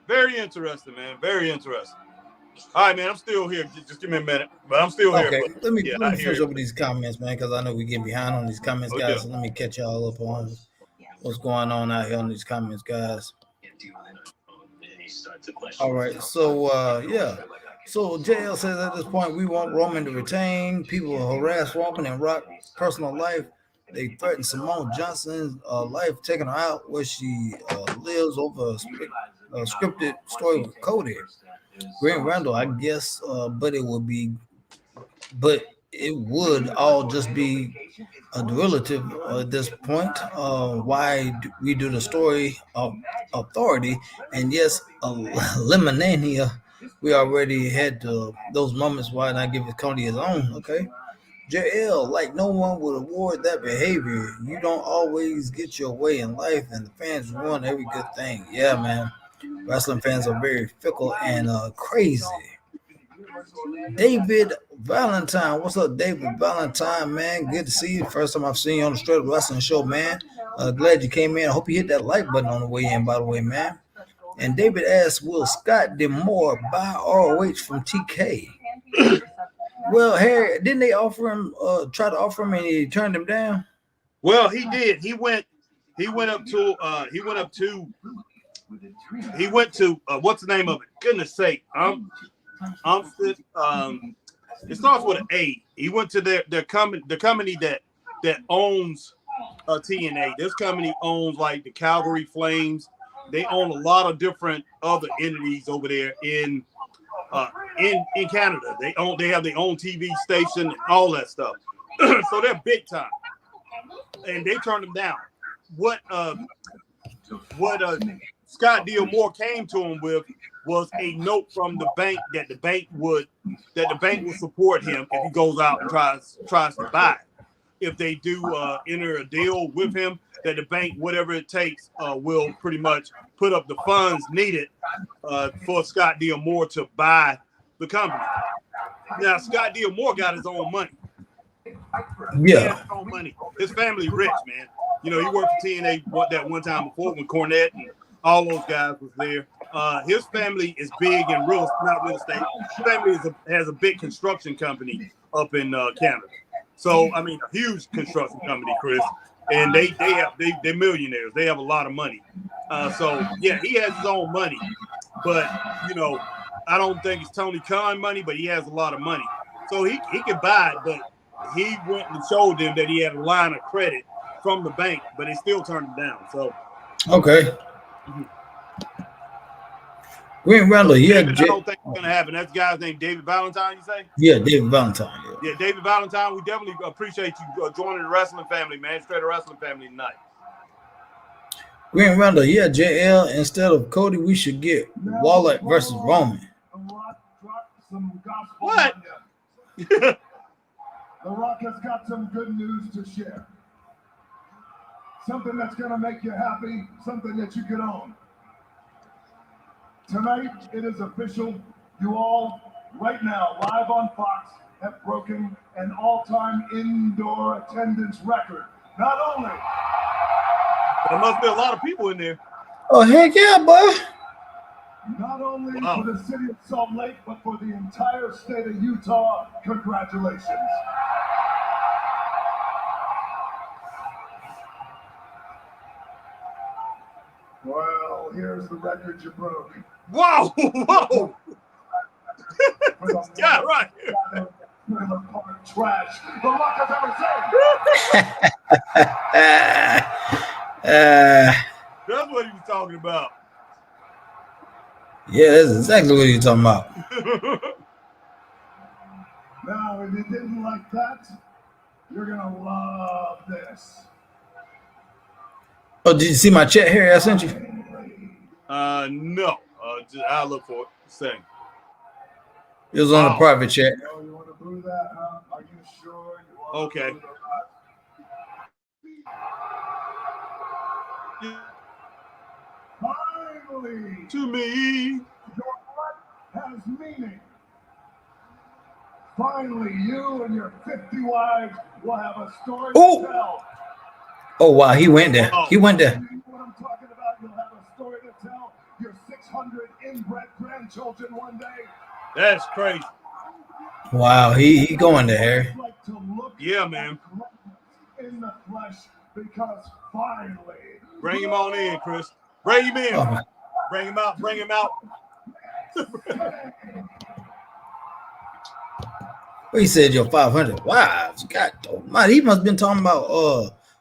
Very interesting, man. Very interesting. All right, man. I'm still here. Just give me a minute, but I'm still here. Okay, But, let me finish over these comments, man, because I know we're getting behind on these comments, guys. Yeah. So let me catch y'all up on what's going on out here on these comments, guys. All right, so yeah. So JL says at this point we want Roman to retain. People harass Roman and Rock personal life. They threaten Simone Johnson's life, taking her out where she lives over a scripted story with Cody. Grant Randall, I guess, but it would all just be a derivative at this point. Why we do the story of authority, and yes, Lemonania. We already had those moments. Why not give it Cody his own? Okay. JL, like no one would award that behavior. You don't always get your way in life, and the fans ruin every good thing. Yeah, man. Wrestling fans are very fickle and crazy. David Valentine. What's up, David Valentine, man? Good to see you. First time I've seen you on the Straight Wrestling Show, man. Glad you came in. I hope you hit that like button on the way in, by the way, man. And David asks, will Scott Demore buy ROH from TK? Well, Harry, didn't they offer him? Try to offer him, and he turned him down. Well, he did. He went up to what's the name of it? Goodness sake. It starts with an A. He went to the company that owns TNA. This company owns like the Calgary Flames. They own a lot of different other entities over there in Canada. They have their own TV station and all that stuff. So they're big time. And they turned him down. What Scott Moore came to him with was a note from the bank that the bank would support him if he goes out and tries to buy it. If they do enter a deal with him, that the bank, whatever it takes, will pretty much put up the funds needed for Scott Moore to buy the company. Now, Scott Moore got his own money. He has his own money. His family rich, man. You know, he worked for TNA that one time before when Cornette and all those guys was there. His family is big in not real estate. His family has a big construction company up in Canada. So, I mean, a huge construction company, Chris. And they're millionaires. They have a lot of money. So, yeah, he has his own money. But, you know, I don't think it's Tony Khan money, but he has a lot of money. So he can buy it, but he went and showed them that he had a line of credit from the bank, but they still turned him down. So, okay. Green Randall, yeah. David, I don't think it's gonna happen. That's the guy's name, David Valentine. You say? Yeah, David Valentine. Yeah, David Valentine. We definitely appreciate you joining the wrestling family, man. Straight wrestling family tonight. Green Randall, yeah, JL. Instead of Cody, we should get Wallet versus Roman. What? The Rock has got some good news to share. Something that's going to make you happy, something that you can own. Tonight, it is official. You all, right now, live on Fox, have broken an all-time indoor attendance record. Not only... There must be a lot of people in there. Oh, heck yeah, boy. Not only for the city of Salt Lake, but for the entire state of Utah, congratulations. Well, here's the record you broke. Whoa! Whoa! This guy right here. Trash the Rock has ever seen. That's what he was talking about. Yeah, that's exactly what he's talking about. Now, if you didn't like that, you're gonna love this. Oh, did you see my chat here I sent you? No. I'll look for it. Same. It was on a private chat. Oh, you want to boo that, huh? Are you sure you want okay. to boo that? Finally, to me, your what has meaning. Finally, you and your 50 wives will have a story to tell. Oh, wow, he went there. He went there. You know what I'm talking about? You'll have a story to tell your 600 inbred grandchildren one day. That's crazy. Wow, he going there, Harry. Yeah, man. In the flesh, because finally. Bring him on in, Chris. Bring him in. Oh. Bring him out. Bring him out. Well, he said your 500 wives. God almighty. He must have been talking about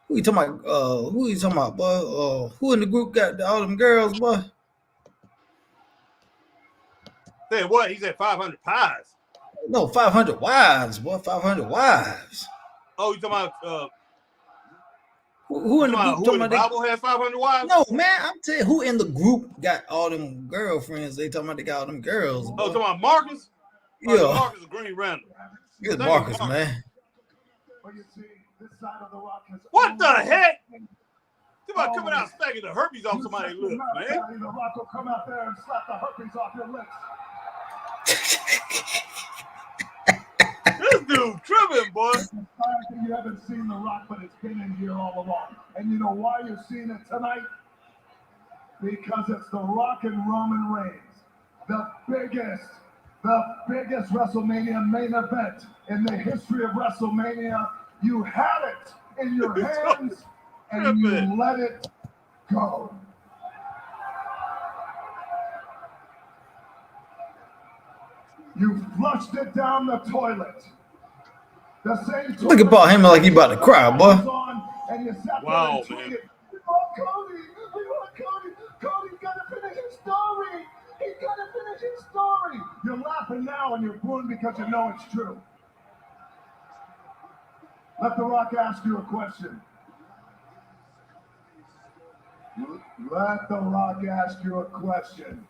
who you talking about, boy? Who in the group got all them girls, boy? Said what? He said 500 pies. No, 500 wives, boy. 500 wives. Oh, you talking about who in the group? Who in the Bible has 500 wives? No, man. I'm telling you, who in the group got all them girlfriends? They talking about they got all them girls. Boy. Oh, talking about Marcus? Yeah. Marcus is Green Randall. It's Marcus, man. What the heck? Somebody coming out smacking the herpes off somebody's lips, man. The Rock will come out there and slap the herpes off your lips. This dude tripping, boy. You haven't seen The Rock, but it's been in here all along. And you know why you're seeing it tonight? Because it's The Rock and Roman Reigns, the biggest the biggest WrestleMania main event in the history of WrestleMania. You had it in your hands and you let it go. You flushed it down the toilet. The same Look at Paul Heyman like he about to cry, boy. And you sat Wow, there and man. tweeted, "We want Cody. We want Cody. Cody's got to finish his story. He's got to finish his story." You're laughing now and you're booing because you know it's true. Let The Rock ask you a question. Let The Rock ask you a question.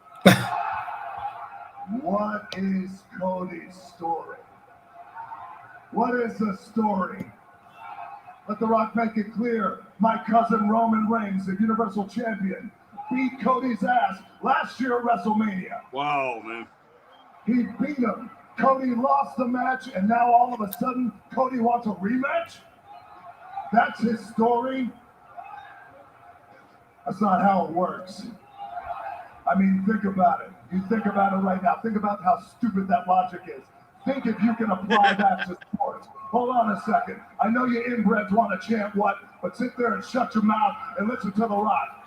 What is Cody's story? What is the story? Let The Rock make it clear. My cousin Roman Reigns, the Universal Champion, beat Cody's ass last year at WrestleMania. Wow, man. He beat him. Cody lost the match, and now all of a sudden, Cody wants a rematch? That's his story? That's not how it works. I mean, think about it. You think about it right now. Think about how stupid that logic is. Think if you can apply that to sports. Hold on a second. I know you inbreds want to chant what, but sit there and shut your mouth and listen to The Rock.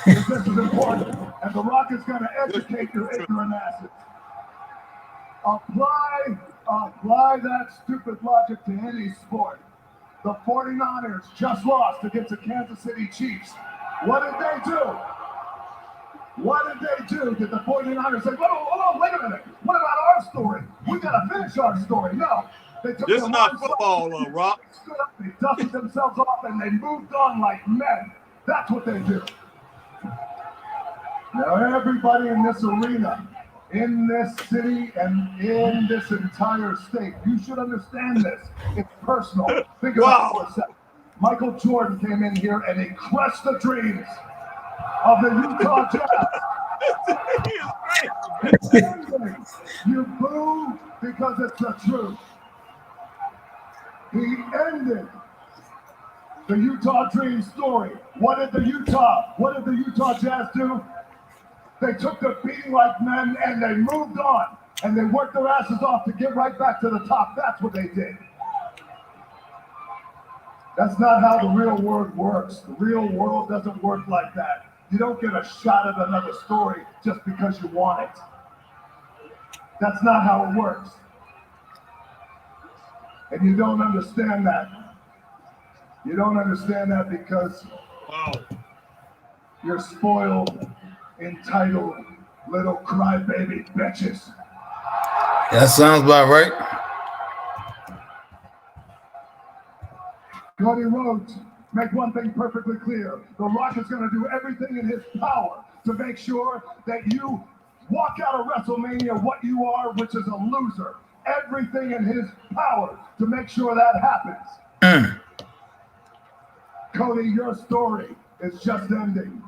Because this is important. And The Rock is going to educate your ignorant asses. Apply that stupid logic to any sport. The 49ers just lost against the Kansas City Chiefs. What did they do? What did they do? Did the 49ers say, hold on, wait a minute. What about our story? We got to finish our story. No. They took This is not football, Rock. They stood up, they dusted themselves off, and they moved on like men. That's what they do. Now, everybody in this arena, in this city, and in this entire state, you should understand this. It's personal. Think about it for a second. Michael Jordan came in here and he crushed the dreams of the Utah Jazz. You boo because it's the truth. He ended the Utah Dream story. What did the Utah Jazz do? They took the beating like men and they moved on and they worked their asses off to get right back to the top. That's what they did. That's not how the real world works. The real world doesn't work like that. You don't get a shot at another story just because you want it. That's not how it works. And you don't understand that. You don't understand that because you're spoiled, entitled, little crybaby bitches. That sounds about right. Cody Rhodes, make one thing perfectly clear. The Rock is going to do everything in his power to make sure that you walk out of WrestleMania what you are, which is a loser. Everything in his power to make sure that happens. Cody, your story is just ending.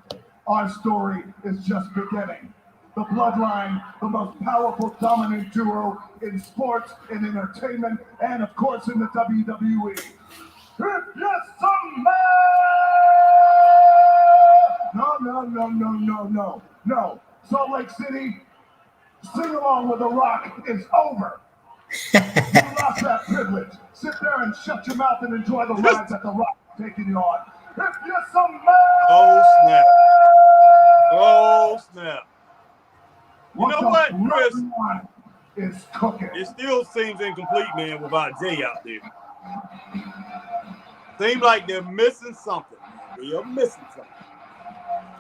Our story is just beginning. The Bloodline, the most powerful, dominant duo in sports, in entertainment, and of course in the WWE. If you're some man! No. Salt Lake City, sing along with The Rock is over. You lost that privilege. Sit there and shut your mouth and enjoy the ride that The Rock is taking you on. If you're some man! Oh, snap. Oh, snap. You know what, Chris? Is cooking. It still seems incomplete, man, without Jay out there. Seems like they're missing something. They are missing something.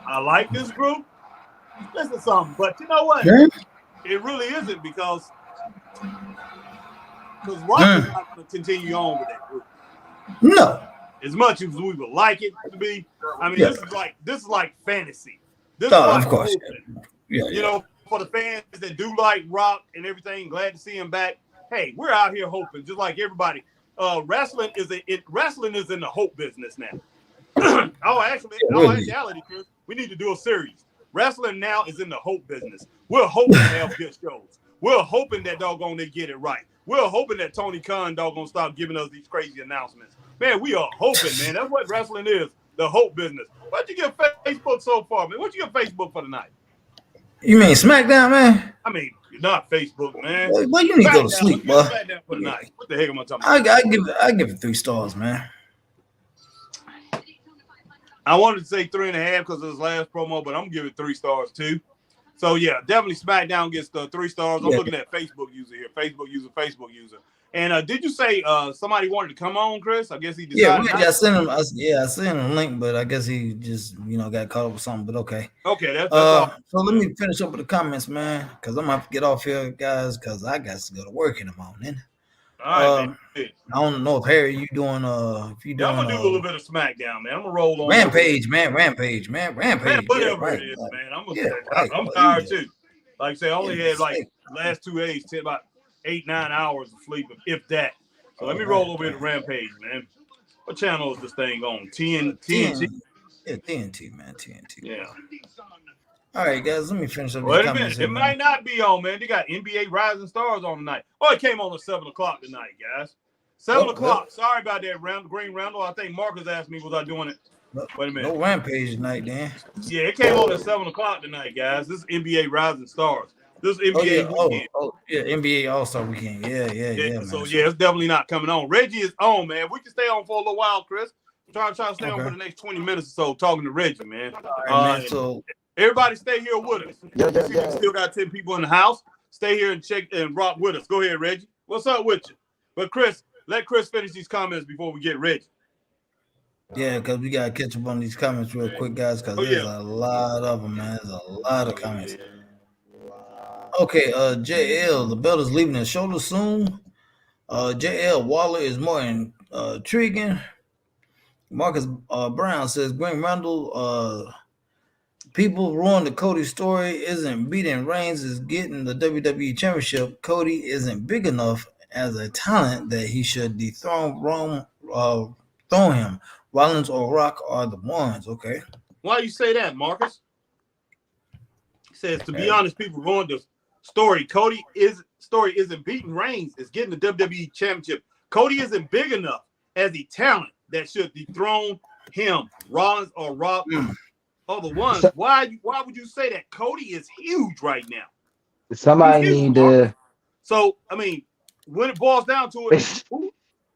I like this group. Missing something. But you know what? Yeah. It really isn't because Rock is not going to continue on with that group. No. As much as we would like it to be. I mean, this is like fantasy. This is like of course. Yeah. You know, for the fans that do like Rock and everything, glad to see him back. Hey, we're out here hoping, just like everybody. Wrestling is in the hope business now. Actuality, Chris, we need to do a series. Wrestling now is in the hope business. We're hoping to have good shows. We're hoping that doggone they get it right. We're hoping that Tony Khan doggone stop giving us these crazy announcements. Man, we are hoping, man. That's what wrestling is, the hope business. What'd you give Facebook so far, man? What'd you give Facebook for tonight? You mean Smackdown, man? I mean, Not Facebook, man. Well, you need to go to sleep, boy. Smackdown for the night. What the heck am I talking about? I give it 3 stars, man. I wanted to say 3.5 because of his last promo, but I'm gonna give it 3 stars too. So yeah, definitely SmackDown gets the 3 stars. I'm looking at Facebook user here. Facebook user. And did you say somebody wanted to come on, Chris? I guess he decided. Yeah, I sent him. I sent him a link, but I guess he just got caught up with something. But okay. Okay, that's all. So let me finish up with the comments, man, because I'm gonna have to get off here, guys, because I got to go to work in the morning. All right, man. I don't know if Harry, you doing if you doing. I'm gonna do a little bit of SmackDown, man. I'm gonna roll on. Rampage, man. Rampage. Whatever it is, man. I'm tired too. Like I say, I only had like last 2 days, about 8-9 hours of sleep, if that. So let me roll over to Rampage, man. What channel is this thing on? TNT? Yeah, TNT, man. TNT. Yeah. All right, guys, let me finish up. Wait a minute. It might not be on, man. They got NBA Rising Stars on tonight. Oh, it came on at 7 o'clock tonight, guys. 7 o'clock. Sorry about that, Green Randall. I think Marcus asked me, was I doing it? Wait a minute. No Rampage tonight, Dan. Yeah, it came on at 7 o'clock tonight, guys. This is NBA Rising Stars. This is NBA weekend. NBA All-Star weekend. Yeah. So, it's definitely not coming on. Reggie is on, man. We can stay on for a little while, Chris. I'm trying to stay on for the next 20 minutes or so talking to Reggie, man. All right, man. So everybody stay here with us. Yeah. Still got 10 people in the house. Stay here and check and rock with us. Go ahead, Reggie. What's up with you? But Chris, let Chris finish these comments before we get Reggie. Yeah, because we got to catch up on these comments real quick, guys, because there's a lot of them, man. There's a lot of comments. Okay, JL, the belt is leaving his shoulder soon. JL, Waller is more intriguing. Marcus Brown says, Green Randall, people ruin the Cody story. Isn't beating Reigns, is getting the WWE Championship. Cody isn't big enough as a talent that he should dethrone him. Rollins or Rock are the ones. Okay. Why you say that, Marcus? He says, to be honest, people ruined the story. Cody isn't beating Reigns, is getting the WWE Championship. Cody isn't big enough as a talent that should dethrone him. Rollins or Rock are the ones. Why would you say that? Cody is huge right now. Somebody need to. So I mean, when it boils down to it,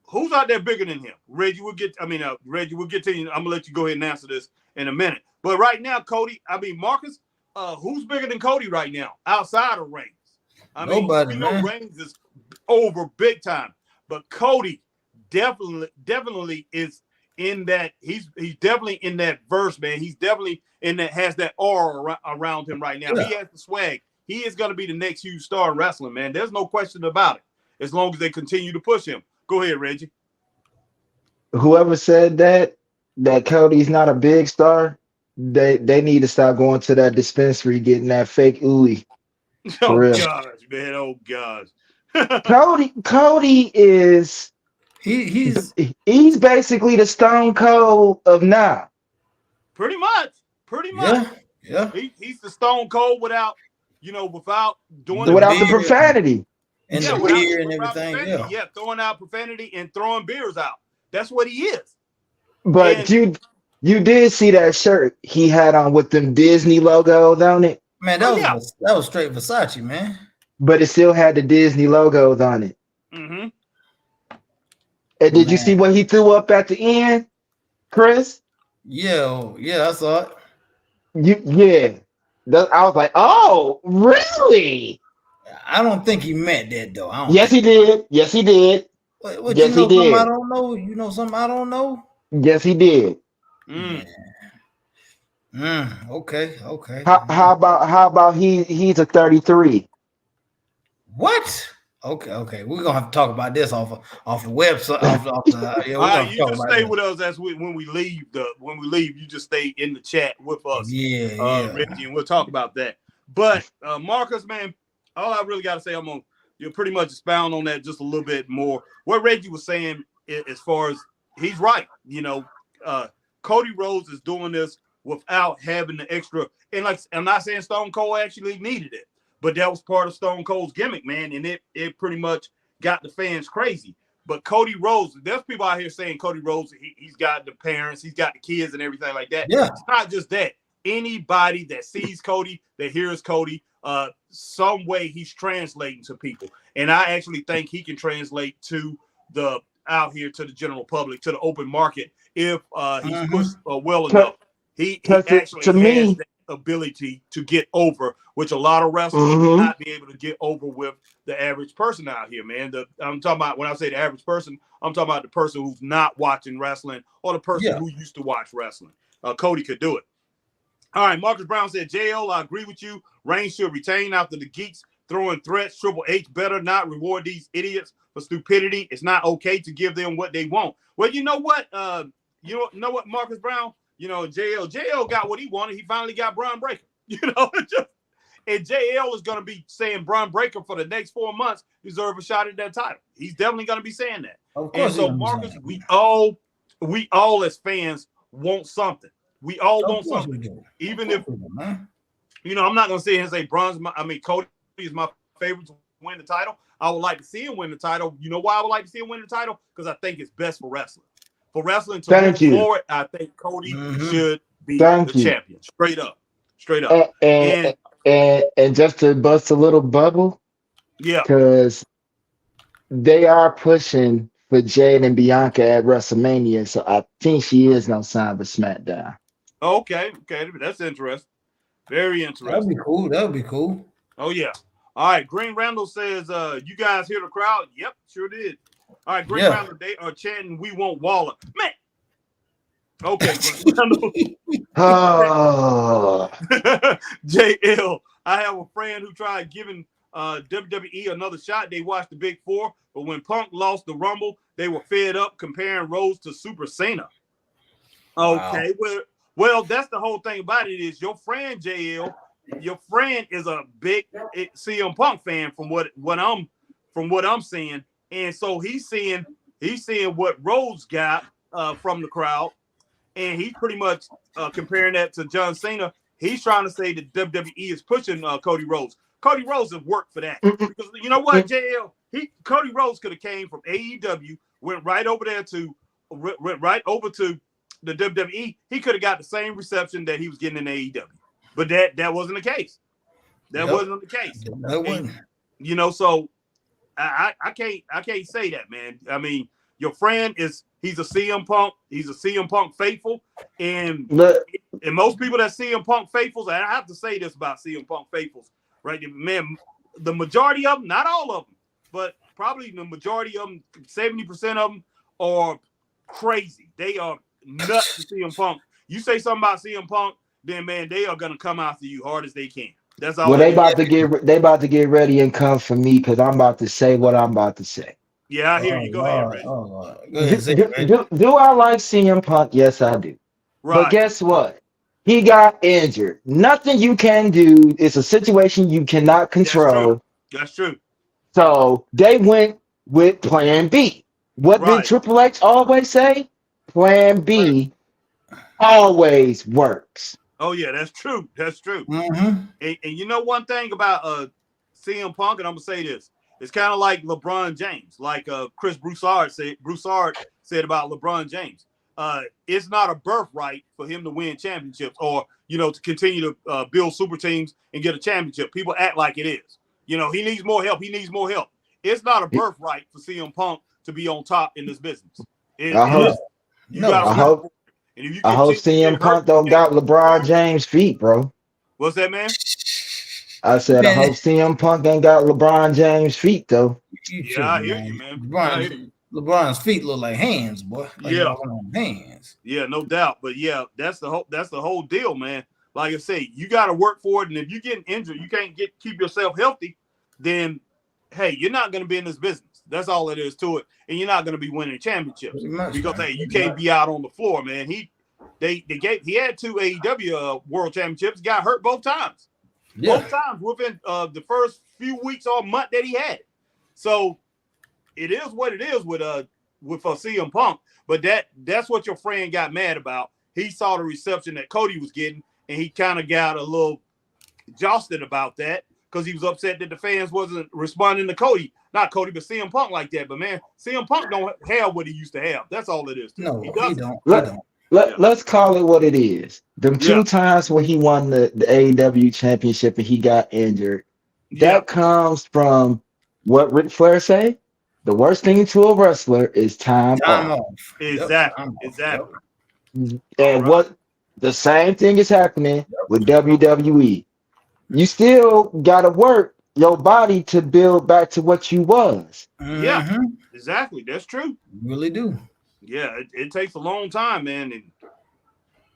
who's out there bigger than him? Reggie, we'll get to you. I'm gonna let you go ahead and answer this in a minute. But right now, Marcus, who's bigger than Cody right now outside of Reigns? Nobody, we know Reigns is over big time, but Cody definitely is in that. He's definitely in that verse, man. He's definitely in that, has that aura around him right now. Yeah. He has the swag. He is going to be the next huge star in wrestling, man. There's no question about it. As long as they continue to push him. Go ahead, Reggie. Whoever said that Cody's not a big star, they need to stop going to that dispensary getting that fake ooey. Oh gosh, man! Oh gosh. Cody is he's basically the Stone Cold of now. Pretty much. Yeah. He's the Stone Cold without doing without the profanity. And the beer and everything. Yeah, throwing out profanity and throwing beers out. That's what he is. But you did see that shirt he had on with them Disney logos on it? Man, that was straight Versace, man. But it still had the Disney logos on it. Mm-hmm. And did you see what he threw up at the end, Chris? Yeah, I saw it. I was like, oh, really? I don't think he meant that though. Yes, he did. Yes, he did. What, yes, he did. I don't know. You know something I don't know? Yes, he did. Okay. How about he's a 33? What? Okay. We're gonna have to talk about this off the website. All right, you just stay with us as when we leave. You just stay in the chat with us. Yeah. Reggie, and we'll talk about that. But Marcus, man, all I really got to say, I'm gonna pretty much expound on that just a little bit more. What Reggie was saying, as far as he's right. Cody Rhodes is doing this without having the extra. And like, I'm not saying Stone Cold actually needed it, but that was part of Stone Cold's gimmick, man. And it pretty much got the fans crazy. But Cody Rhodes, there's people out here saying Cody Rhodes, he's got the parents, he's got the kids and everything like that. Yeah. It's not just that. anybody that sees Cody, that hears Cody, some way he's translating to people. And I actually think he can translate to the out here to the general public, to the open market, if he's pushed well enough. He actually to has me, that ability to get over, which a lot of wrestlers will not be able to get over with the average person out here, man. I'm talking about, when I say the average person, I'm talking about the person who's not watching wrestling or the person who used to watch wrestling. Cody could do it. All right, Marcus Brown said, JL, I agree with you. Reigns should retain after the geeks throwing threats. Triple H better not reward these idiots for stupidity. It's not okay to give them what they want. Well, you know what? You know what, Marcus Brown? You know, JL got what he wanted. He finally got Braun Breaker. You know, and JL is going to be saying Braun Breaker for the next 4 months deserve a shot at that title. He's definitely going to be saying that. Of course. And so, Marcus, we all as fans want something. We all want something. Even if, you know, I'm not going to sit here and say Cody is my favorite to win the title. I would like to see him win the title. You know why I would like to see him win the title? Because I think it's best for wrestling. For wrestling to move forward, I think Cody should be the champion. Straight up. And just to bust a little bubble, because they are pushing for Jade and Bianca at WrestleMania, so I think she is gonna sign with SmackDown. Okay, that's interesting. Very interesting. That'd be cool. Oh yeah. All right. Green Randall says, "You guys hear the crowd?" Yep, sure did. All right, Green Randall, they are chanting, "We want Waller." Man. Okay. JL, I have a friend who tried giving WWE another shot. They watched the Big Four, but when Punk lost the Rumble, they were fed up comparing Rose to Super Cena. Okay, well, that's the whole thing about it is your friend JL, your friend is a big CM Punk fan from what I'm seeing, and so he's seeing what Rose got from the crowd, and he's pretty much comparing that to John Cena. He's trying to say that WWE is pushing Cody Rhodes. Cody Rhodes has worked for that because you know what, JL, Cody Rhodes could have came from AEW, went right over to the WWE. He could have got the same reception that he was getting in AEW, but that wasn't the case. That wasn't the case. That wasn't. You know, so I can't say that, man. I mean, your friend he's a CM Punk. He's a CM Punk faithful, and most people that CM Punk faithfuls, and I have to say this about CM Punk faithfuls, right? Man, the majority of them, not all of them, but probably the majority of them, 70% of them are crazy. They are nuts to CM Punk. You say something about CM Punk, then man, they are gonna come after you hard as they can. That's all. Well, they about to get ready and come for me because I'm about to say what I'm about to say. Yeah, I hear you. Go ahead, Reggie. Go ahead, do I like CM Punk? Yes, I do. Right. But guess what? He got injured. Nothing you can do. It's a situation you cannot control. That's true. So they went with Plan B. What did Triple H always say? Plan B always works. Oh yeah, that's true. That's true. And you know one thing about CM Punk, and I'm gonna say this. It's kind of like LeBron James, like Chris Broussard said about LeBron James. It's not a birthright for him to win championships or, you know, to continue to build super teams and get a championship. People act like it is. You know, he needs more help. It's not a birthright for CM Punk to be on top in this business. I hope CM Punk don't got LeBron James' feet, bro. What's that, man? I said, I hope CM Punk ain't got LeBron James' feet, though. Yeah, I hear you, man. LeBron's feet look like hands, boy. Hands. Yeah, no doubt. But yeah, that's the whole deal, man. Like I say, you got to work for it, and if you're getting injured, you can't keep yourself healthy. Then, hey, you're not going to be in this business. That's all it is to it, and you're not going to be winning championships because hey, you can't be out on the floor, man. He had 2 AEW World Championships, got hurt both times. Both times within the first few weeks or month that he had. So it is what it is with CM Punk. But that's what your friend got mad about. He saw the reception that Cody was getting, and he kind of got a little josted about that because he was upset that the fans wasn't responding to Cody. Not Cody, but CM Punk like that. But man, CM Punk don't have what he used to have. That's all it is. No, he don't. Let's call it what it is. Them Yeah. 2 times when he won the AEW championship and he got injured, Yeah. that comes from what Ric Flair say. The worst thing to a wrestler is time Time off. off. Yep. Exactly. Time off. Yep. Exactly. All And right. what the same thing is happening with WWE. You still gotta work your body to build back to what you was. Yeah. Mm-hmm. Exactly. That's true. Really do. Yeah. It takes a long time, man. And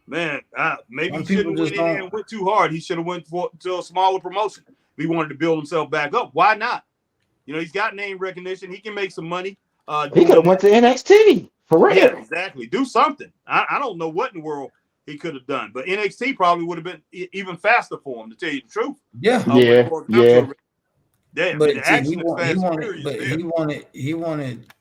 man, maybe Some he people shouldn't have just went in there don't. and went too hard. He should have went to a smaller promotion. If he wanted to build himself back up, why not? You know, he's got name recognition. He can make some money He could doing have went that. to NXT for Yeah, real. exactly. Do something. I don't know what in the world he could have done, but NXT probably would have been even faster for him, to tell you the truth. Yeah. When it Yeah, boils down to yeah. it, yeah, I mean, But the see, action is he fast and wanted, furious but there. he wanted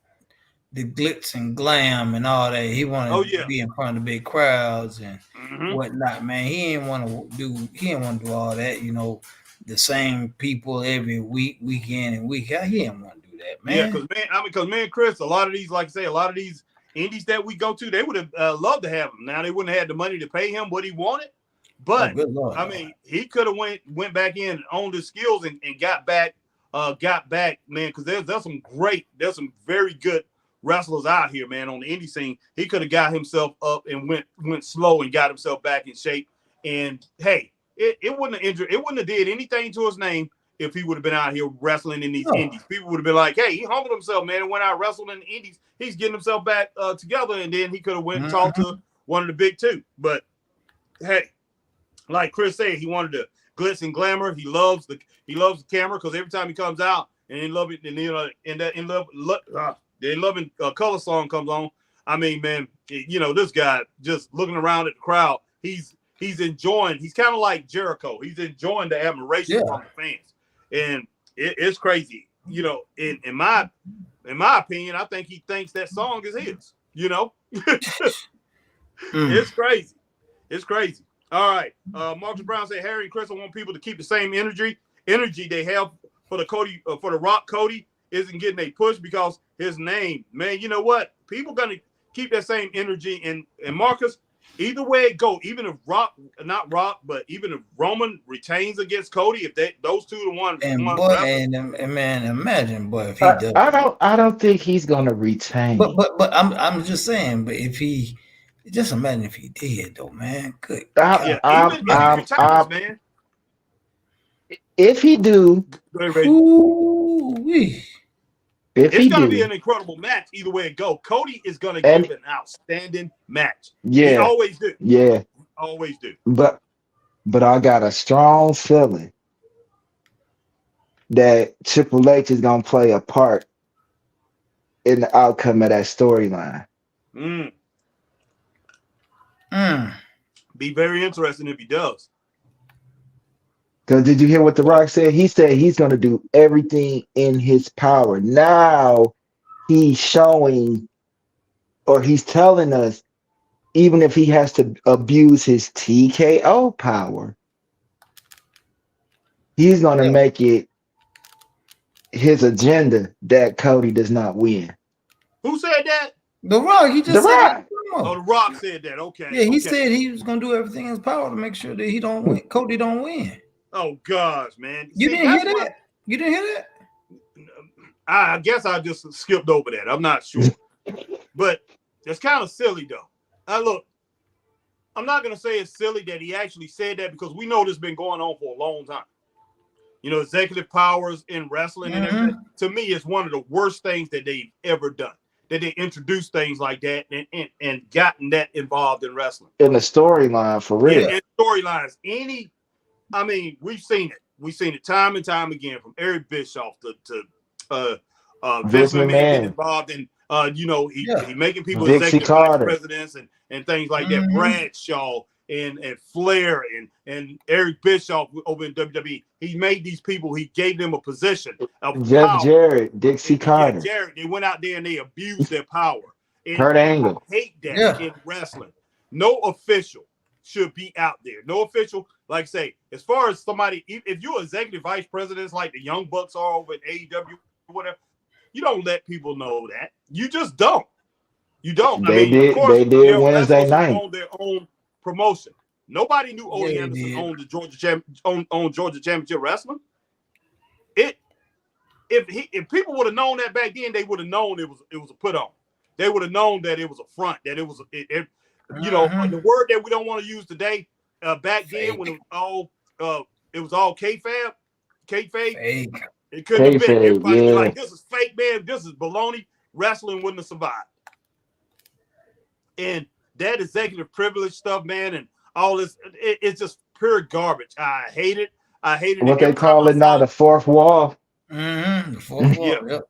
the glitz and glam and all that. He wanted Oh, to yeah. be in front of big crowds and Mm-hmm. whatnot. Man, he didn't want to do. He didn't want to do all that. You know, the same people every week in and week out. He didn't want to do that, Yeah, man. because me and Chris, a lot of these, like I say, a lot of these indies that we go to, they would have loved to have him. Now they wouldn't have had the money to pay him what he wanted, Oh, but good Lord. I mean, he could have went back in and owned his skills and got back, man. Because there's some very good wrestlers out here, man, on the indie scene. He could have got himself up and went slow and got himself back in shape. And hey, it wouldn't have injured, it wouldn't have did anything to his name if he would have been out here wrestling in these No. indies. People would have been like, hey, he humbled himself, man, and went out wrestling in the indies. He's getting himself back together, and then he could have went and talked to one of the big two. But hey, like Chris said, he wanted the glitz and glamour. He loves the camera because every time he comes out and in love it, and you know, the loving color song comes on. I mean, man, you know, this guy just looking around at the crowd. He's enjoying. He's kind of like Jericho. He's enjoying the admiration from the fans, and it's crazy. You know, in my opinion, I think he thinks that song is his. You know, it's crazy. It's crazy. All right. Marcus Brown said Harry and Chris, I want people to keep the same energy they have for the Rock Cody isn't getting a push because his name, man, you know what? People gonna keep that same energy. And Marcus, either way it go, even if even if Roman retains against Cody, if those two the ones. And man, imagine, boy, if he does. I don't think he's gonna retain. But I'm just saying. But if he, just imagine if he did, though, man. Good. Yeah, even if he retires, man. If he do, it's going to be an incredible match either way it go. Cody is going to give an outstanding match. Yeah, he always do. Yeah, always do. But I got a strong feeling that Triple H is going to play a part in the outcome of that storyline. Be very interesting if he does. Because did you hear what The Rock said? He said he's going to do everything in his power. Now he's showing, or he's telling us, even if he has to abuse his TKO power, he's going to make it his agenda that Cody does not win. Who said that? The Rock. He just The said Rock. Oh, The Rock said that. Okay. Yeah, he said he was going to do everything in his power to make sure that he don't win. Cody don't win. Oh gosh, man! You didn't hear that? You didn't hear that? I guess I just skipped over that. I'm not sure, but it's kind of silly though. Look, I'm not gonna say it's silly that he actually said that because we know this has been going on for a long time. You know, executive powers in wrestling and everything. To me, it's one of the worst things that they've ever done. That they introduced things like that and gotten that involved in wrestling. In the storyline, for real. In storylines, I mean, we've seen it. We've seen it time and time again, from Eric Bischoff to Vince McMahon getting involved in, he making people executive vice presidents and things like that. Bradshaw and Flair and Eric Bischoff over in WWE. He made these people. He gave them a position of Jeff power. Jarrett, Dixie Carter. Yeah, Jarrett. They went out there and they abused their power. And Kurt Angle. I hate that in wrestling. No official should be out there. No official, like I say, as far as somebody, if you're executive vice presidents like the Young Bucks are over at AEW, whatever, you don't let people know that. You just don't. You don't. I They mean, of did. course, They did they're Wednesday wrestlers who night. own their own promotion. Nobody knew Yeah, Odie they Anderson did. owned the owned Georgia Championship Wrestling. If people would have known that back then, they would have known it was a put on. They would have known that it was a front, that it was the word that we don't want to use today. Back then, when it was all kayfabe, Fake. it couldn't have been. Kayfabe, Everybody be yeah. like, "This is fake, man. This is baloney." Wrestling wouldn't have survived. And that executive privilege stuff, man, and all this, it's just pure garbage. I hate it. I hate it. What they Every time call I it now, saw the fourth wall. The fourth wall. Yeah. Yep.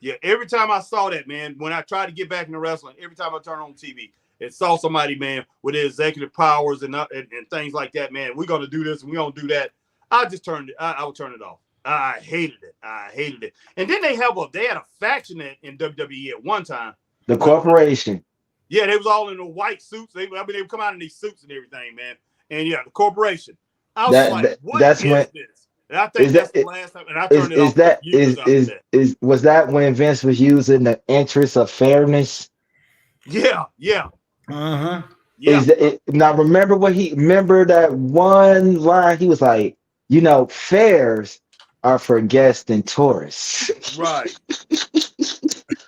Yeah, every time I saw that, man, when I tried to get back into wrestling, every time I turned on TV and saw somebody, man, with their executive powers and things like that, man, we're going to do this and we're going to do that. I just turned it. I would turn it off. I hated it. I hated it. And then they had a faction in WWE at one time. The corporation. Yeah, they was all in the white suits. They would come out in these suits and everything, man. And yeah, the corporation. I was like, what is this? And I think that's the last time. And I turned it off years after that. Was that when Vince was using the interest of fairness? Yeah. Yeah. Now remember that one line he was like, fairs are for guests and tourists. Right.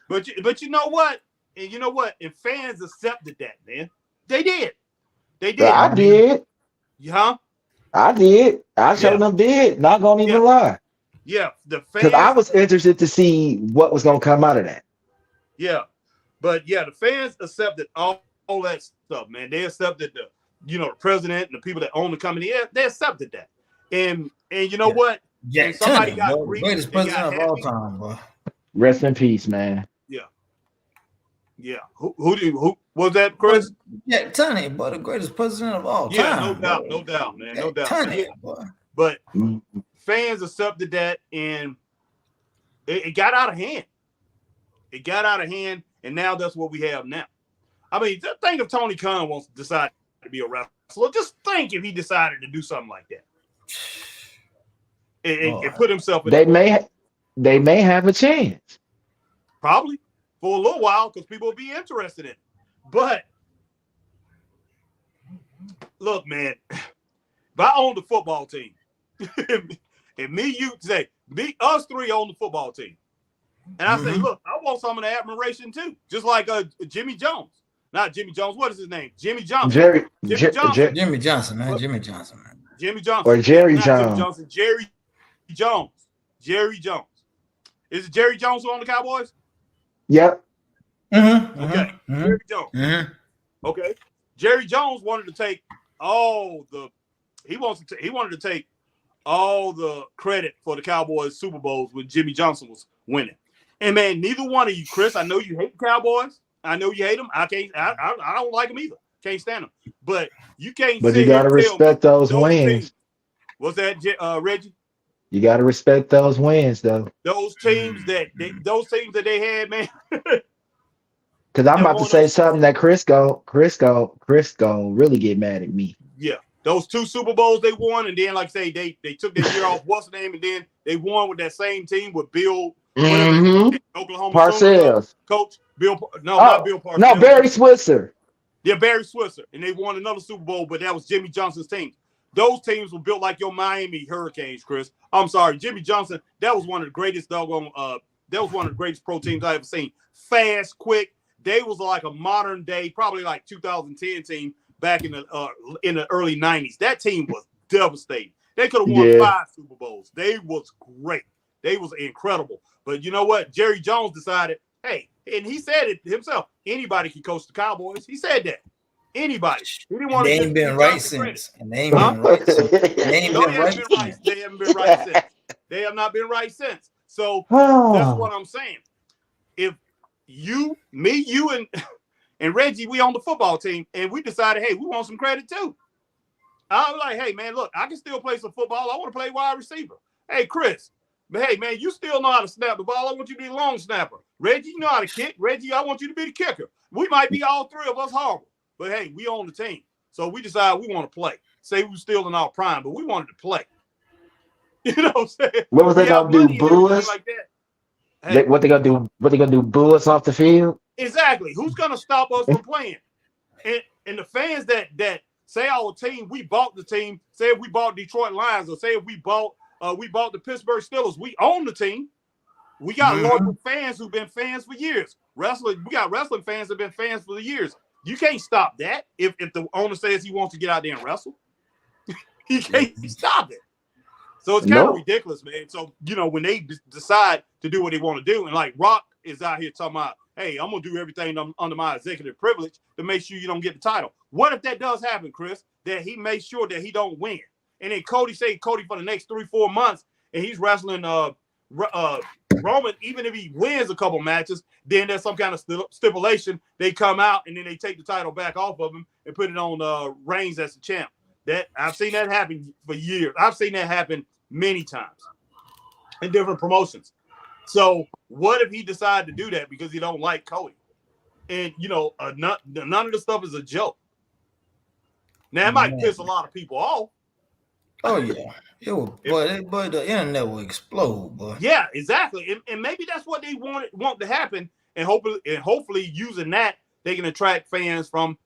But you know what? And you know what? And fans accepted that, man. They did. They did. I did. Yeah. I did. I showed them did. Not gonna even lie. Yeah. The fans. Because I was interested to see what was gonna come out of that. Yeah. But yeah, the fans accepted all that stuff, man. They accepted the president and the people that own the company. Yeah, they accepted that. And you know what? Yeah, somebody got the greatest president of all time, bro. Rest in peace, man. Yeah. Yeah. Who was that, Chris? Yeah, Tony, but the greatest president of all time. Yeah, no doubt, man. No doubt. Tony, but fans accepted that, and it got out of hand. It got out of hand, and now that's what we have now. I mean, just think if Tony Khan wants to decide to be a wrestler. Just think if he decided to do something like that. And put himself in they may have a chance. Probably for a little while because people will be interested in it. But look, man, if I owned the football team, and us three own the football team, and I say, look, I want some of the admiration too, just like Jimmy Jones. Not Jimmy Jones. What is his name? Jimmy Johnson. Jimmy Johnson, man. Jimmy Johnson, man. Jimmy Johnson. Or Jerry Jones. Jimmy Johnson. Jerry Jones. Jerry Jones. Is it Jerry Jones who on the Cowboys? Yep. Okay. Jerry Jones. Okay. Jerry Jones wanted to take all the credit for the Cowboys Super Bowls when Jimmy Johnson was winning. And man, neither one of you, Chris, I know you hate the Cowboys. I know you hate them. I don't like them either. Can't stand them. But you can't. But you gotta respect those wins. Teams, what's that, Reggie? You gotta respect those wins, though. Those teams that they had, man. Because I'm about to say something that Chris go really get mad at me. Yeah, those 2 Super Bowls they won, and then like I say they took their year off. What's the name? And then they won with that same team with Bill. Oklahoma Parcells. Coach Bill. Not Bill Parcells. No, Barry Switzer. Yeah, Barry Switzer, and they won another Super Bowl, but that was Jimmy Johnson's team. Those teams were built like your Miami Hurricanes, Chris. I'm sorry, Jimmy Johnson. That was one of the greatest That was one of the greatest pro teams I ever seen. Fast, quick. They was like a modern day, probably like 2010 team back in the early 90s. That team was devastating. They could have won 5 Super Bowls. They was great. They was incredible. But you know what? Jerry Jones decided, hey, and he said it himself. Anybody can coach the Cowboys. He said that. Anybody. He didn't want they to ain't been right since. And they ain't been right since. They haven't been right since. They have not been right since. So that's what I'm saying. If you, and Reggie, we on the football team, and we decided, hey, we want some credit too. I was like, hey, man, look, I can still play some football. I want to play wide receiver. Hey, Chris, but hey, man, you still know how to snap the ball. I want you to be a long snapper. Reggie, you know how to kick. Reggie, I want you to be the kicker. We might be all 3 of us horrible, but hey, we own the team. So we decided we want to play. Say we were still in our prime, but we wanted to play. You know what I'm saying? What was they gonna do? Boo us? Like that. Hey, what they gonna do? What they gonna do? Boo us off the field? Exactly. Who's gonna stop us from playing? And the fans that say our team, we bought the team. Say if we bought Detroit Lions, or say if we bought the Pittsburgh Steelers, we own the team. We got loyal fans who've been fans for years. We got wrestling fans that have been fans for years. You can't stop that if the owner says he wants to get out there and wrestle. He can't stop it. So it's kind of ridiculous, man. So, when they decide to do what they want to do, and like Rock is out here talking about, hey, I'm going to do everything under my executive privilege to make sure you don't get the title. What if that does happen, Chris, that he makes sure that he don't win? And then Cody for the next 3-4 months, and he's wrestling Roman, even if he wins a couple matches, then there's some kind of stipulation. They come out, and then they take the title back off of him and put it on Reigns as the champ. That I've seen that happen for years. I've seen that happen many times in different promotions. So what if he decided to do that because he don't like Cody? And none of the stuff is a joke. Now it might piss a lot of people off. Oh yeah, it will. But the internet will explode. But yeah, exactly. And maybe that's what they want to happen. And hopefully using that they can attract fans from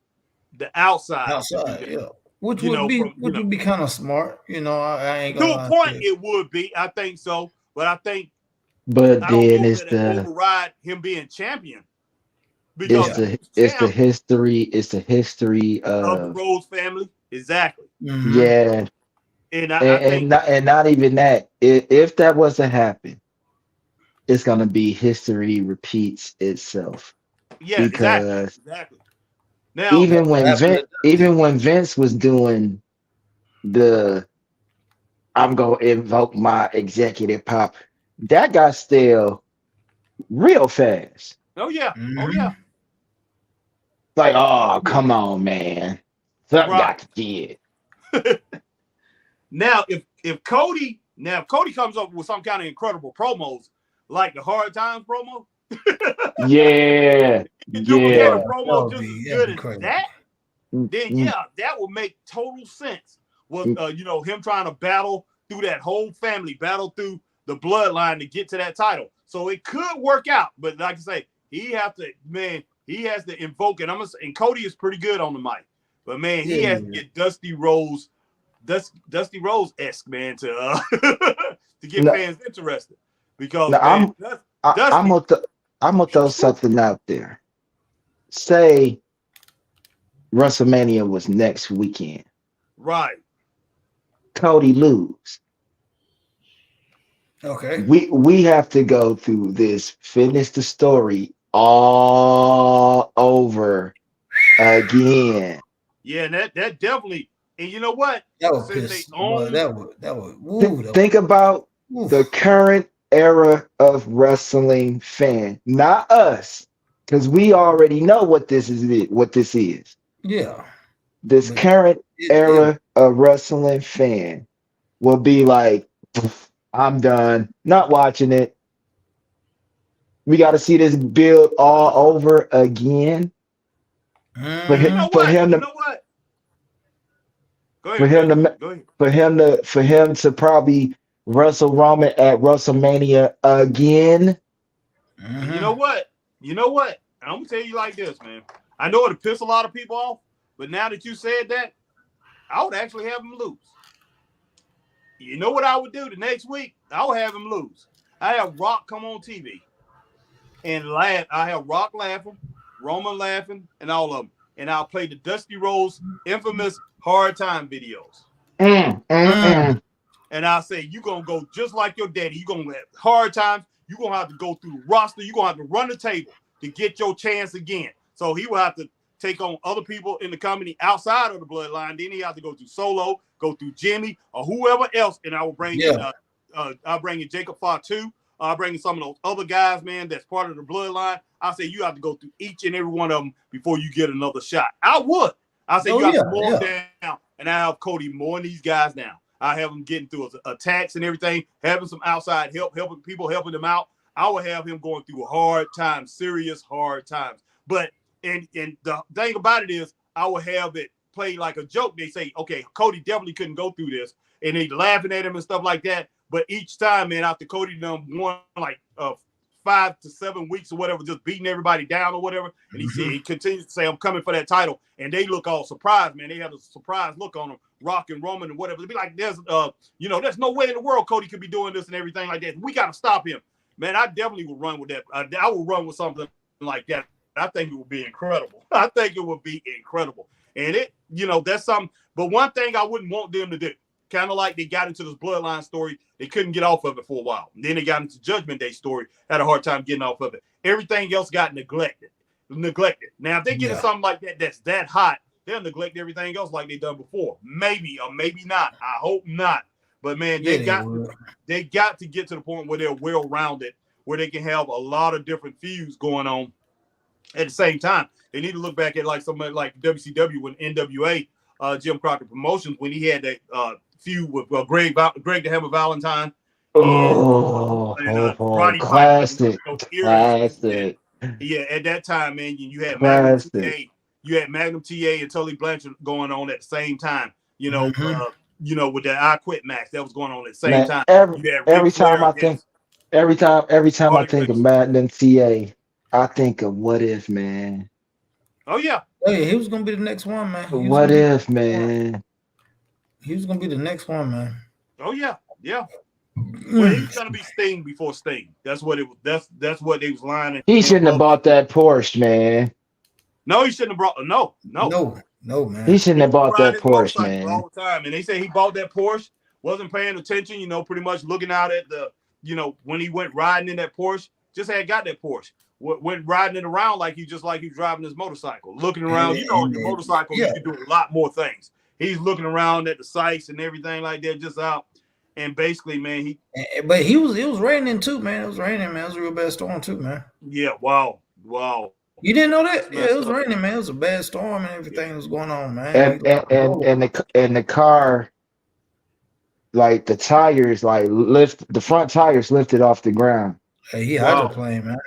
the outside. Yeah. Which would be kind of smart, I ain't gonna to a point. It would be, I think so, but I think, but I then don't know that override him being champion. Because it's the history of the Rhodes family, exactly. Mm-hmm. Yeah, and I think, not even that. If that was to happen, it's gonna be history repeats itself. Yeah, because exactly. Now, even when Vince was doing I'm gonna invoke my executive power, that got stale real fast. Oh yeah, Mm-hmm. Oh yeah. Like, oh come on, man, something got to give. Now, if Cody comes up with some kind of incredible promos, like the Hard Times promo, yeah, a promo just as good as that, then that would make total sense. Was him trying to battle through that whole family, battle through the bloodline to get to that title. So it could work out, but like I say, he has to invoke it. And Cody is pretty good on the mic, but man, he has to get Dusty Rose-esque, man, to get fans interested. Because I'm gonna throw something out there. Say WrestleMania was next weekend. Right. Cody lose. Okay. We have to go through this, finish the story all over again. Yeah, that definitely. And you know what? That would piss. That would. Think about the current era of wrestling fan, not us, because we already know what this is. Yeah. This current era of wrestling fan will be like, I'm done, not watching it. We got to see this build all over again. For him to probably wrestle Roman at WrestleMania again. Mm-hmm. You know what? I'm gonna tell you like this, man. I know it'll piss a lot of people off, but now that you said that, I would actually have him lose. You know what I would do the next week? I would have him lose. I have Rock come on TV and laugh. I have Rock laughing, Roman laughing, and all of them. And I'll play the Dusty Rhodes infamous hard time videos. And I'll say, you're going to go just like your daddy. You're going to have hard times. You're going to have to go through the roster. You're going to have to run the table to get your chance again. So he will have to take on other people in the company outside of the bloodline. Then he have to go through Solo, go through Jimmy, or whoever else. And I will bring I'll bring in Jacob Fatu. I'll bring in some of those other guys, man, that's part of the bloodline. I say you have to go through each and every one of them before you get another shot. I would. I say you have to slow them down, and I have Cody more than these guys now. I have him getting through attacks and everything, having some outside help, helping them out. I would have him going through hard times, serious hard times. But and the thing about it is, I would have it play like a joke. They say, okay, Cody definitely couldn't go through this, and they laughing at him and stuff like that. But each time, man, after Cody done won like 5 to 7 weeks or whatever, just beating everybody down or whatever. And he continues to say, I'm coming for that title. And they look all surprised, man. They have a surprised look on them, Rock and Roman and whatever. It'd be like, there's no way in the world Cody could be doing this and everything like that. We got to stop him. Man, I definitely would run with that. I would run with something like that. I think it would be incredible. I think it would be incredible. And that's something. But one thing I wouldn't want them to do, kind of like they got into this bloodline story, they couldn't get off of it for a while. And then they got into Judgment Day story, had a hard time getting off of it. Everything else got neglected. Now, if they get into something like that that's that hot, they'll neglect everything else like they done before. Maybe or maybe not. I hope not. But man, they got to get to the point where they're well-rounded, where they can have a lot of different feuds going on at the same time. They need to look back at like somebody like WCW when NWA, Jim Crockett Promotions, when he had that feud with Greg the Hammer Valentine. Roddy Classic. Classic. Yeah, at that time, man, you had Magnum TA, Magnum TA and Tully Blanchard going on at the same time. With the I Quit match that was going on at the same time. Every time I think of Magnum TA, I think of What If, man. Oh yeah. Hey, he was gonna be the next one, man. What If, man. He was gonna be the next one, man. Oh yeah. Well, he was gonna be Sting before Sting. That's what it was. That's what they was lining. He shouldn't have bought that Porsche, man. No, he shouldn't have brought. No, man. He shouldn't have bought that Porsche, man. All the time, and they say he bought that Porsche, wasn't paying attention. Pretty much looking out at the, when he went riding in that Porsche, just had got that Porsche. Went riding it around like he driving his motorcycle, looking around. On your motorcycle, you can do a lot more things. He's looking around at the sights and everything like that, just out. And basically, man, it was raining too, man. It was raining, man. It was a real bad storm too, man. Yeah, wow. You didn't know that? Yeah, it was raining, man. It was a bad storm and everything was going on, man. And the car, like the tires, the front tires lifted off the ground. Hey, he hydroplaned, man.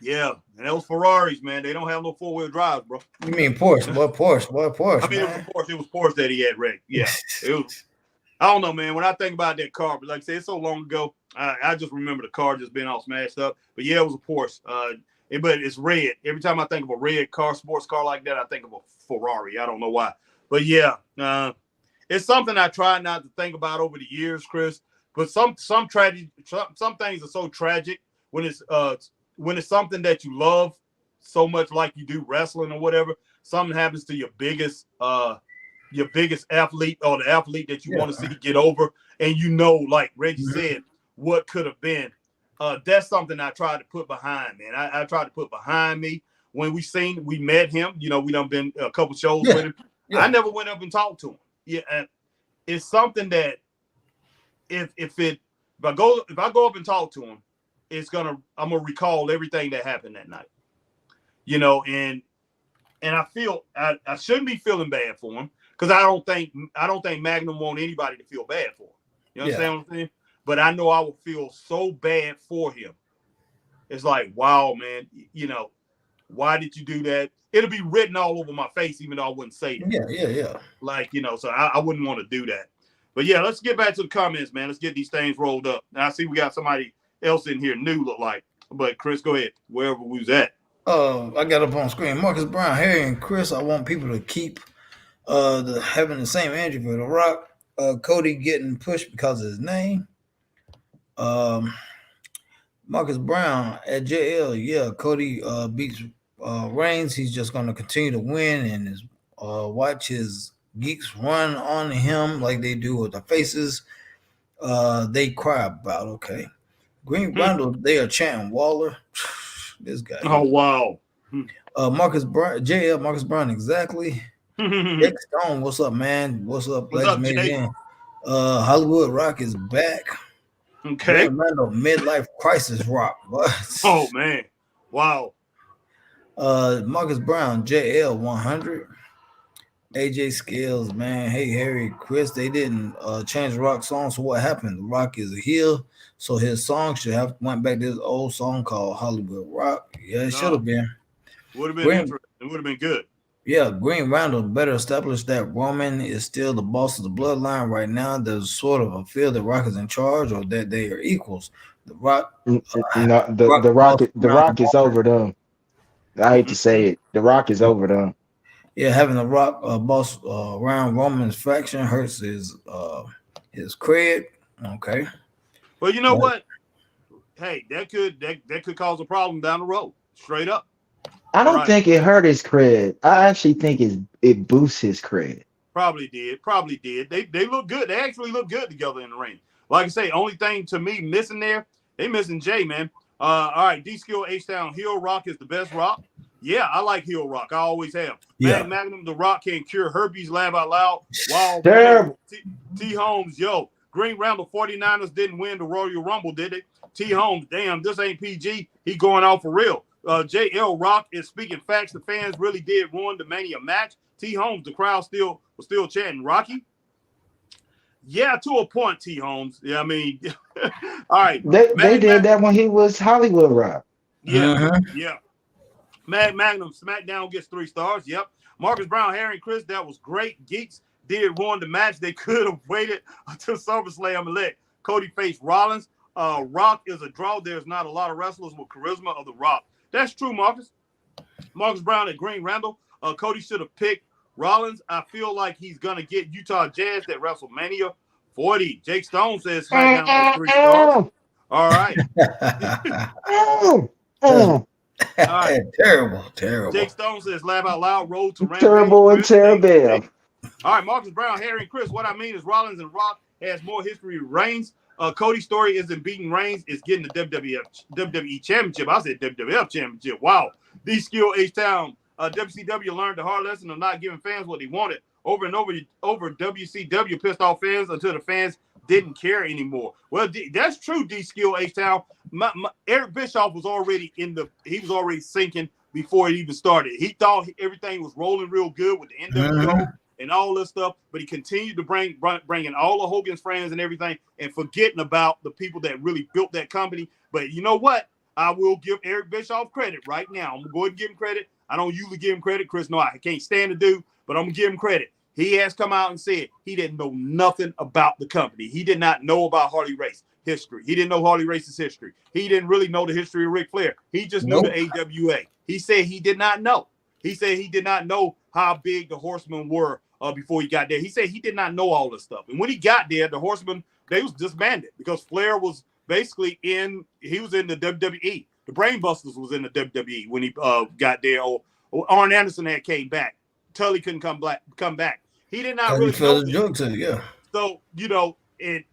Yeah, and those Ferraris, man, they don't have no 4-wheel drive, bro. You mean Porsche? What Porsche? I mean, it was Porsche that he had wrecked. Yeah, it was. I don't know, man. When I think about that car, but like I said, it's so long ago, I just remember the car just being all smashed up. But yeah, it was a Porsche. But it's red. Every time I think of a red car, sports car like that, I think of a Ferrari. I don't know why. But yeah, it's something I try not to think about over the years, Chris. But some things are so tragic when it's something that you love so much, like you do wrestling or whatever. Something happens to your biggest athlete or the athlete that you want to see get over, and like Reggie said, what could have been. That's something I tried to put behind, man. I tried to put behind me when we met him. We done been a couple shows with him. I never went up and talked to him. Yeah, and it's something that if I go up and talk to him, I'm gonna recall everything that happened that night. And I feel I shouldn't be feeling bad for him. Because I don't think Magnum want anybody to feel bad for him. You understand what I'm saying? But I know I will feel so bad for him. It's like, wow, man, why did you do that? It'll be written all over my face, even though I wouldn't say that. Yeah. Like, so I wouldn't want to do that. But yeah, let's get back to the comments, man. Let's get these things rolled up. Now I see we got somebody else in here new, look like. But Chris, go ahead. Wherever we was at. I got up on screen. Marcus Brown, Harry, and Chris. I want people to keep having the same injury for The Rock. Cody getting pushed because of his name. Marcus Brown at JL. Yeah, Cody beats Reigns. He's just going to continue to win and watch his geeks run on him like they do with the faces they cry about. Okay. Green Bundle, they are chanting Waller. This guy. Oh, wow. Marcus Brown, JL, Marcus Brown, exactly. Dick Stone, what's up, man? What's up, Legend? Hollywood Rock is back. Okay. Midlife Crisis Rock. Oh, man. Wow. Marcus Brown, JL 100. AJ Scales, man. Hey, Harry, Chris, they didn't change the Rock song, so what happened? The Rock is a heel, so his song should have went back to his old song called Hollywood Rock. Yeah, it should have been. Would have been interesting. It would have been good. Yeah, Green Randall better establish that Roman is still the boss of the bloodline right now. There's sort of a feel that Rock is in charge or that they are equals. The Rock, No, the Rock the Rock boss the around Rock is over them. I hate to say it. The Rock is over them. Yeah, having a Rock boss around Roman's faction hurts his cred. Okay, Well, you know but what? Hey, that could cause a problem down the road. Straight up. I don't Right. think it hurt his cred. I actually think it boosts his cred. Probably did. Probably did. They look good. They actually look good together in the ring. Like I say, only thing to me missing there, they missing Jay, man. All right, D Skill H Town Heel Rock is the best rock. Yeah, I like Heel Rock. I always have. yeah, Magnum, the Rock can cure herpes, laugh out loud. Wild Bill, Terrible. T Holmes, yo. Green Round, the 49ers didn't win the Royal Rumble, did they? T Holmes, damn, this ain't PG. He going out for real. JL Rock is speaking facts. The fans really did ruin the Mania match. T Holmes, the crowd was still chanting Rocky. Yeah, to a point, T Holmes. Yeah, I mean, all right. They did that when he was Hollywood Rock. Yeah, Mhm. yeah. Magnum Smackdown gets 3 stars. Yep. Marcus Brown, Harry, and Chris, that was great. Geeks did ruin the match. They could have waited until SummerSlam and let Cody face Rollins. Rock is a draw. There's not a lot of wrestlers with charisma of the Rock. That's true, Marcus. Marcus Brown and Green Randall. Cody should have picked Rollins. I feel like he's gonna get Utah Jazz at WrestleMania 40. Jake Stone says SmackDown gets 3 stars. All right. All right. terrible. Jake Stone says laugh out loud. Road to Rampage. Terrible and terrible. All right, Marcus Brown, Harry, and Chris. What I mean is Rollins and Rock has more history with Reigns. Cody's story isn't beating Reigns, it's getting the WWE Championship. I said WWF Championship. Wow. D Skill H-Town. WCW learned the hard lesson of not giving fans what they wanted. Over and over, WCW pissed off fans until the fans didn't care anymore. Well, that's true, D Skill H-Town. Eric Bischoff was already he was already sinking before it even started. He thought everything was rolling real good with the NWO and all this stuff, but he continued to bring in all of Hogan's friends and everything and forgetting about the people that really built that company. But you know what? I will give Eric Bischoff credit right now. I'm going to go ahead and give him credit. I don't usually give him credit. Chris, no, I can't stand the dude, but I'm going to give him credit. He has come out and said he didn't know nothing about the company. He did not know about Harley Race history. He didn't know Harley Race's history. He didn't really know the history of Ric Flair. He just knew the AWA. He said he did not know. He said he did not know how big the Horsemen were before he got there. He said he did not know all this stuff. And when he got there, the Horsemen, they was disbanded because Flair was basically he was in the WWE. The Brainbusters was in the WWE when he got there. Or Arn Anderson had came back. Tully couldn't come back. He did not really know the jokes, yeah. So, and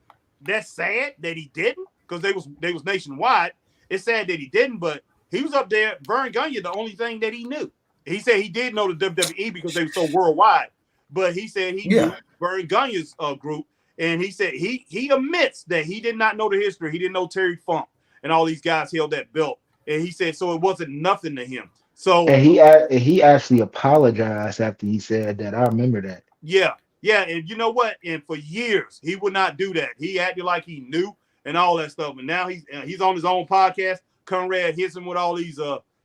that's sad that he didn't because they was nationwide. It's sad that he didn't, but he was up there. Vern Gagne, the only thing that he knew. He said he did know the WWE because they were so worldwide, but he said he knew Vern Gagne's group, and he said he admits that he did not know the history. He didn't know Terry Funk and all these guys held that belt, and he said so it wasn't nothing to him. So and he actually apologized after he said that. I remember that. Yeah, and you know what? And for years he would not do that. He acted like he knew and all that stuff. And now he's on his own podcast. Conrad hits him with all these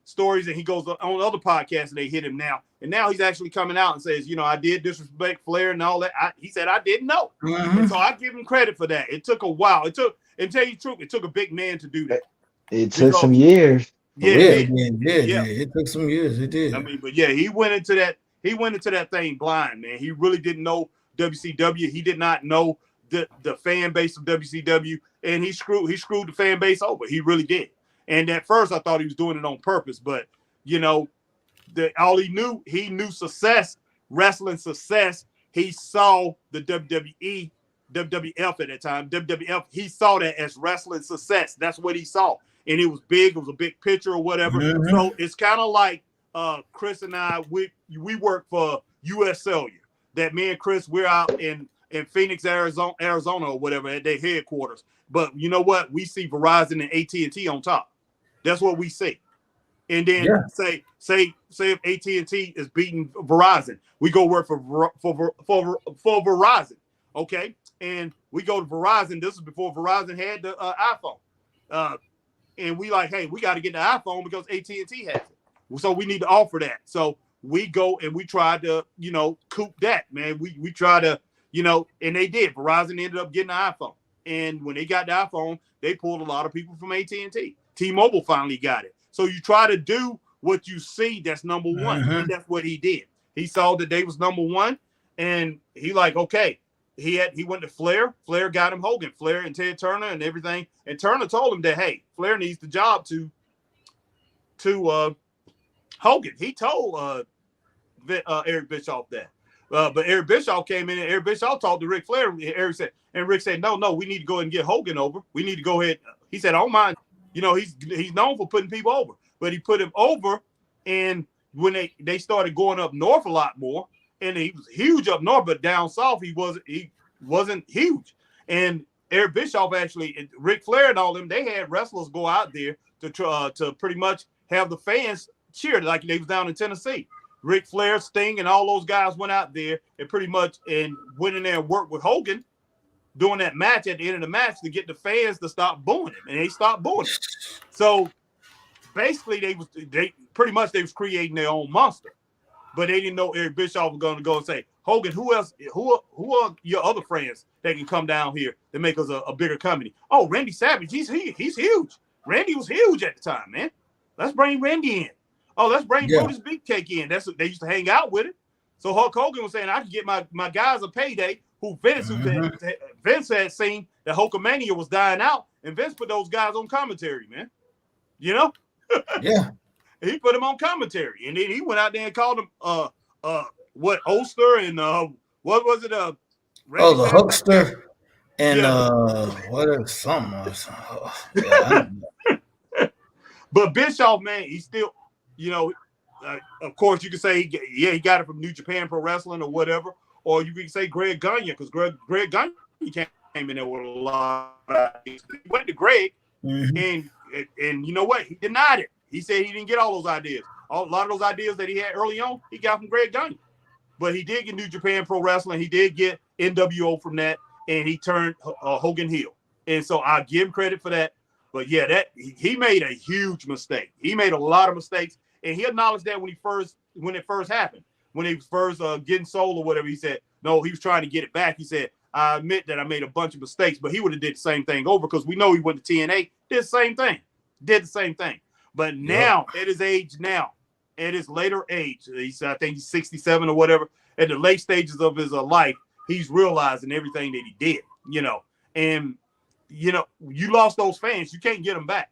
stories, and he goes on other podcasts and they hit him now. And now he's actually coming out and says, I did disrespect Flair and all that. He said I didn't know, and so I give him credit for that. It took a while. And tell you the truth, it took a big man to do that. It took some years. Yeah, it took some years. It did. I mean, but yeah, he went into that thing blind, man. He really didn't know WCW. He did not know the fan base of WCW, and he screwed the fan base over. He really did. And at first, I thought he was doing it on purpose, but all he knew success, wrestling success. He saw the WWF at that time. WWF, he saw that as wrestling success. That's what he saw. And it was big. It was a big picture or whatever. So it's kind of like Chris and I, we work for US Cellular. That me and Chris, we're out in Phoenix, Arizona or whatever at their headquarters. But you know what? We see Verizon and AT&T on top. That's what we see. And then say if AT&T is beating Verizon, we go work for Verizon. Okay, and we go to Verizon. This is before Verizon had the iPhone. And we like, hey, we got to get the iPhone because AT&T has it. So we need to offer that. So we go and we try to, coop that, man. We try to, and they did. Verizon ended up getting an iPhone. And when they got the iPhone, they pulled a lot of people from AT&T. T-Mobile finally got it. So you try to do what you see that's number one. And that's what he did. He saw that they was number one, and he like, okay. He went to Flair. Flair got him Hogan. Flair and Ted Turner and everything. And Turner told him that, hey, Flair needs the job to Hogan. He told Eric Bischoff that. But Eric Bischoff came in and Eric Bischoff talked to Ric Flair. And Rick said, no, we need to go ahead and get Hogan over. We need to go ahead. He said, I don't mind. He's known for putting people over, but he put him over. And when they started going up north a lot more, and he was huge up north, but down south he wasn't huge. And Eric Bischoff actually, Ric Flair and all them, they had wrestlers go out there to pretty much have the fans cheer like they was down in Tennessee. Ric Flair, Sting, and all those guys went out there and pretty much went in there and worked with Hogan during that match at the end of the match to get the fans to stop booing him, and they stopped booing him. So basically, they was creating their own monster, but they didn't know Eric Bischoff was going to go and say, Hogan, who else? Who are your other friends that can come down here to make us a bigger company? Oh, Randy Savage, he's huge. Randy was huge at the time, man. Let's bring Randy in. Oh, let's bring Brutus Beefcake in. That's what they used to hang out with it. So Hulk Hogan was saying, I can get my guys a payday. Vince had seen that Hulkamania was dying out, and Vince put those guys on commentary, man. You know? Yeah. He put them on commentary, and then he went out there and called them Oster and what was it? The Huckster and what is something else? But Bischoff, man, he still, of course you can say he got it from New Japan Pro Wrestling or whatever, or you can say Greg Gagne, because Greg Gagne came in there with a lot of ideas. He went to Greg, and you know what? He denied it. He said he didn't get all those ideas. A lot of those ideas that he had early on, he got from Greg Gagne. But he did get New Japan Pro Wrestling. He did get NWO from that, and he turned Hogan heel. And so I give him credit for that. But yeah, that he made a huge mistake. He made a lot of mistakes, and he acknowledged that when it first happened, when he was first getting sold or whatever. He said no, he was trying to get it back. He said, I admit that I made a bunch of mistakes, but he would have did the same thing over, because we know he went to TNA, did the same thing. But now at his age now, at his later age, I think he's 67 or whatever, at the late stages of his life, he's realizing everything that he did, and you lost those fans. You can't get them back.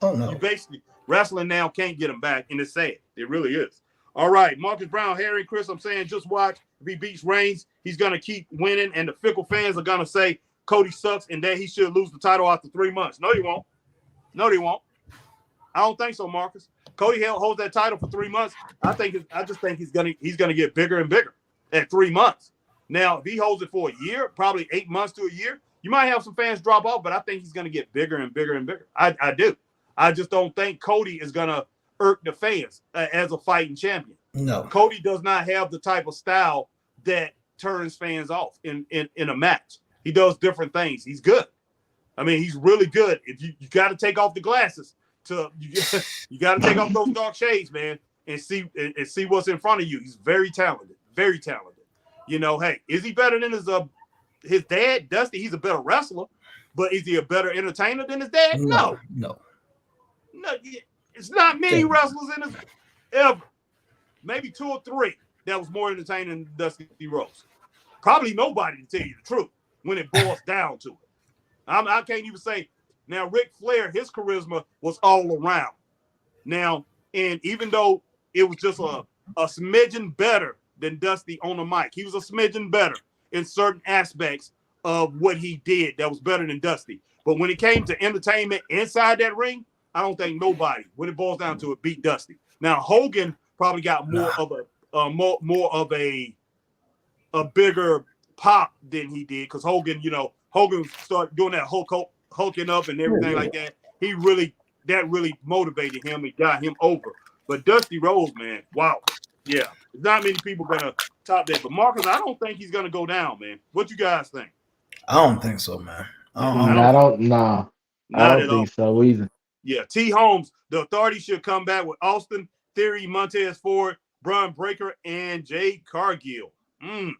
Oh, no. You basically, wrestling now can't get them back, and it's sad. It really is. All right, Marcus Brown, Harry, and Chris, I'm saying just watch. If he beats Reigns, he's going to keep winning, and the fickle fans are going to say Cody sucks and that he should lose the title after 3 months. No, he won't. I don't think so, Marcus. Cody holds that title for 3 months. I just think he's gonna get bigger and bigger at 3 months. Now, if he holds it for a year, probably 8 months to a year, you might have some fans drop off, but I think he's gonna get bigger and bigger and bigger. I do. I just don't think Cody is gonna irk the fans as a fighting champion. No. Cody does not have the type of style that turns fans off in a match. He does different things. He's good. I mean, he's really good. If you got to take off the glasses. You got to take off those dark shades, man, and see what's in front of you. He's very talented, very talented. Hey, is he better than his dad, Dusty? He's a better wrestler, but is he a better entertainer than his dad? No. It's not many wrestlers in his ever. Maybe 2 or 3 that was more entertaining than Dusty Rhodes. Probably nobody, to tell you the truth, when it boils down to it. I can't even say. Now, Ric Flair, his charisma was all around. Now, and even though it was just a smidgen better than Dusty on the mic, he was a smidgen better in certain aspects of what he did that was better than Dusty. But when it came to entertainment inside that ring, I don't think nobody, when it boils down to it, beat Dusty. Now, Hogan probably got more of a bigger pop than he did, because Hogan started doing that hulking up and everything like that. That really motivated him and got him over. But Dusty Rhodes, man, wow. Yeah. There's not many people gonna top that. But Marcus, I don't think he's gonna go down, man. What you guys think? I don't think so, man. I don't think so either. Yeah, T. Holmes, the Authority should come back with Austin Theory, Montez Ford, Braun Breaker, and Jade Cargill. All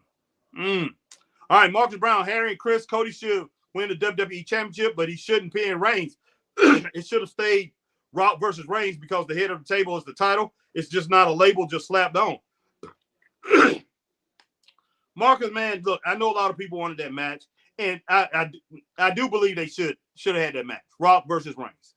right, Marcus Brown, Harry, and Chris, Cody should win the WWE Championship, but he shouldn't pin Reigns. It should have stayed Rock versus Reigns because the head of the table is the title. It's just not a label just slapped on. Marcus, man, look, I know a lot of people wanted that match, and I do believe they should have had that match, Rock versus Reigns.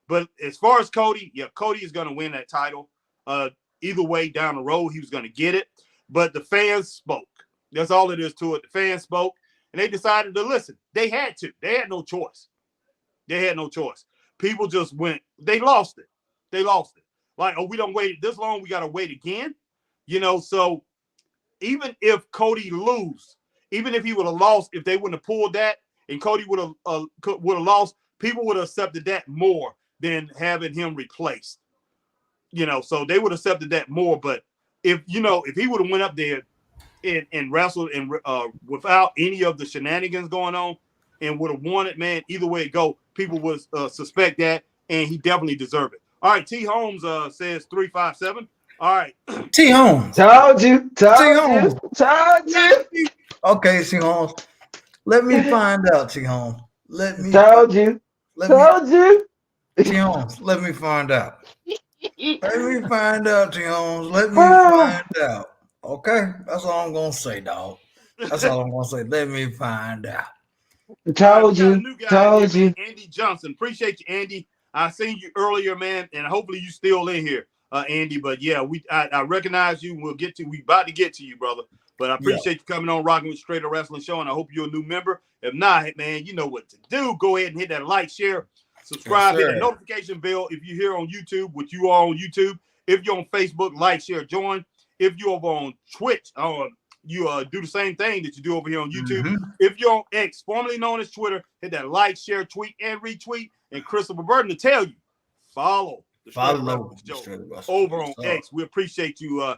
But as far as Cody, yeah, Cody is going to win that title. Either way, down the road, he was going to get it. But the fans spoke. That's all it is to it. The fans spoke, and they decided to listen. They had to. They had no choice. They had no choice. People just went. They lost it. They lost it. Like, oh, we don't wait this long. We got to wait again. So even if Cody lose, even if he would have lost, if they wouldn't have pulled that and Cody would have lost, people would have accepted that more than having him replaced. So they would have accepted that more. But if he would have went up there and wrestled and without any of the shenanigans going on and would have won it, man, either way it go, people would suspect that, and he definitely deserved it. All right, T. Holmes says 357. All right. T. Holmes. Told you. Okay, T. Holmes. Let me find out, T. Holmes. Told you. T. Holmes, let me find out. Let me find out, T. Holmes. Let me find out. Okay? That's all I'm going to say, dog. That's all I'm going to say. Let me find out. Told you. Andy Johnson. Appreciate you, Andy. I seen you earlier, man, and hopefully you still in here, Andy. But yeah, I recognize you. We about to get to you, brother. But I appreciate you coming on Rocking with Straight Up Wrestling Show, and I hope you're a new member. If not, man, you know what to do. Go ahead and hit that like, share, subscribe, hit the notification bell if you're here on YouTube, which you are on YouTube. If you're on Facebook, like, share, join. If you're over on Twitch, you do the same thing that you do over here on YouTube. Mm-hmm. If you're on X, formerly known as Twitter, hit that like, share, tweet, and retweet. And Christopher Burton to tell you, follow the Show over on X. We appreciate you,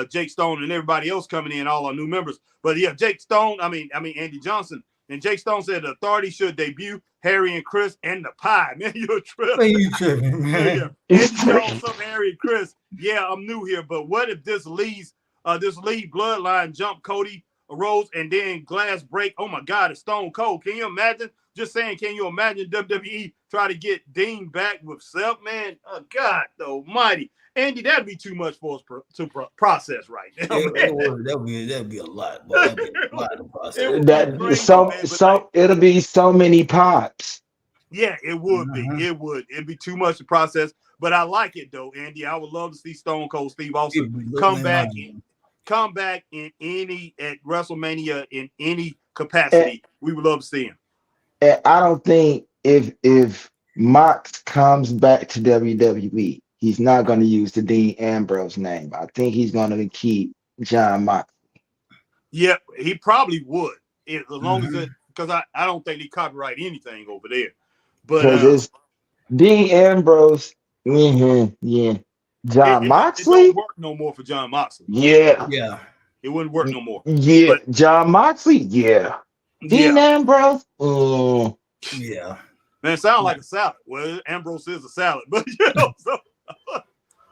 Jake Stone and everybody else coming in, all our new members. But yeah, Jake Stone, I mean Andy Johnson. And Jake Stone said the Authority should debut Harry and Chris and the Pie. Man, you're a trip. Man, you tripping, man. Yeah. Andy Jones, up Harry and Chris. Yeah, I'm new here, but what if this lead bloodline jump Cody Rhodes and then glass break? Oh my God, it's Stone Cold. Can you imagine? Just saying, can you imagine WWE try to get Dean back with Seth, man? Oh, God almighty. Andy, that'd be too much for us to process right now. That'd be a lot. That'd be a lot to process. It'll be so many pops. Yeah, it would be. It'd be too much to process. But I like it though, Andy. I would love to see Stone Cold Steve Austin come back in any at WrestleMania in any capacity. We would love to see him. And I don't think if Mox comes back to WWE, he's not going to use the Dean Ambrose name. I think he's going to keep John Mox. Yeah, he probably would, as long as it, because I don't think they copyright anything over there. But it's Dean Ambrose, yeah. John Moxley, it don't work no more for John Moxley. Yeah, it wouldn't work no more. Yeah, but John Moxley, yeah. Dean Ambrose, yeah. Man, it sounds like a salad. Well, Ambrose is a salad, but so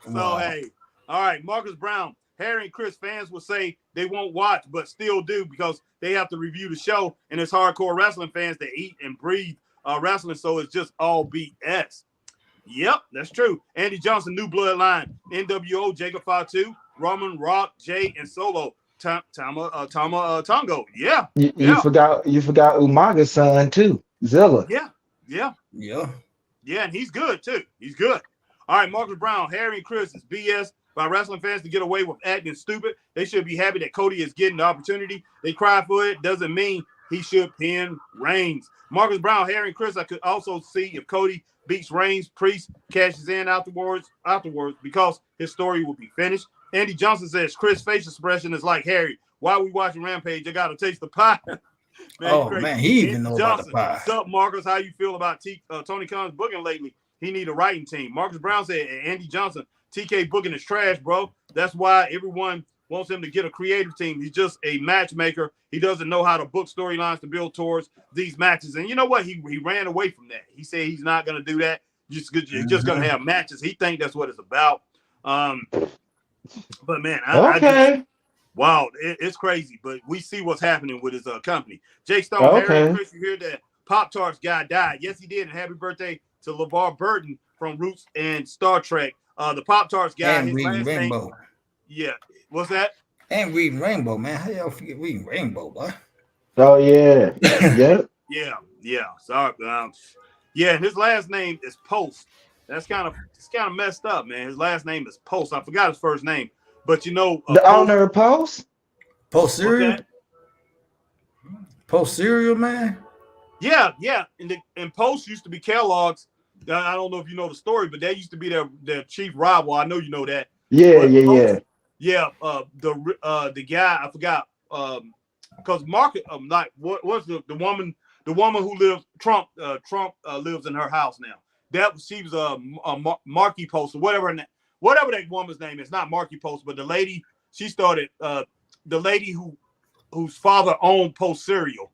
hey, all right, Marcus Brown. Harry and Chris fans will say they won't watch, but still do because they have to review the show, and it's hardcore wrestling fans that eat and breathe wrestling, so it's just all BS. Yep, that's true. Andy Johnson, New Bloodline, NWO, Jacob Fatu, Roman, Rock, Jay, and Solo, Tama Tongo. Yeah. You forgot Umaga's son too, Zilla. Yeah, and he's good too. He's good. All right, Marcus Brown, Harry and Chris is BS by wrestling fans to get away with acting stupid. They should be happy that Cody is getting the opportunity. They cry for it. Doesn't mean he should pin Reigns. Marcus Brown, Harry and Chris, I could also see if Cody beats Reigns, Priest cashes in afterwards because his story will be finished. Andy Johnson says Chris' face expression is like Harry. While we watching Rampage, I got to taste the pie. Man, he even knows about the pie. What's up, Marcus? How you feel about Tony Khan's booking lately? He need a writing team. Marcus Brown said, Andy Johnson, TK booking is trash, bro. That's why everyone wants him to get a creative team. He's just a matchmaker. He doesn't know how to book storylines to build towards these matches. And you know what? He ran away from that. He said he's not going to do that. He's just going to have matches. He think that's what it's about. But man, wow, it's crazy. But we see what's happening with his company. Jake Stone, Harry, Chris, you hear that? Pop-Tarts guy died. Yes, he did. And happy birthday to LeVar Burton from Roots and Star Trek. The Pop-Tarts guy, And his Reading last name. Rainbow. Yeah. What's that? And Reading Rainbow, man. How y'all forget Reading Rainbow, boy? Oh yeah. Yep. Yeah. Sorry. Yeah, and his last name is Post. It's kind of messed up, man. His last name is Post. I forgot his first name, but The Post, owner of Post? Post cereal? Post cereal, man? Yeah. And Post used to be Kellogg's. I don't know if you know the story, but that used to be their chief rival. I know you know that. Yeah, But yeah, Post, yeah. the guy I forgot because Market like what's the woman who lives Trump lives in her house now. She was Marky Post or whatever that woman's name is, not Marky Post, but the lady she started the lady whose father owned Post cereal.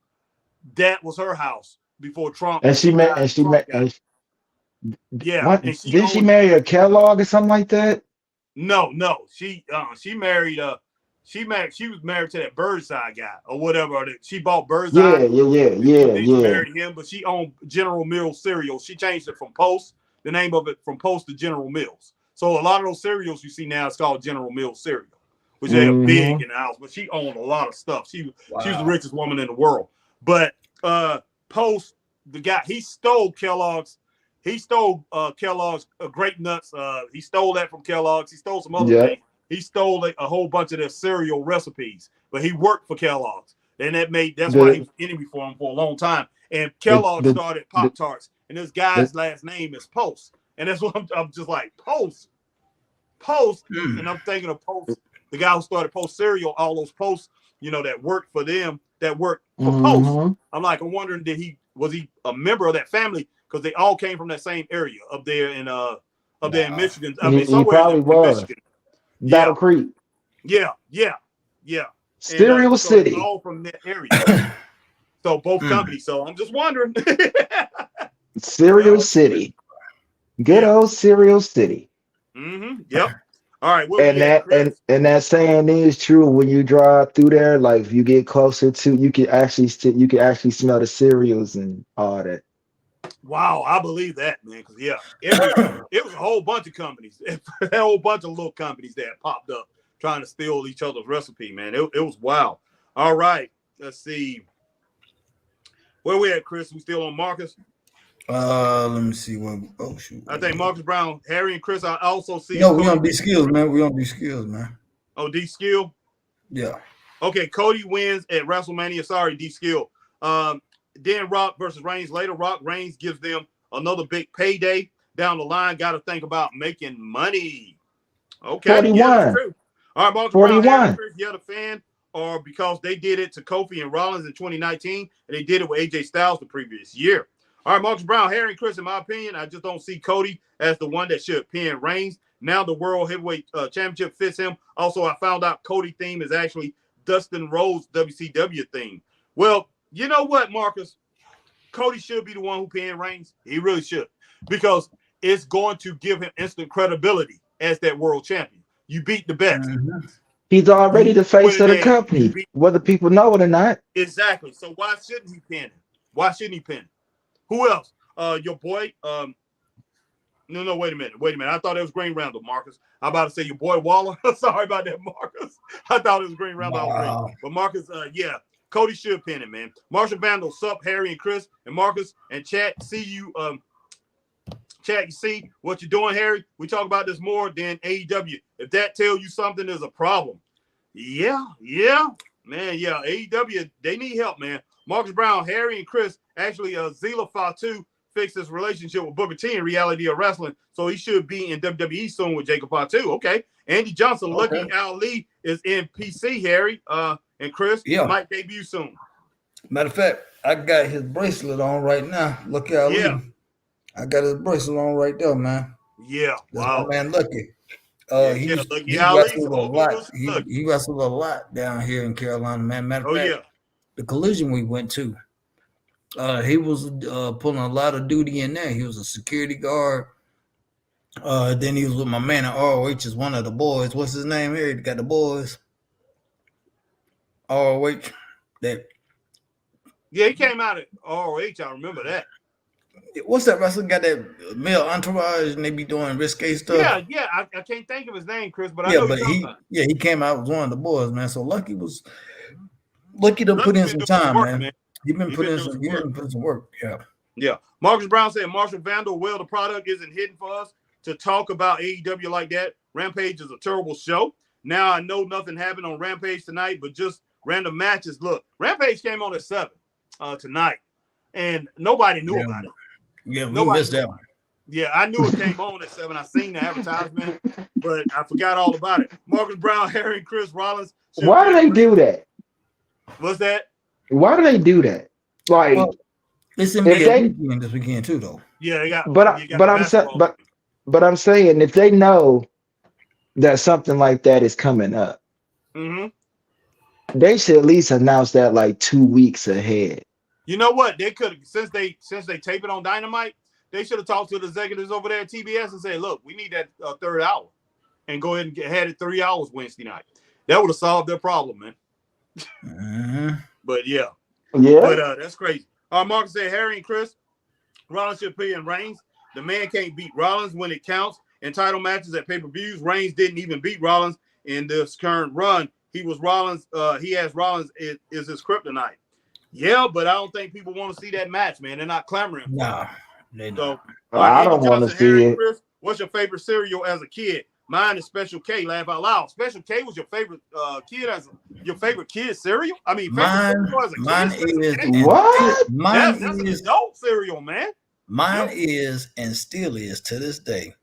That was her house before Trump. And she met died, and she Trump met got it. Yeah, what and she did she owned. marry a Kellogg or something like that? No. She married she was married to that Birdside guy or whatever. She bought Birdside. Then she Yeah. married him, but she owned General Mills cereal. She changed it from Post, the name of it from Post to General Mills. So a lot of those cereals you see now is called General Mills cereal, which they are big in the house. But she owned a lot of stuff. She was the richest woman in the world. But Post, the guy, he stole Kellogg's. He stole Kellogg's Grape Nuts. He stole that from Kellogg's. He stole some other things. He stole a whole bunch of their cereal recipes, but he worked for Kellogg's. And that's why he was enemy for him for a long time. And Kellogg started Pop-Tarts, and this guy's last name is Post. And that's what I'm just like, Post. And I'm thinking of Post, the guy who started Post cereal, all those Posts, that worked for them, that worked for Post. I'm wondering, was he a member of that family? Because they all came from that same area up there in Michigan. I mean, He somewhere probably in was. Michigan. Battle Creek. Yeah. Cereal And, City. So all from that area. So both companies. So I'm just wondering. Cereal City. Good old Cereal City. Yep. All right. And that saying is true when you drive through there. Like if you get closer to, you can actually smell the cereals and all that. Wow, I believe that, man. Because it was a whole bunch of companies, a whole bunch of little companies that popped up trying to steal each other's recipe, man. It was wild. All right, let's see. Where we at, Chris? We still on Marcus? Let me see what. Oh shoot! I think Marcus Brown, Harry, and Chris. I also see. No, we on D skills, man. We on D skills, man. Oh, D skill. Yeah. Okay, Cody wins at WrestleMania. Sorry, D skill. Then Rock versus Reigns later. Reigns gives them another big payday down the line. Got to think about making money. Okay, 41. Yeah, that's true. All right, Marcus 41. Brown, Harry, Chris, the fan, or because they did it to Kofi and Rollins in 2019, and they did it with AJ Styles the previous year. All right, Marcus Brown, Harry, and Chris, in my opinion, I just don't see Cody as the one that should pin Reigns. Now the World Heavyweight Championship fits him. Also, I found out Cody theme is actually Dustin Rhodes' WCW theme. Well, you know what, Marcus? Cody should be the one who pinned Reigns. He really should. Because it's going to give him instant credibility as that world champion. You beat the best. He's already the face of the company, whether people know it or not. Exactly. So why shouldn't he pin him? Why shouldn't he pin him? Who else? Your boy. No, wait a minute. I thought it was Green Randall, Marcus. I'm about to say your boy Waller. Sorry about that, Marcus. I thought it was Green Randall. Wow. But Marcus, yeah. Cody should pin him, man. Marshall Vandal, sup, Harry and Chris and Marcus and chat. See you, chat. You see what you're doing, Harry. We talk about this more than AEW. If that tells you something is a problem, yeah, man, yeah. AEW, they need help, man. Marcus Brown, Harry and Chris. Actually, Zila Fatu fixed his relationship with Booker T in Reality of Wrestling, so he should be in WWE soon with Jacob Fatu. Okay, Andy Johnson, Lucky Ali is in PC, Harry. And Chris might debut soon. Matter of fact, I got his bracelet on right now. Look at Ali. Yeah. I got his bracelet on right there, man. Yeah. That's wow. My man Lucky. He wrestled a lot. He wrestled a lot down here in Carolina, man. Matter of fact, the collision we went to, he was pulling a lot of duty in there. He was a security guard. Then he was with my man at ROH, is one of the boys. What's his name here? He got the boys. ROH, that Yeah, he came out at ROH. I remember that. What's that wrestler got that male entourage and they be doing risque stuff? Yeah. I can't think of his name, Chris, but I Yeah, know you're but talking about. he came out as one of the boys, man. So Lucky to put Lucky in been some doing some time, work, man. man. He been putting doing some work. Yeah. Yeah. Marcus Brown said Marshall Vandal, well, the product isn't hidden for us to talk about AEW like that. Rampage is a terrible show. Now I know nothing happened on Rampage tonight, but just random matches. Look, Rampage came on at 7 tonight, and nobody knew about it. Yeah, we Nobody missed that one. Yeah, I knew it came on at 7. I seen the advertisement, but I forgot all about it. Marcus Brown, Harry, and Chris Rollins. Why do they do that? What's that? Why do they do that? Like, well, it's if NBA they, weekend this weekend too, though. Yeah, they got. but I'm saying if they know that something like that is coming up, they should at least announce that like 2 weeks ahead. You know what? They could since they tape it on Dynamite, they should have talked to the executives over there at TBS and said, "Look, we need that third hour, and go ahead and had it 3 hours Wednesday night." That would have solved their problem, man. But yeah. But that's crazy. Marcus said Harry and Chris Rollins should be in Reigns. The man can't beat Rollins when it counts. In title matches at pay-per-views, Reigns didn't even beat Rollins in this current run. He has Rollins is his kryptonite. Yeah, but I don't think people want to see that match, man. They're not clamoring. Nah, they don't. So, I don't want to see it. Chris, what's your favorite cereal as a kid? Mine is Special K. Laugh out loud. Special K was your favorite your favorite kid cereal? I mean, mine is what? Mine that's is an adult cereal, man. Mine is and still is to this day.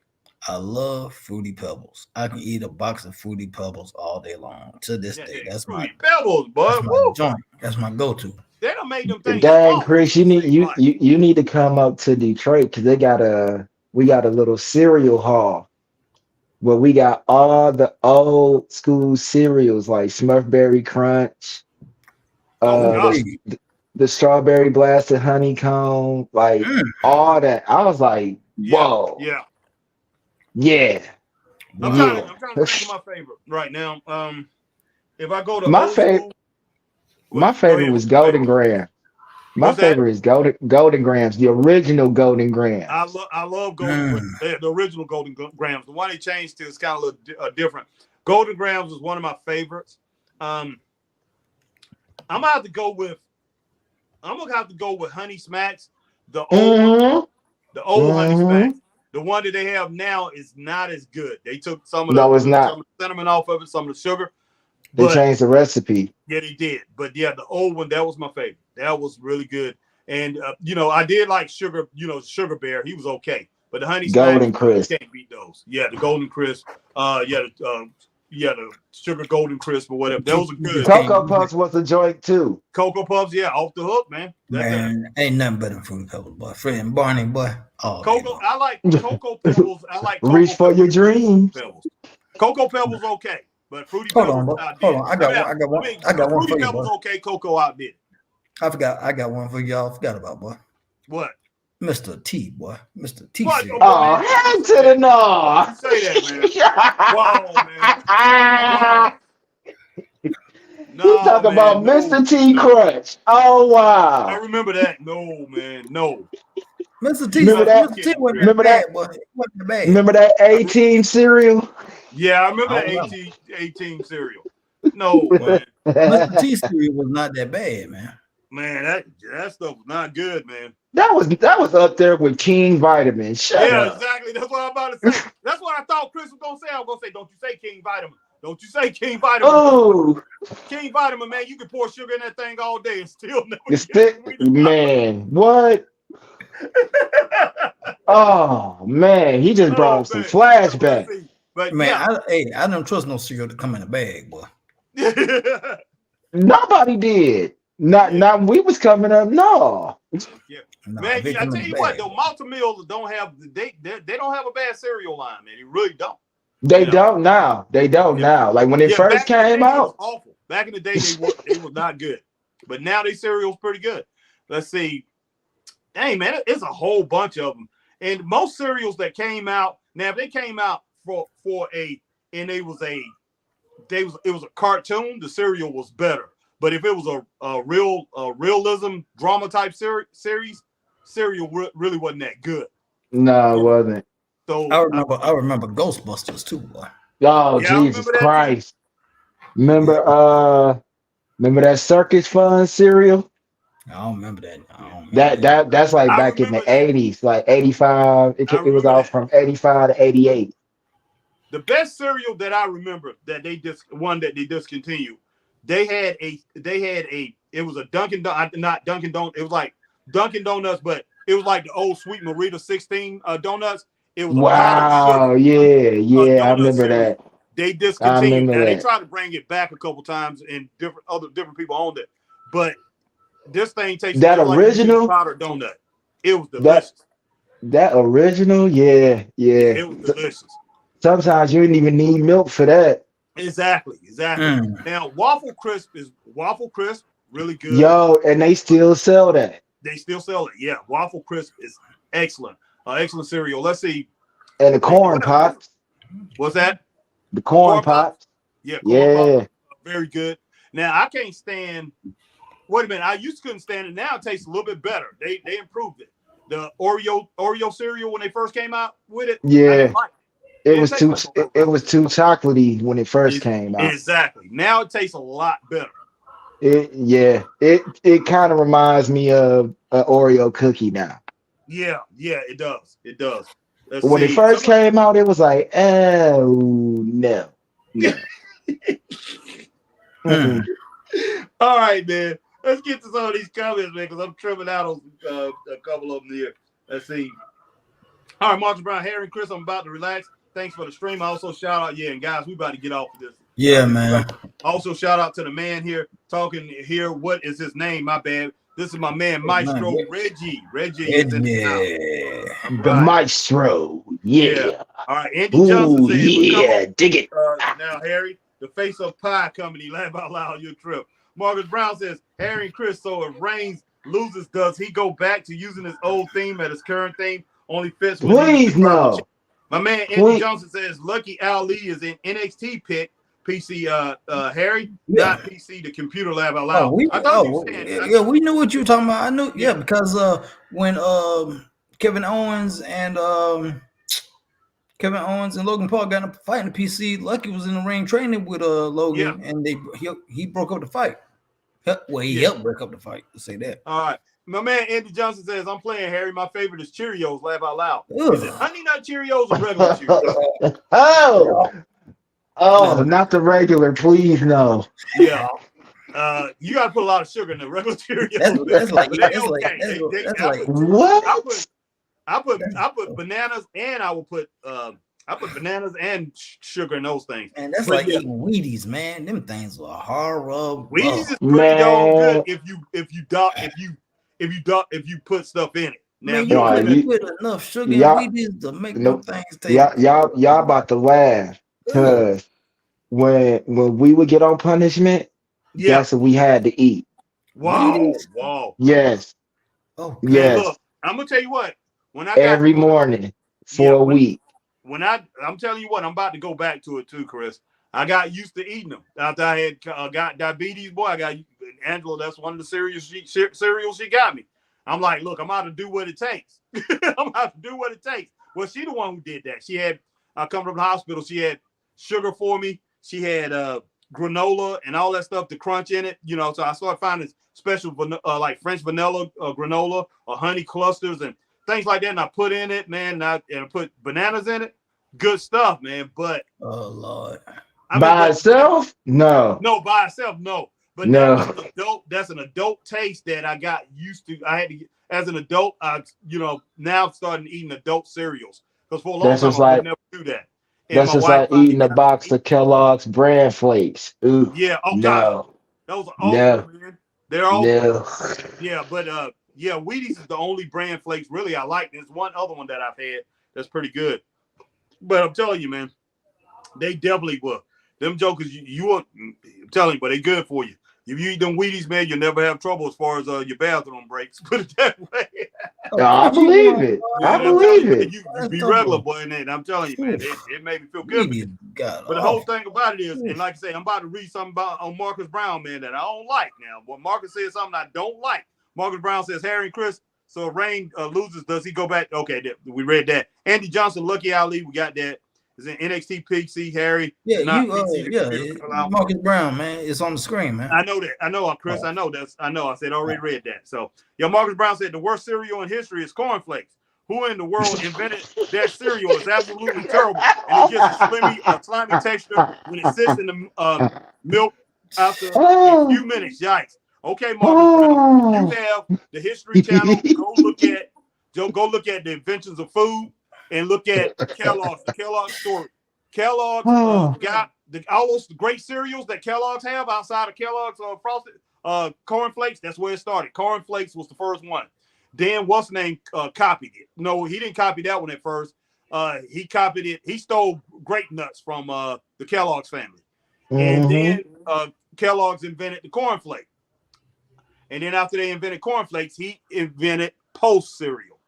I love Fruity Pebbles. I can eat a box of Fruity Pebbles all day long. To this day, that's Fruity my Pebbles, bud. That's my joint. That's my go-to. They don't make them things. Dang, Chris, you need to come up to Detroit because we got a little cereal hall where we got all the old school cereals like Smurfberry Crunch, the Strawberry Blasted Honeycomb, like all that. I was like, whoa. Yeah. I'm trying to think of my favorite right now. If I go to my favorite was Golden Graham. My favorite is Golden Grams, the original Golden Grams. I love Golden Grams, the original Golden Grams. The one they changed to is kind of a little different. Golden Grams was one of my favorites. I'm gonna have to go with Honey Smacks, the old Honey Smacks. The one that they have now is not as good. They took some of the cinnamon off of it, some of the sugar. They changed the recipe. Yeah, they did. But yeah, the old one, that was my favorite. That was really good. And I did like Sugar Bear. He was okay. But the Honey Golden Crisp, can't beat those. Yeah, the Golden Crisp. The Sugar Golden Crisp or whatever. Those are good. Cocoa Puffs was a joint too. Cocoa Puffs, yeah, off the hook, man. Ain't nothing better than Fruity Pebbles, boy. Fred and Barney, boy. I like Cocoa Pebbles. I like Reach for your dreams. Cocoa Pebbles okay, but Fruity Hold Pebbles on. I got one for you, Pebbles boy. okay, Cocoa outdid. I got one for y'all. Forgot about, boy. What? Mr. T, boy. Mr. T. Oh, head to the no. Say that, man. Wow, man. You talk about Mr. T Crunch. Oh, wow. I remember that. No, man. No. Mr. T. Remember that? Mr. T wasn't bad, boy. It wasn't bad. Remember that 18 cereal? Yeah, I remember that 18 cereal. No, man. Mr. T cereal was not that bad, man. Man, that stuff was not good, man. That was up there with King Vitamin. Shut up. Exactly. That's what I'm about to say. That's what I thought Chris was gonna say. I was gonna say, don't you say King Vitamin. Don't you say King Vitamin. Oh, King Vitamin, man. You can pour sugar in that thing all day and still never man, what? Oh man, he just brought some flashbacks. But man, I don't trust no cereal to come in a bag, boy. Nobody did. Not we was coming up. No. Yeah. No, man, I tell you what, though, Malta Mills don't have they don't have a bad cereal line, man. They really don't. They don't now. They don't now. Like when it first came out, it was awful. Back in the day, they were not good. But now their cereal's pretty good. Let's see. Dang, man, it's a whole bunch of them. And most cereals that came out, now if they came out it was a cartoon, the cereal was better. But if it was a realism drama type series, cereal really wasn't that good. No, it You know? wasn't. So I remember Ghostbusters too, boy. Oh, yeah, I Jesus remember that too. Christ. Remember that Circus Fun cereal? I don't remember that. I don't remember That's like I back in remember the that. 80s, like 85. I It was remember all that. from 85 to 88. The best cereal that I remember that they discontinued. They had a it was a not Dunkin' Donuts. It was like Dunkin' Donuts, but it was like the old Sweet Marita 16 donuts. It was a powdered Wow, sugar yeah, I donut remember cereal. that. They I discontinued. remember Now they that. tried to bring it back a couple times, and different people owned it. But this thing tasted That just like you eat a original, powdered donut. It was that delicious. that original, Yeah, yeah. it was delicious. Sometimes you didn't even need milk for that. Exactly. Mm. Now Waffle Crisp really good. Yo, and they still sell that. They still sell it. Yeah, Waffle Crisp is excellent. Excellent cereal. Let's see. And the corn What pops, what's that? the corn Corn Pops? pops. Yeah, Corn Pops. Yeah. Very good. Now I can't stand. Wait a minute. I used to couldn't stand it. Now it tastes a little bit better. They improved it. The Oreo cereal when they first came out with it, I didn't Yeah. like it. It It didn't was taste too like Oreo. it was too chocolatey when it first came out. Exactly. Now it tastes a lot better. It kind of reminds me of an Oreo cookie now. Yeah, it does. It does. Let's When it see. first came out, it was like, oh no, no. Mm. Mm-mm. All right, man. Let's get to some of these comments, man, because I'm tripping out on a couple of them here. Let's see. All right, Martin Brown, Harry, and Chris, I'm about to relax. Thanks for the stream. I also shout out, and guys, we about to get off of this. Yeah, man. Also, shout out to the man here talking here. What is his name? My bad. This is my man, Maestro Reggie. Reggie is in the house. The maestro, yeah. All right. Andy Johnson Ooh, says, but come yeah, dig it. on now, Harry. The Face of Pie Company. Laugh out loud, your trip. Marcus Brown says, Harry and Chris, so if Reigns loses, does he go back to using his old theme at his current theme? Only fits when Please no. My man Andy Johnson says, Lucky Ali is in NXT pick. PC Harry, not PC, the computer lab out loud. We knew what you were talking about. I knew, because when Kevin Owens and Logan Paul got in a fight in the PC, Lucky was in the ring training with Logan, and he broke up the fight. Well, he helped break up the fight, to say that. All right. My man Andy Johnson says, I'm playing Harry. My favorite is Cheerios. Laugh out loud. Is it Honey Nut Cheerios or regular Cheerios? Oh, not the regular, please no. Yeah. You got to put a lot of sugar in the regular Cheerios. That's like what? I put bananas, and I will put bananas and sugar in those things. And that's like eating Wheaties, man. Them things are horrible. Wheaties is pretty dog good if you put stuff in it. Now you put enough sugar in Wheaties to make them things taste. Y'all about to laugh because when we would get on punishment, that's what we had to eat. Wow. Yes. Oh, yes. Look, I'm gonna tell you what. When I every morning for a week. I'm telling you what, I'm about to go back to it too, Chris. I got used to eating them after I had got diabetes. Boy, I got Angela. That's one of the cereals she got me. I'm like, look, I'm out to do what it takes. I'm out to do what it takes. Well, she the one who did that. She had come from the hospital. She had sugar for me. She had granola and all that stuff to crunch in it. So I started finding special like French vanilla granola or honey clusters and things like that. And I put in it, man. And I put bananas in it. Good stuff, man. But oh Lord, by itself, no. No, by itself, no. But no. That's an adult taste that I got used to. I had to get, as an adult. Now I'm starting eating adult cereals because for a long time I would never do that. And that's just like eating a box of Kellogg's Bran Flakes. Ooh, yeah. Oh no. God, those are awful, man. They're awful. No. Yeah, but Wheaties is the only Bran Flakes really I like. There's one other one that I've had that's pretty good. But I'm telling you, man, they definitely will. Them jokers, I'm telling you, but they good for you. If you eat them Wheaties, man, you'll never have trouble as far as your bathroom breaks. Put it that way. No, I believe it. Yeah, I and I'm telling believe you, man, it. you be regular, boy, and I'm telling you, man, it made me feel good. God, But the whole thing about it is, and like I say, I'm about to read something about on Marcus Brown, man, that I don't like now. But Marcus says something I don't like. Marcus Brown says, Harry and Chris, so if Rain loses, does he go back? Okay, we read that. Andy Johnson, Lucky Ali, we got that. Is in NXT PC, Harry. Yeah, not Marcus Brown, man. It's on the screen, man. I know that. I know, Chris. I know. I said already read that. So, Marcus Brown said the worst cereal in history is cornflakes. Who in the world invented that cereal? It's absolutely terrible, and it gets a slimy texture when it sits in the milk after a few minutes. Yikes. Okay, Marcus Brown, you have the History Channel. Go look at the inventions of food and look at Kellogg's, the Kellogg story. Kellogg's got all those great cereals that Kellogg's have outside of Kellogg's frosted cornflakes. That's where it started. Cornflakes was the first one. Then what's the name copied it? No, he didn't copy that one at first. He copied it. He stole grape nuts from the Kellogg's family, and then Kellogg's invented the cornflake. And then after they invented cornflakes, he invented Post cereal.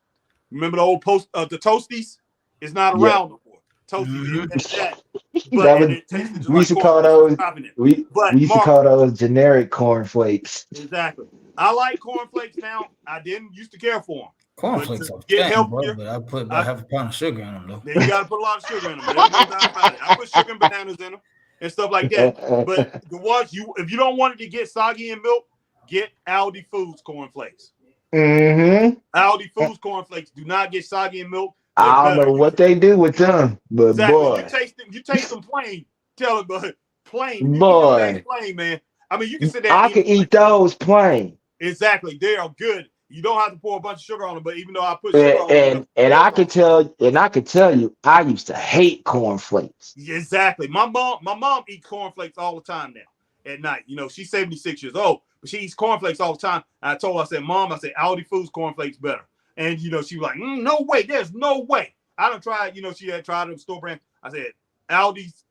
Remember the old Post, the Toasties? It's not around no more. Toasties invented that. But it tasted just we used to call those. We used to call those generic cornflakes. Exactly. I like cornflakes now. I didn't used to care for them. Cornflakes are get healthier, but I have a pound of sugar in them though. You got to put a lot of sugar in them. There's no doubt about it. I put sugar and bananas in them and stuff like that. But the ones if you don't want it to get soggy in milk, get Aldi Foods cornflakes. Aldi Foods cornflakes do not get soggy in milk. I don't know what they do with them, but exactly. Boy, you taste them plain. Tell it, but plain. Boy, plain, man. I mean, you can sit there. I can eat those plain. Exactly, they are good. You don't have to pour a bunch of sugar on them, but even though I put sugar on them, and I could tell you, I used to hate cornflakes. Exactly. My mom eats cornflakes all the time now at night. She's 76 years old, but she eats cornflakes all the time. And I told her, I said, Mom, Aldi Foods cornflakes better. And she was like, no way, there's no way. I don't try. She had tried them store brand. I said, Aldi's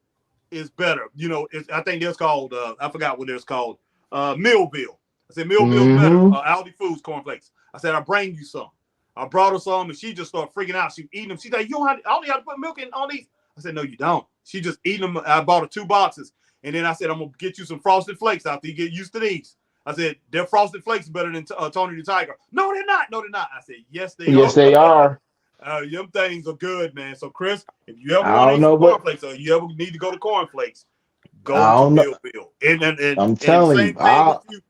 is better. I think there's called. I forgot what it's called. Millville. I said, Millville's better. Aldi Foods cornflakes. I said, I'll bring you some. I brought her some, and she just started freaking out. She was eating them. She's like, I only have to put milk in all these. I said, no, you don't. She just eating them. I bought her 2 boxes. And then I said, I'm going to get you some Frosted Flakes after you get used to these. I said, their Frosted Flakes better than Tony the Tiger. No, they're not. No, they're not. I said, yes, they are. Yes, they are. Them things are good, man. So, Chris, if you ever want to eat cornflakes or you ever need to go to cornflakes, go to Millville. And I'm telling you.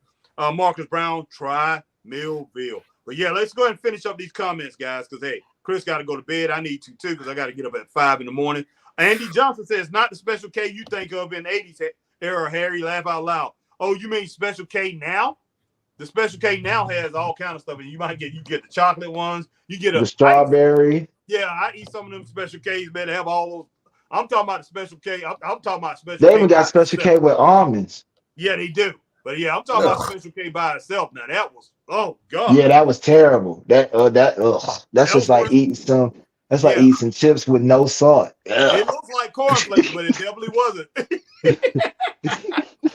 Marcus Brown, try Millville. But yeah, let's go ahead and finish up these comments, guys, because hey, Chris got to go to bed. I need to too, because I got to get up at 5 in the morning. Andy Johnson says, not the Special K you think of in the 80s era, Harry, laugh out loud. Oh, you mean Special K now? The Special K now has all kind of stuff, and you get the chocolate ones, you get the strawberry. Yeah, I eat some of them Special K's, man. They have all those. I'm talking about the Special K. I'm talking about Special K. They even got Special K with almonds. Yeah, they do. But yeah, I'm talking about Special K by itself. Now that was, oh god. Yeah, that was terrible. That's just like eating some. That's like eating some chips with no salt. It looks like cornflakes, but it definitely wasn't.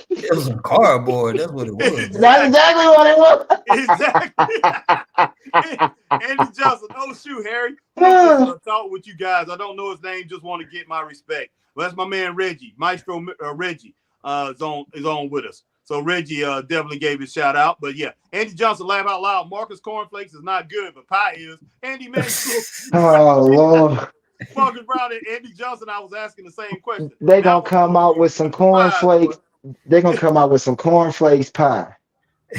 It was some cardboard. That's what it was. That's exactly what it was. Exactly. Andy Johnson, oh shoot, Harry. Talk with you guys. I don't know his name. Just want to get my respect. Well, that's my man Reggie, Maestro Reggie. Is on with us. So Reggie definitely gave his shout out. But yeah, Andy Johnson, laugh out loud. Marcus Cornflakes is not good, but pie is. Andy, man. Oh Lord. Marcus Brown and Andy Johnson, I was asking the same question. They gonna come out with some cornflakes. They're gonna come out with some cornflakes pie.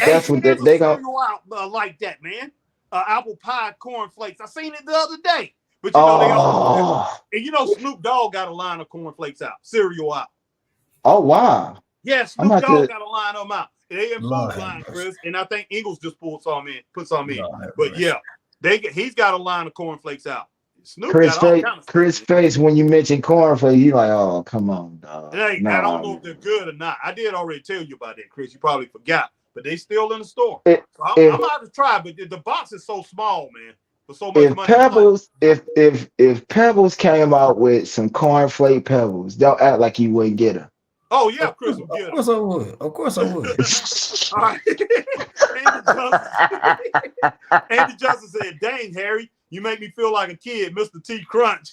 That's what they gonna out like that, man. Apple pie cornflakes. I seen it the other day. But they all, and Snoop Dogg got a line of cornflakes out, cereal out. Oh wow. Yeah, Snoop Dogg got a line of them out. They in food line, Chris, and I think Ingles just put some in. But yeah, he's got a line of cornflakes out. Snoop Chris face when you mention cornflakes, you like, oh come on, dog. Hey, I don't know if they're good or not. I did already tell you about that, Chris. You probably forgot, but they still in the store. I'm about to try, but the box is so small, man. For so much money. If Pebbles came out with some cornflake Pebbles, don't act like you wouldn't get them. Oh yeah, Chris will Of get him. course I would. Of course I would. All right. Andy Johnson said, "Dang, Harry, you make me feel like a kid, Mr. T Crunch."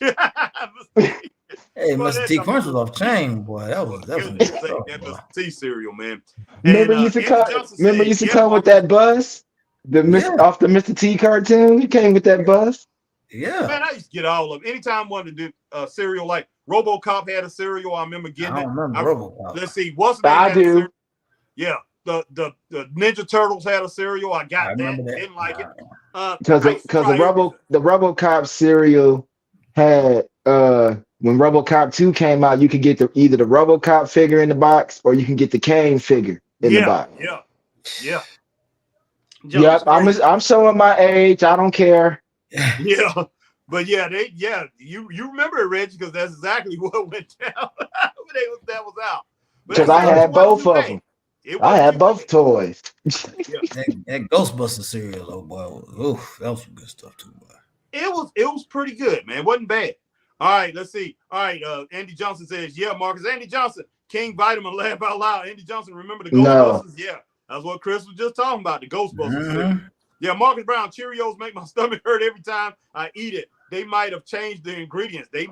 Hey, Boy, Mr. that T junk Crunch was was off chain, boy. That was good some to good say stuff, that boy. Mr. T cereal, man. Remember And you used to Andy come. Johnson Remember said, you used to "Yeah, come with Marcus." that bus, off the Mr. T cartoon. You came with that bus. Yeah. Man, I used to get all of them. Anytime I wanted to do cereal, like RoboCop had a cereal, I remember I getting it. don't remember RoboCop. Let's see, what's the name I had a do. cereal? Yeah, the Ninja Turtles had a cereal. I I got remember that. that. Didn't like it. Because I used to try everything. the RoboCop cereal had when RoboCop 2 came out, you could get either the RoboCop figure in the box or you can get the Kane figure in the box. Yeah. Yep, I'm showing my age. I don't care. Yeah, but yeah, you remember it, Reggie, because that's exactly what went down when that was out. Because I had both of them. I had both toys. Yeah. That Ghostbuster cereal, though, boy. Oof, that was some good stuff too, boy. It was pretty good, man. It wasn't bad. All right, let's see. All right, Andy Johnson says, yeah, Marcus. Andy Johnson, King Vitamin, laugh out loud. Andy Johnson, remember the Ghostbusters? No. Yeah, that's what Chris was just talking about, the Ghostbusters. Mm-hmm. Yeah, Marcus Brown, Cheerios make my stomach hurt every time I eat it. They might have changed the ingredients. They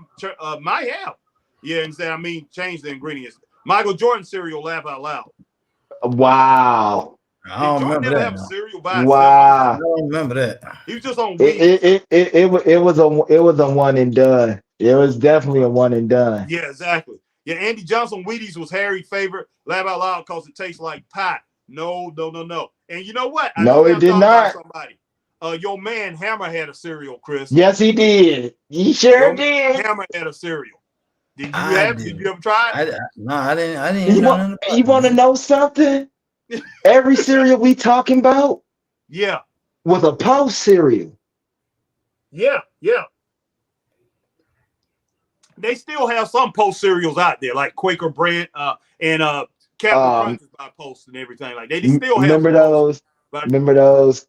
might have. Yeah, change the ingredients. Michael Jordan cereal, laugh out loud. Wow. I don't remember never that. have cereal by wow. I don't remember that. He was just on it was a one and done. It was definitely a one and done. Yeah, exactly. Yeah, Andy Johnson Wheaties was Harry's favorite. Laugh out loud because it tastes like pie. No. And you know what? No, it did not. Somebody. Your man Hammer had a cereal, Chris. Yes, he did. He sure did. Hammer had a cereal. Did you ever try it? No, I didn't. You want to know something? Every cereal we talking about, was a Post cereal. Yeah. They still have some Post cereals out there, like Quaker Brand and Captain Crunch is by Post and everything. Like they still have. Remember those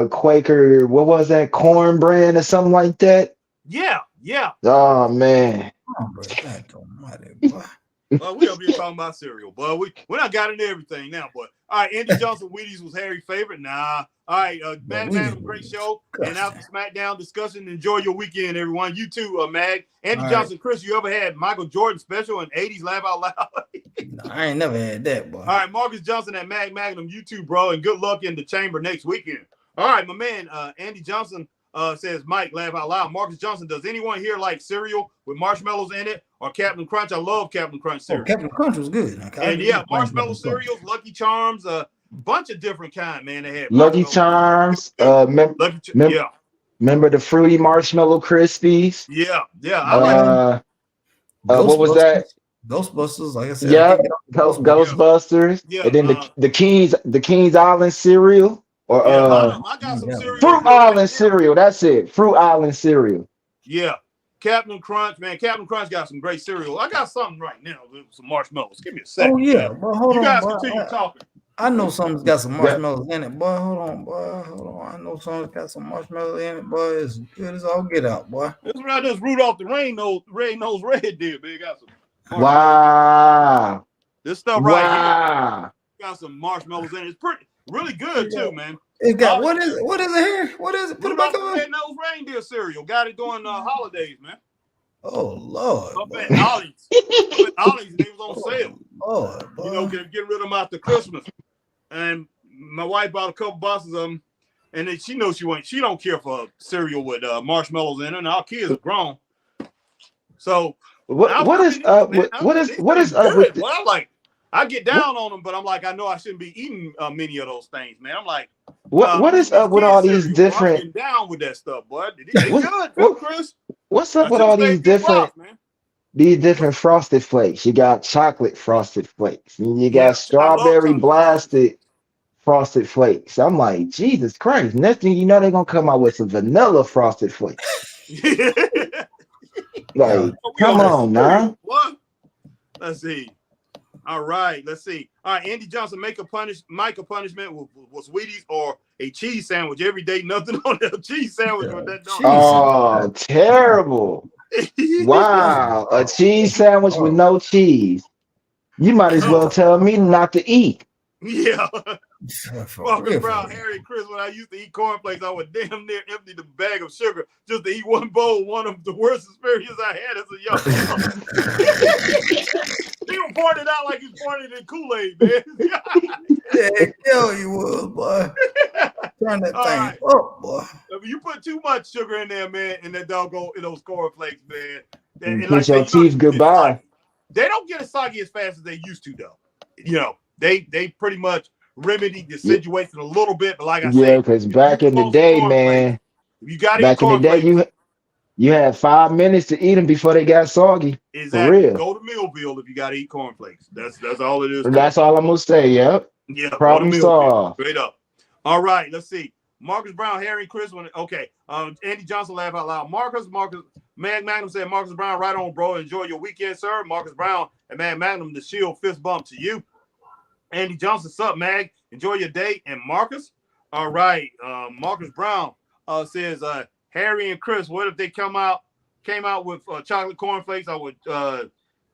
Quaker? What was that? Corn Brand or something like that? Yeah. Oh man. Well, we up here talking about cereal, but we not got into everything now. But all right, Andy Johnson Wheaties was Harry's favorite. Nah. All right, man, great show. And after Smackdown discussion, enjoy your weekend, everyone. You too, Mag. Andy Johnson, Chris, you ever had Michael Jordan special in 80s laugh out loud? No, I ain't never had that, boy. All right, Marcus Johnson at Magnum, you too, bro, and good luck in the chamber next weekend. All right, my man, Andy Johnson says, Mike, laugh out loud. Marcus Johnson, does anyone here like cereal with marshmallows in it or Captain Crunch? I love Captain Crunch cereal. Captain Crunch was good. And marshmallow cereals, Lucky Charms, bunch of different kind, man. They had Lucky Charms. Remember the fruity marshmallow Krispies? Yeah. What was that? Ghostbusters, like I said. Yeah, Ghostbusters. Yeah. And then the Kings Island cereal. Or I got some cereal. Fruit Island cereal. That's it. Fruit Island cereal. Yeah. Captain Crunch, man. Captain Crunch got some great cereal. I got something right now with some marshmallows. Give me a second. Oh yeah, but hold on. You guys continue talking. I know something's got some marshmallows in it, boy. Hold on. I know something's got some marshmallows in it, boy. It's good as all get out, boy. That's right. This Rudolph the Red-Nosed Red did, man. Got some. Wow. This stuff right here got some marshmallows in it. It's really good too, man. It got what is it here? What is it? Put it back on. Red-Nosed Reindeer cereal. Got it during holidays, man. Oh Lord. Up at Ollie's. And they was on sale. Oh, you know, get rid of them after Christmas. And my wife bought a couple boxes of them, and then she knows she don't care for cereal with marshmallows in it. And our kids are grown. So what is up with well, I'm like, I get down on them, but I'm like, I know I shouldn't be eating many of those things, man. I'm like, what is up with all these different? I'm getting down with that stuff, bud. They good, Chris. What's up with all these different? These different frosted flakes. You got chocolate frosted flakes. And you got strawberry blasted frosted flakes. I'm like, Jesus Christ. Next thing you know, they're gonna come out with some vanilla frosted flakes. Like, come on now. What? Let's see. All right, let's see. All right, Andy Johnson, Mike a punishment was Wheaties or a cheese sandwich every day. Nothing on that cheese sandwich with that. Oh, terrible. Wow, a cheese sandwich with no cheese. You might as well tell me not to eat. Yeah. For Marcus real, Brown, for real. Harry, and Chris, when I used to eat cornflakes, I would damn near empty the bag of sugar just to eat one bowl. One of the worst experiences I had as a young He was pointing out like he's pointing in Kool-Aid, man. Yeah, hell you was, boy. Turn that All thing right. up, boy. If you put too much sugar in there, man, in that doggone in those cornflakes, man. And And like I kiss say, your teeth goodbye. they don't get as soggy as fast as they used to, though. You know, they pretty much remedied the situation a little bit, but like I Yeah, said, because if back you in the want some day, cornflakes, man, if you got to eat back in the day, cornflakes, you had 5 minutes to eat them before they got soggy. For exactly. real. Go to Millville if you got to eat cornflakes. That's all it is to That's it. all I'm gonna say. Yep. Yeah, go to Problem Millville. solved. Straight up. All right, let's see. Marcus Brown, Harry, Chris. Okay. Andy Johnson laugh out loud. Marcus, Magnum said, Marcus Brown, right on, bro. Enjoy your weekend, sir. Marcus Brown and Magnum, the shield fist bump to you. Andy Johnson, sup, Mag? Enjoy your day. And Marcus, all right. Marcus Brown says, Harry and Chris, what if they came out with chocolate cornflakes? I would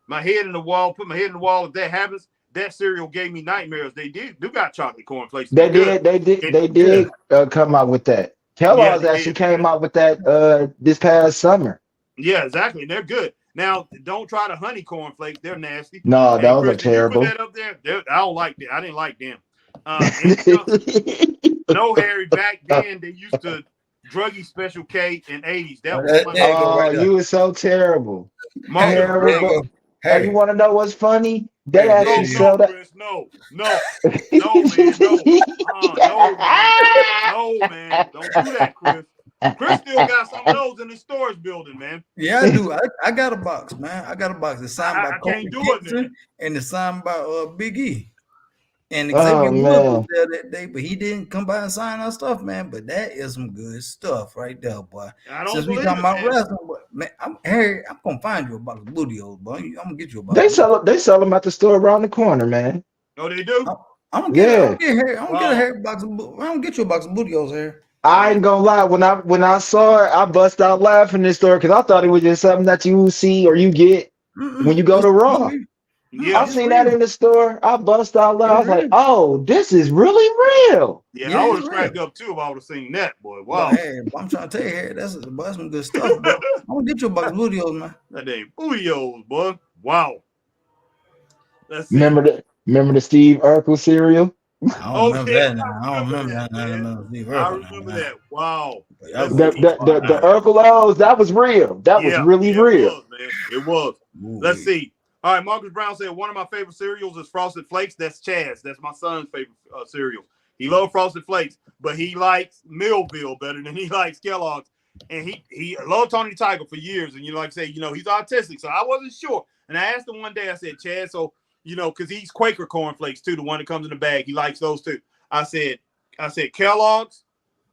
my head in the wall, put my head in the wall. If that happens, that cereal gave me nightmares. They do got chocolate cornflakes. They Good. did come out with that. Kellogg's they actually did, came man. out with that this past summer. Yeah, exactly. They're good. Now, don't try the honey cornflakes. They're nasty. No, Hey, those Chris, are did you put terrible. that up there? I don't like that. I didn't like them. Andy Johnson, no, Harry, back then they used to druggy Special K in 80s. That was funny. There you go, Oh, right there. you were so terrible. Marcus There you Brown. go. Hey, you Hey, want to know what's funny? They Hey, actually there sell that. Chris, no, man, no, man, don't do that, Chris. Chris still got some of those in the storage building, man. yeah, I do. I got a box, man. I got a box. It's signed by I Kobe can't do it, man. Gibson and it's signed by Big E. And Oh Xavier Woods was man, there that day, but he didn't come by and sign our stuff, man. But that is some good stuff right there, boy. I don't Since we believe talking it, about man. wrestling, boy, man, Harry, I'm gonna find you a box of Booty-O's, boy. I'm gonna get you a box. they of sell them at the store around the corner, man. Oh, they do? I'm gonna Yeah. get Harry. I'm gonna get a Wow. Harry box of. I'm gonna get you a box of Booty-O's, Harry. I ain't gonna lie. When I saw it, I bust out laughing in this store because I thought it was just something that you see or you get when you go to Raw. Yeah, I seen that in the store. I bust out loud. I was like, "Oh, this is really real." yeah, I would have cracked up too if I would have seen that, boy. Wow. But, hey, I'm trying to tell you, Harry, that's some good stuff, bro. I'm gonna get you a box of Booty-O's, man. That ain't Booty-O's, boy. Wow. Let's see. Remember the Steve Urkel cereal? I don't remember yeah, that now. I don't remember that. I remember that. Wow. That The Urkel O's, that was real. That was really real. It was, man. It was. Let's see. All right, Marcus Brown said one of my favorite cereals is Frosted Flakes. That's Chaz. That's my son's favorite cereal. He loves Frosted Flakes, but he likes Millville better than he likes Kellogg's. And he loved Tony Tiger for years. And like I say, he's autistic, so I wasn't sure. And I asked him one day. I said, Chaz, so because he eats Quaker cornflakes too, the one that comes in the bag. He likes those too. I said Kellogg's.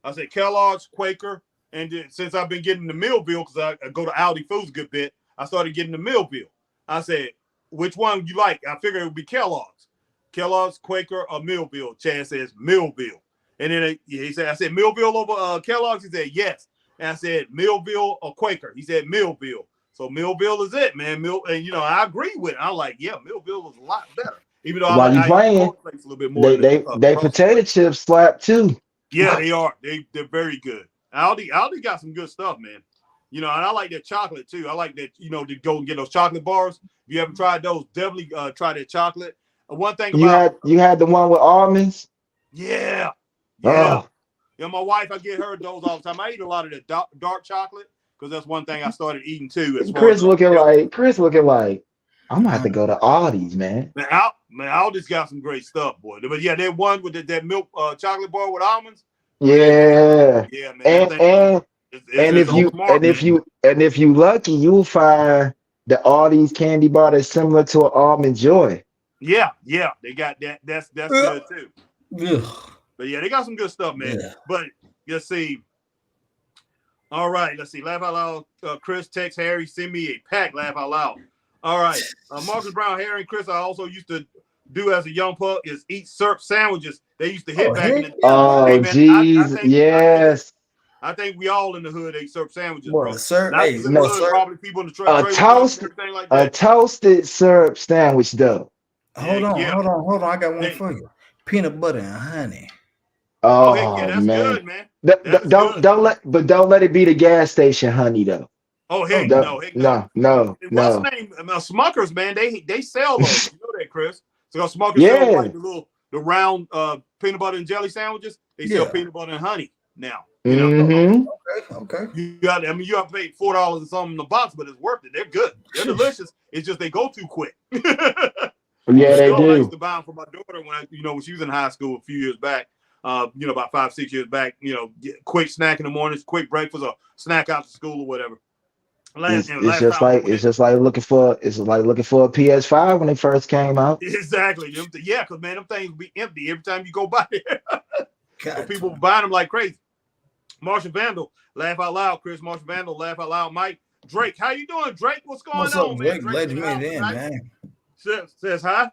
I said Kellogg's, Quaker, and then, since I've been getting the Millville because I go to Aldi Foods a good bit, I started getting the Millville. I said, which one you like? I figured it would be Kellogg's, Quaker, or Millville. Chad says Millville. And then he said, I said Millville over Kellogg's. He said yes. And I said Millville or Quaker. He said Millville. So Millville is it, man. And I agree with it. I'm like, yeah, Millville is a lot better. Even though While you playing, a little bit more. They potato chips slap too. Yeah, they are. They're very good. Aldi got some good stuff, man. And I like their chocolate too. I like that, to go and get those chocolate bars. If you haven't tried those, definitely try their chocolate. One thing about you had the one with almonds. Yeah. Oh. Yeah, my wife, I get her those all the time. I eat a lot of the dark chocolate because that's one thing I started eating too. Chris looking like I'm gonna have to go to Aldi's, man. Aldi's got some great stuff, boy. But yeah, that one with that milk chocolate bar with almonds. Yeah. Yeah, man. And if you lucky, you'll find the Aldi's candy bar that's similar to an Almond Joy. Yeah, they got that. That's good too. Yeah. But yeah, they got some good stuff, man. Yeah. But let's see. All right, let's see. Laugh out loud. Chris text Harry, send me a pack. Laugh out loud. All right. Marcus Brown, Harry, and Chris. I also used to do as a young pup is eat syrup sandwiches. They used to hit back in the day. Oh, jeez, yes. I think we all in the hood ate syrup sandwiches, bro. Sir, Probably people in the a toasted syrup sandwich, though. Hold on, Yeah. hold on. I got one They, for you. Peanut butter and honey. oh, heck yeah, Oh that's man. good, man. That's good. Don't let it be the gas station honey though. Oh, Oh heck no. no, heck no. What's the No. name? Smuckers, man. They sell those. You know that, Chris. So Smuckers sells Yeah. like the round peanut butter and jelly sandwiches. They sell Yeah. peanut butter and honey now. You know. Mm-hmm. Okay. You got. I mean, you have to pay $4 and something in the box, but it's worth it. They're good. They're delicious. It's just they go too quick. Yeah, they I used do. to buy them for my daughter when she was in high school a few years back. About 5-6 years back. Quick snack in the mornings, quick breakfast, or snack out to school or whatever. It's just like looking for a PS5 when it first came out. Exactly. Yeah, because man, them things will be empty every time you go by there. But people God. buying them like crazy. Marshall Vandal, laugh out loud. Chris Marshall Vandal, laugh out loud. Mike Drake, how you doing, Drake? What's going What's on, up, man? Drake? Glad you made it in, man. Says hi.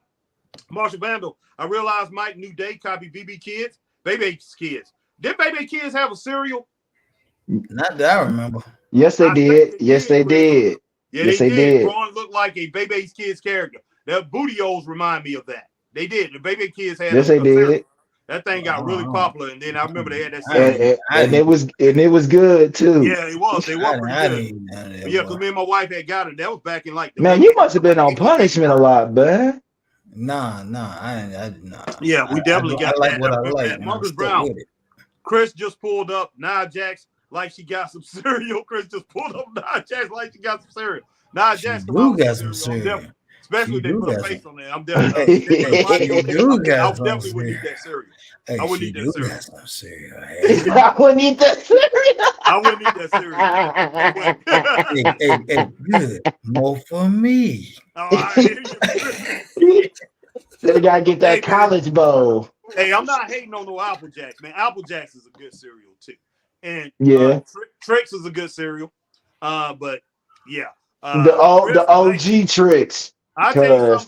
Marshall Vandal, I realized Mike New Day copied BB Kids, Baby Kids. Did Baby Kids have a cereal? Not that I remember. Yes, they I did. think Yes, they did. Yeah, Yes, they they did. did. Braun looked like a Baby Kids character. Their booty-os remind me of that. They did. The Baby Kids had Yes, they a cereal. did. That thing got really popular, and then I remember they had that I cereal. didn't- I And didn't- it was good too. Yeah, it was. They were pretty I good. didn't know that, But yeah, because me and my wife had got it. That was back in like the Man, late you must have been on 80s, punishment a 89. lot, man. Nah, I nah. Yeah, we definitely I got like that. what I I remember like, that. and I'm Marcus stuck Brown. with it. Chris just pulled up Nia Jax like she got some cereal. Chris just pulled up Nia Jax like she got some cereal. Nia She Jax come do out with got some some cereal. cereal. Especially She if they do put a got face some. on there. I'm definitely. They put a body on She there. do I got some definitely would need cereal. that cereal. Hey, I would she need that do cereal. got some cereal. I wouldn't eat that cereal. I wouldn't need that cereal, man. No way. Hey, good. More for me. All right, I hear you. They gotta get that Hey, man. college bowl. Hey, I'm not hating on no Apple Jacks, man. Apple Jacks is a good cereal too, and Yeah. Trix is a good cereal. But yeah, The Chris, OG tricks. I tell you Cause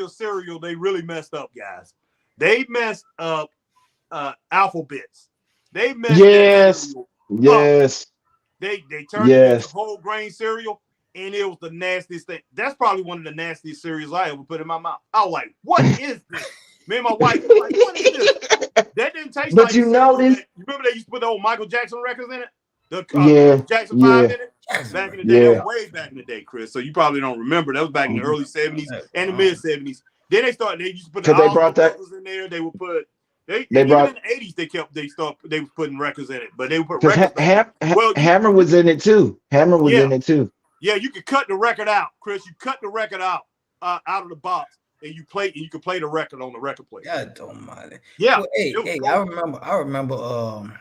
a cereal they really messed up, guys. They messed up Alphabets. They messed that yes, cereal up. yes, They turned it into yes. whole grain cereal, and it was the nastiest thing. That's probably one of the nastiest cereals I ever put in my mouth. I was like, "What is this?" Me and my wife were like, "What is this?" That didn't taste But like you the cereal. notice, You remember they used to put the old Michael Jackson records in it? The yeah, Jackson 5 yeah, in it? Back in the day, that yeah. was way back in the day, Chris. So you probably don't remember. That was back in the early 70s and the mid 70s. Then they used to put the Because they Oscar brought that. brothers in there. They would put and They even in brought the 80s they was putting records in it, but they would put because records back. Well, Hammer was in it too. Hammer was yeah. in it too. Yeah, you could cut the record out, Chris. You cut the record out of the box, and you could play the record on the record player. God don't mind. Yeah. Well, hey, I remember.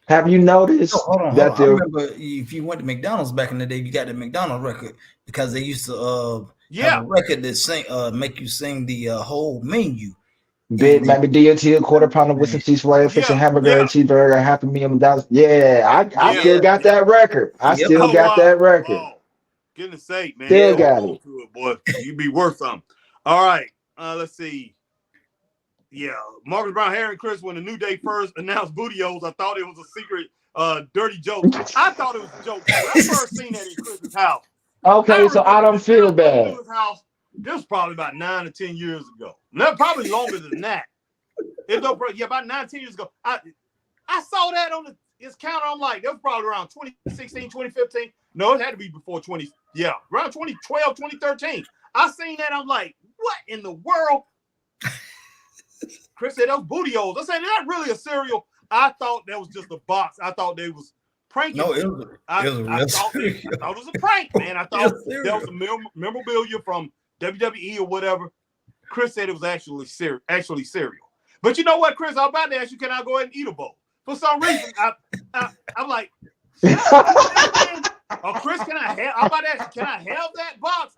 Have you noticed hold on. that I remember if you went to McDonald's back in the day, you got the McDonald's record because they used to have a record that sing make you sing the whole menu. Big Mac DLT, a quarter pounder with some cheese flavor, fish and hamburger, and cheeseburger, half a million McDonald's. Yeah, I still got that record. I still got that record. Wow. Goodness sake, man. Still got it. To it, boy. You'd be worth something. All right. Let's see. Yeah, Marcus Brown, Harry, and Chris, when the New Day first announced Booty-O's, I thought it was a secret dirty joke. I thought it was a joke. When I first seen that in Chris's house. Okay, so I don't feel bad. His house, this was probably about 9 or 10 years ago. No, probably longer than that. About 9, 10 years ago. I saw that on his counter. I'm like, that was probably around 2016, 2015. No, it had to be before around 2012, 2013. I seen that. I'm like, what in the world? Chris said, those Booty-O's. I said, is that really a cereal? I thought that was just a box. I thought they was pranking. No, it was a real cereal. I thought it was a prank, man. I thought that was a memorabilia from WWE or whatever. Chris said it was actually cereal. But you know what, Chris? I'm about to ask you, can I go ahead and eat a bowl? For some reason, I'm like, Chris, I'm about to ask you, can I have that box?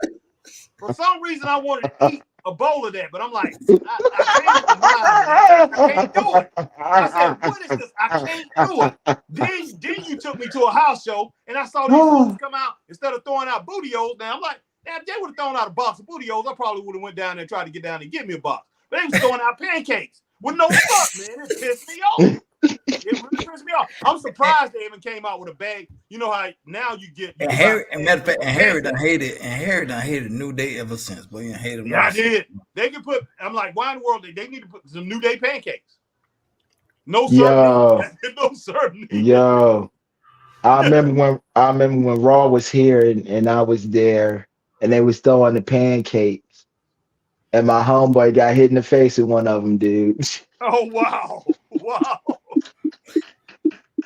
For some reason, I wanted to eat a bowl of that, but I'm like, I can't do it. I said, what is this? I can't do it. Then you took me to a house show, and I saw these foods come out instead of throwing out Booty-O's. Now I'm like, if they would have thrown out a box of Booty-O's, I probably would have went down there and tried to get down and get me a box. But they was throwing out pancakes with no fuck, man. It pissed me off. It really pissed me I'm surprised they even came out with a bag. You know how now you get. And Harry, and matter of fact, and Harry done hated New Day ever since. But he hated them. Yeah, I did. They can put. I'm like, why in the world they need to put some New Day pancakes? No Yo, sir, no sir. yo. I remember when Raw was here and I was there and they was throwing the pancakes and my homeboy got hit in the face with one of them, dude. Oh wow, wow,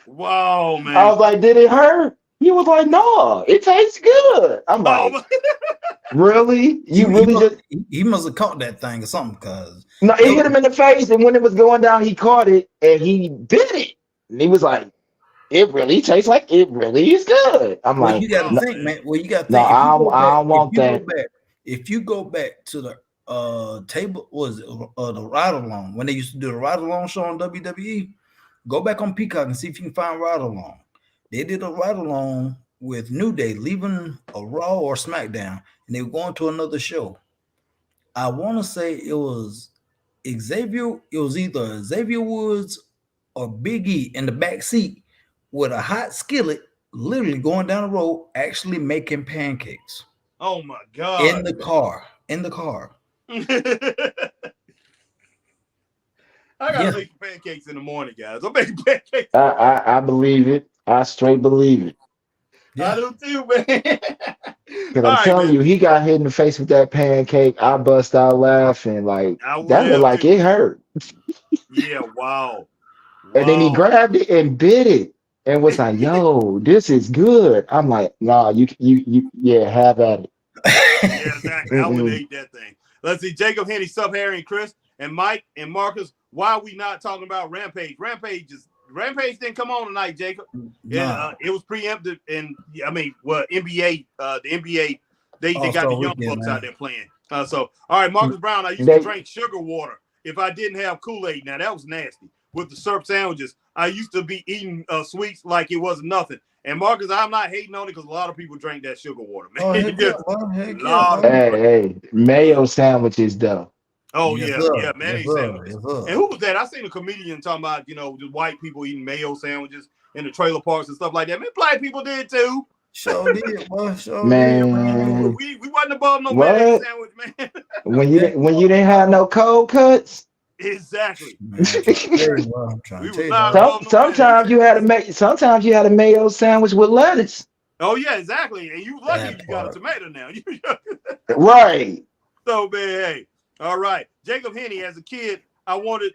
wow, man. I was like, did it hurt? He was like, no, it tastes good. I'm like, really? You really just he must have caught that thing or something, cause no, it hit him in the face, and when it was going down, he caught it and he bit it. And he was like, it really tastes like it really is good. I'm well, like, you gotta no, think, man. Well, you gotta think. no, I don't want that. If you go back to the table, was it the ride along when they used to do the ride along show on WWE? Go back on Peacock and see if you can find ride along. They did a ride along with New Day leaving a Raw or SmackDown, and they were going to another show. I want to say it was Xavier. It was either Xavier Woods or Big E in the back seat with a hot skillet, literally going down the road, actually making pancakes. Oh my God! In the car. I gotta make pancakes in the morning, guys. I'm making pancakes. I believe it. I straight believe it. Yeah. I do too, man. Because I'm telling you, he got hit in the face with that pancake. I bust out laughing. Like, that looked like it hurt. Yeah, wow. And then he grabbed it and bit it and was like, yo, this is good. I'm like, nah, you have at it. Yeah, exactly. I would eat that thing. Let's see. Jacob Henny, Sub Harry and Chris and Mike and Marcus. Why are we not talking about Rampage? Rampage didn't come on tonight, Jacob. Nah. It was preempted, and I mean, well, NBA, the NBA, they got the young folks out there playing. So, all right, Marcus Brown. I used to drink sugar water if I didn't have Kool-Aid. Now that was nasty with the syrup sandwiches. I used to be eating sweets like it wasn't nothing. And Marcus, I'm not hating on it because a lot of people drank that sugar water, man. Hey, mayo sandwiches though. Oh yeah, mayonnaise sandwiches. And who was that? I seen a comedian talking about, the white people eating mayo sandwiches in the trailer parks and stuff like that. Man, black people did too. Sure did, boy. Man. We wasn't above no mayonnaise sandwich, man. when you didn't have no cold cuts. Exactly. Sometimes you had a mayo sandwich with lettuce. Oh yeah, exactly. And you lucky you got a tomato now. Right. So man, hey. All right, Jacob Henny. As a kid, I wanted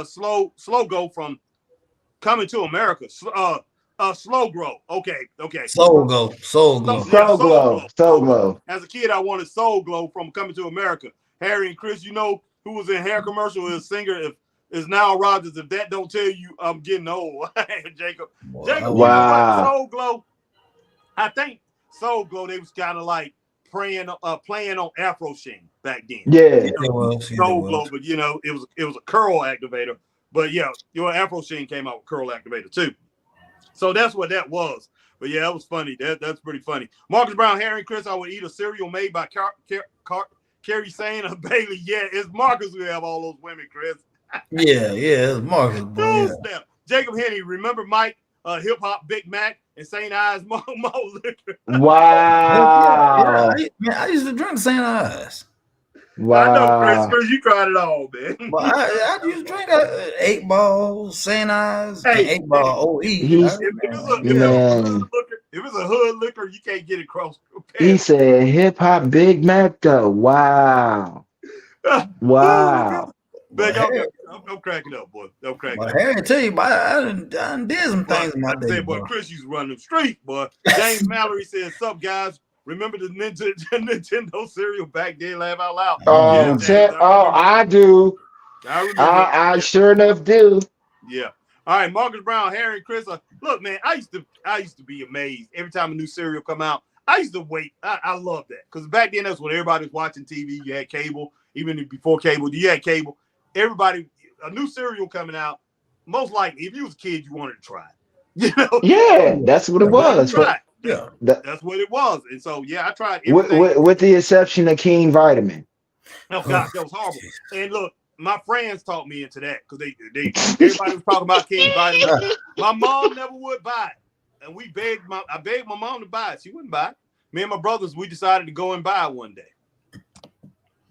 slow go from Coming to America. Slow grow. Okay. Soul glow. As a kid, I wanted Soul Glow from Coming to America. Harry and Chris, who was in hair commercial is singer is Nile Rodgers. If that don't tell you, I'm getting old. Jacob. Wow. You know what? Soul Glow. I think Soul Glow, they was kind of like playing on Afro Sheen back then. Yeah. Soul Glow, but it was a curl activator. But yeah, Afro Sheen came out with curl activator too. So that's what that was. But yeah, that was funny. That's pretty funny. Marcus Brown, Harry and Chris, I would eat a cereal made by Carrie Sane or Bailey. Yeah, it's Marcus who have all those women, Chris. yeah, it's Marcus. Yeah. Jacob Henny, remember Mike, Hip Hop Big Mac and St. Ives Malt Liquor? Wow. I used to drink St. Ives. Wow. I know, Chris, you tried it all, man. Well, I used to drink 8 Ball, St. Ives, and 8 Ball OE. If it's a hood liquor, you can't get it across. He said Hip Hop Big Mac though. Wow. Wow. Man, I'm cracking up, boy. I'm cracking up. Harry, tell you, I done did some things in my day. Boy, Chris used to run the street, boy. James Mallory said, "Sup, guys? Remember the Nintendo cereal back then? Laugh out loud." I do. I sure enough do. Yeah. All right, Marcus Brown, Harry, and Chris. Look, man, I used to be amazed every time a new cereal come out. I used to wait. I love that because back then that's when everybody was watching TV. You had cable, even before cable. You had cable. Everybody, a new cereal coming out. Most likely, if you was a kid, you wanted to try it. Yeah, that's what it was. Yeah, that's what it was. And so, yeah, I tried with the exception of King Vitamin. Oh, God, that was horrible. And look, my friends taught me into that because they everybody was talking about King Vitamin. My mom never would buy it, and I begged my mom to buy it. She wouldn't buy it. Me and my brothers, we decided to go and buy it one day.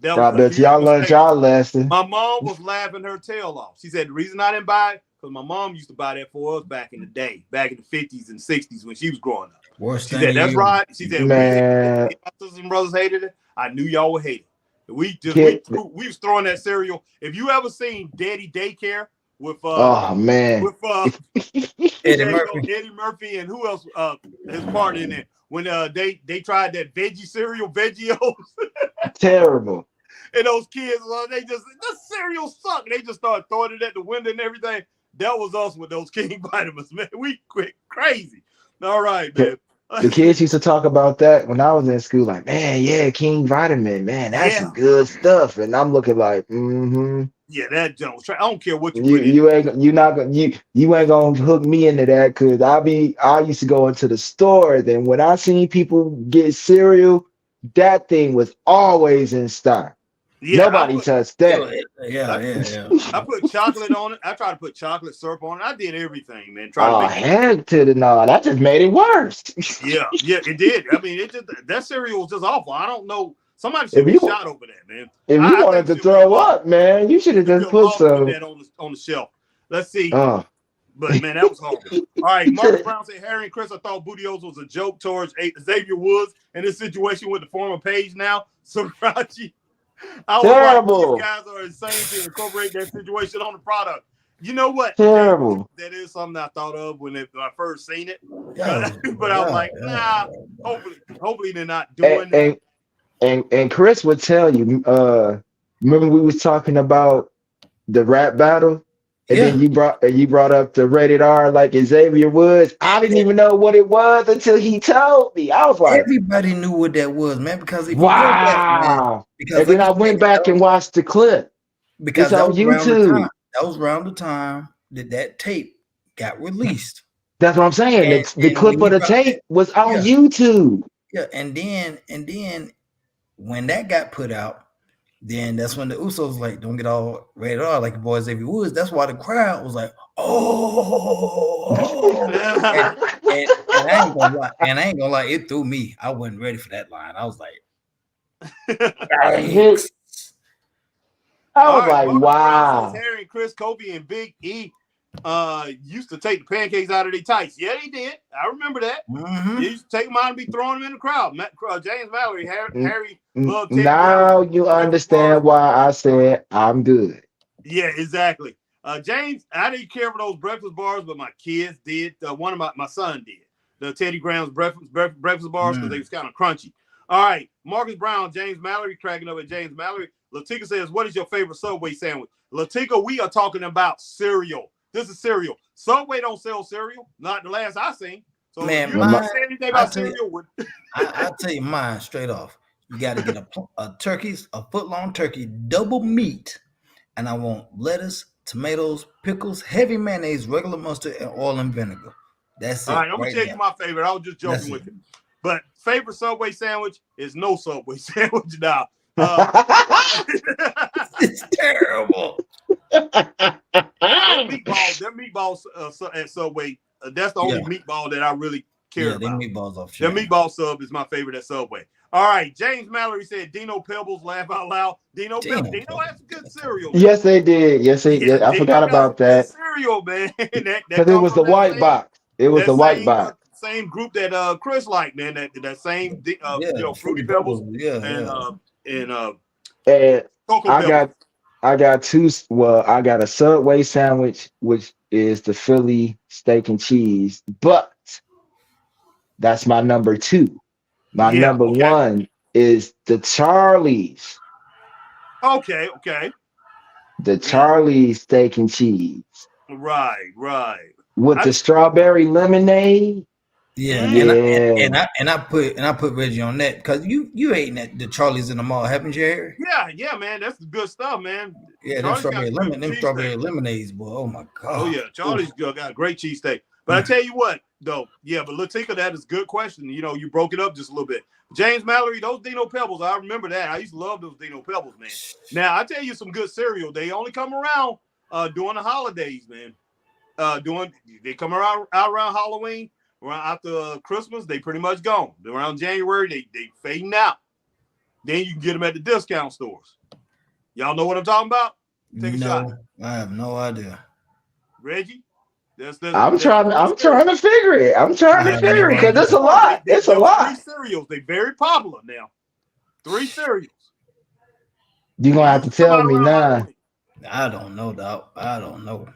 That I was a bet huge y'all learned mistake. y'all lesson. My mom was laughing her tail off. She said the reason I didn't buy it because my mom used to buy that for us back in the day, back in the 50s and 60s when she was growing up. She said, that's right. She said, Man, my sisters and brothers hated it. I knew y'all would hate it. We was throwing that cereal. If you ever seen Daddy Daycare with oh man, Eddie Murphy and who else his part in it when they tried that veggie cereal, Veggios. terrible. And those kids, the cereal sucked. They just started throwing it at the window and everything. That was us with those King Vitamins, man. We quit crazy. All right, man. The kids used to talk about that when I was in school, like, man, yeah, King Vitamin, man, that's some good stuff. And I'm looking like, yeah, that junk. I don't care what you put in. You ain't gonna hook me into that because I used to go into the store. Then when I seen people get cereal, that thing was always in stock. Yeah, nobody touched that. I put chocolate on it. I tried to put chocolate syrup on it. I did everything, man. Heck to the no. That just made it worse. yeah, it did. I mean, that cereal was just awful. I don't know. Somebody should be shot over that, man. If you wanted to throw up, man, you should have just put some that on the shelf. Let's see. But man, that was horrible. All right, Marcus Brown said, Harry and Chris, I thought Bootios was a joke towards Xavier Woods in this situation with the former Page now. Sriracha. I was terrible. Like, these guys are insane to incorporate that situation on the product. You know what? Terrible. That is something I thought of when I first seen it. But I was like, nah, hopefully they're not doing that. And Chris would tell you, remember we was talking about the rap battle? And then you brought up the rated R like Xavier Woods. I didn't even know what it was until he told me. I was like, everybody knew what that was, man, because if wow. You go back, man, because and then I went back and watched the clip. Because it's on YouTube. That was around the time that tape got released. That's what I'm saying. The clip of the tape was on YouTube. Yeah, and then when that got put out, then that's when the Usos like don't get all rated R like the boys Xavier Woods. That's why the crowd was like, oh. and I ain't gonna lie, it threw me. I wasn't ready for that line. I was like, wow. Harry, Chris, Kobe, and Big E used to take the pancakes out of their tights. Yeah, they did. I remember that. Mm-hmm. They used to take them out and be throwing them in the crowd. James Mallory, Harry loved taking now you understand why I said I'm good. Yeah, exactly. James, I didn't care for those breakfast bars, but my kids did. One of my son did. The Teddy Grahams breakfast bars because they was kind of crunchy. All right, Marcus Brown, James Mallory, cracking up at James Mallory. Latika says, what is your favorite Subway sandwich? Latika, we are talking about cereal. This is cereal. Subway don't sell cereal. Not the last I seen. So man, you don't say anything about cereal. I'll tell you mine straight off. You got to get a foot-long turkey, double meat, and I want lettuce, tomatoes, pickles, heavy mayonnaise, regular mustard, and oil and vinegar. That's it. All right, I'm gonna tell you my favorite. I was just joking with you. But favorite Subway sandwich is no Subway sandwich now. It's terrible. Their meatballs at Subway. That's the only meatball that I really care about. Meatballs off. Their meatball sub is my favorite at Subway. All right, James Mallory said Dino Pebbles, laugh out loud. Dino Pebbles. Dino has a good cereal. Man. Yes, they did. Yes, they did. I forgot about that. Cereal, man. Because it was the white box. It was the white box. Same group that Chris liked, man. That same Fruity Pebbles and Cocoa Pebbles. I got two. Well, I got a Subway sandwich, which is the Philly steak and cheese, but that's my number 2. My number 1 is the Charlie's. Okay. The Charlie's steak and cheese. Right. With the strawberry lemonade. Yeah. And I put Reggie on that because you ate that the Charlie's in the mall, haven't you, Harry? Yeah, man. That's the good stuff, man. Yeah, them strawberry lemonades, boy. Oh my god. Oh yeah, Charlie's got a great cheesesteak. But I tell you what, though, yeah, but Latika, that is a good question. You know, you broke it up just a little bit. James Mallory, those Dino Pebbles, I remember that. I used to love those Dino Pebbles, man. Now, I tell you some good cereal. They only come around during the holidays, man. They come around around Halloween, around after Christmas, they pretty much gone. Around January, they fading out. Then you can get them at the discount stores. Y'all know what I'm talking about? Take a shot. I have no idea. Reggie? I'm trying to figure it. I'm trying to figure it because it's a lot. It's a lot. 3 cereals. They're very popular now. 3 cereals. You're gonna have to tell me now. I don't know, dog. I don't know.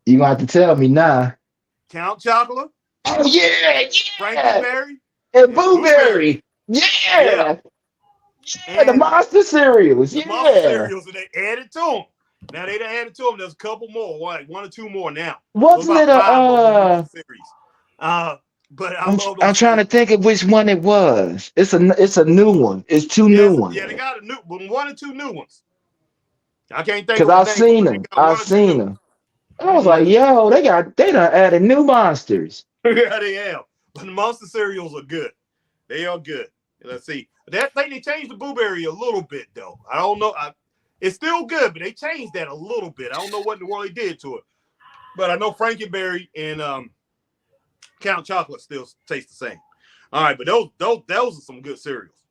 You're gonna have to tell me now. Count Chocolate. Oh yeah. Frankenberry. And Blueberry. Yeah. The monster cereals. The monster cereals, and they added to them. Now they done added to them. There's a couple more, like 1 or 2 more now. Wasn't it a series? But I'm trying to think of which one it was. It's a new one. It's 2 new ones. Yeah, they got a new 1 or 2 new ones. I can't think because I've seen them. I've seen them. I was like, yo, they done added new monsters. Yeah, they have. But the monster cereals are good. They are good. Let's see. That thing they changed the Blueberry a little bit though. I don't know. It's still good, but they changed that a little bit. I don't know what in the world they did to it. But I know Frankenberry and Count Chocolate still taste the same. All right, but those are some good cereals.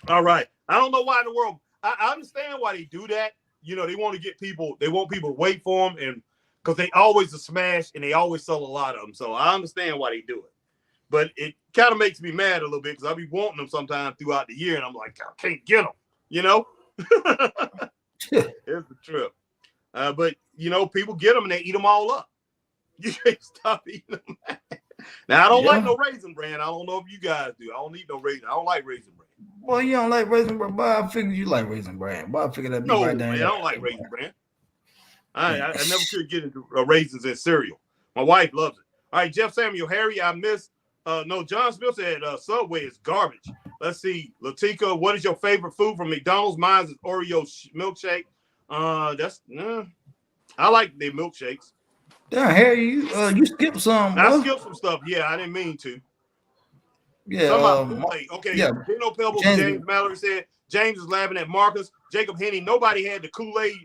All right. I don't know why in the world. I understand why they do that. You know, they want people to wait for them, and because they always a smash and they always sell a lot of them. So I understand why they do it. But it kind of makes me mad a little bit because I'll be wanting them sometime throughout the year, and I'm like, I can't get them, you know? It's the trip. But, you know, people get them and they eat them all up. You can't stop eating them. Now, I don't like no Raisin Bran. I don't know if you guys do. I don't eat no Raisin. I don't like Raisin Bran. Well, you don't like Raisin Bran, but I figured you like Raisin Bran. But I figured that'd be right down. Man, I don't like Raisin Bran. I never could get into raisins in cereal. My wife loves it. All right, Jeff Samuel, Harry, I missed. John Smith said Subway is garbage. Let's see, Latika, what is your favorite food from McDonald's? Mine is Oreo milkshake. I like their milkshakes. Damn, Harry, you skipped some. I skipped some stuff. Yeah, I didn't mean to. Yeah. Okay. Yeah. Dino Pebbles. James Mallory said James is laughing at Marcus. Jacob Henny. Nobody had the Kool-Aid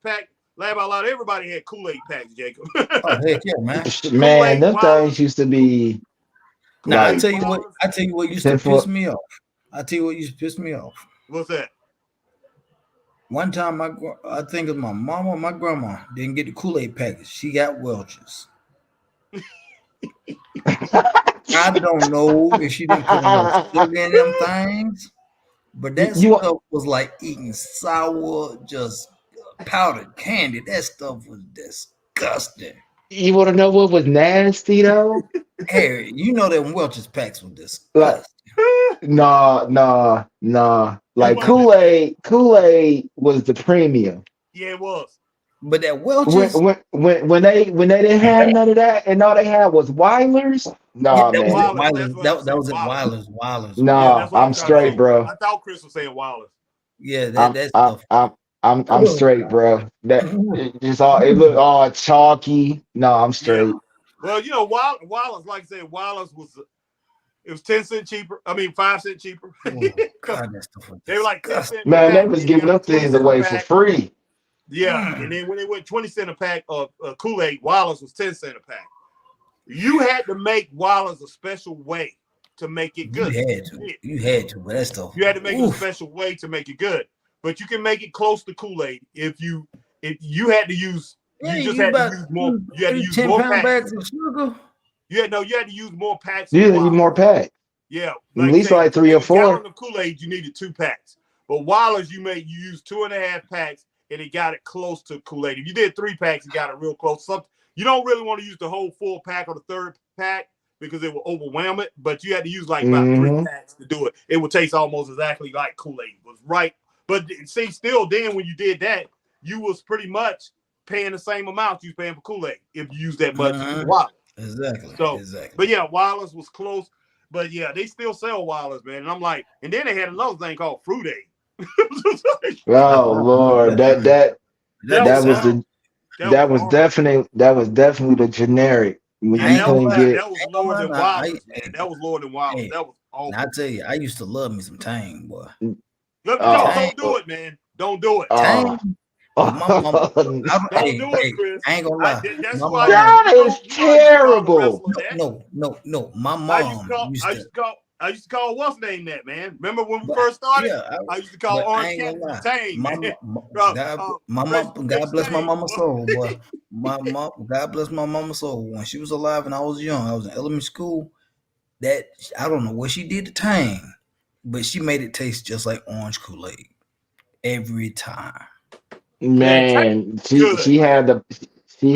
pack. Laugh out loud. Everybody had Kool-Aid packs. Jacob. Oh heck yeah, man. Man, them things used to be. Now I tell you what used to piss me off. What's that? One time, I think it was my mama or my grandma didn't get the Kool-Aid package. She got Welch's. I don't know if she didn't put enough sugar in them things, but that stuff was like eating sour, just powdered candy. That stuff was disgusting. You want to know what was nasty though? Harry, you know them Welch's packs were disgusting. Nah. Like Kool-Aid was the premium. Yeah, it was. But that Welch's when they didn't have none of that and all they had was Weilers. Nah, yeah, man. That was it. Weilers. No, I'm straight, bro. I thought Chris was saying Weilers. Yeah, that stuff. I'm straight, bro. It looked all chalky. No, I'm straight. Yeah. Well, you know, Weilers, like I said, Weilers it was 10 cents cheaper. I mean, 5 cents cheaper. Oh, God, that stuff was they were like 10 cents. Man, they was giving up things away for free. Yeah, and then when they went 20 cents a pack of Kool-Aid, Wallace was 10 cents a pack. You had to make Wallace a special way to make it good. You had to, but that stuff. You had to make it a special way to make it good. But you can make it close to Kool-Aid if you had to use. You had to use more. You had to use more bags of sugar. You had to use more packs. You need more packs. Yeah, at least like 3 or 4. Gallon of Kool-Aid, you needed 2 packs. But Wallace, you used 2.5 packs, and it got it close to Kool-Aid. If you did 3 packs, you got it real close. You don't really want to use the whole full pack or the 3rd pack because it will overwhelm it. But you had to use like about 3 packs to do it. It would taste almost exactly like Kool-Aid. It was right. But see, still, then when you did that, you was pretty much paying the same amount you was paying for Kool-Aid if you used that much. Wallace. Exactly. But yeah, Wallace was close. But yeah, they still sell Wallace, man. And I'm like, and then they had another thing called Fruit Aid. Oh Lord, that was definitely the generic. when Yeah, you that was couldn't that, get that was lower than Wilder's, man. Hey, That was lower than Wilder's. hey, That was and I awful. tell you, I used to love me some Tang, boy. uh, Tang, Don't do it, man. Don't do it. Tang. uh, But my mama, Don't do it, Chris. I ain't gonna lie. That's My who I used. mom, that is You know I used to call the terrible. wrestler that. no. My I used to mom call. used I to, used to call. I used to call what's name that, man. Remember when we but first started? yeah, I used to call but I Orange ain't Cat gonna lie. Tang, My, man. God, Chris, God bless my Tang. mama's soul, boy. My mom, God bless my mama's soul. When she was alive and I was young, I was in elementary school. That I don't know what she did to Tang, but she made it taste just like orange Kool-Aid every time. Man, Tang Man, good, man. she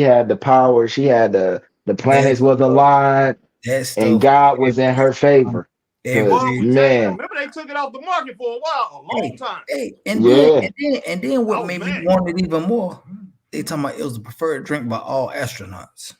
had the power. She had the That planets was stuff, aligned, that and stuff God was in every her time, favor. It Cause was every with Tang. man, Remember they took it off the market for a while, a long hey, time. hey, yeah. and then I what was made me mad. want it even more? They talking about it was the preferred drink by all astronauts.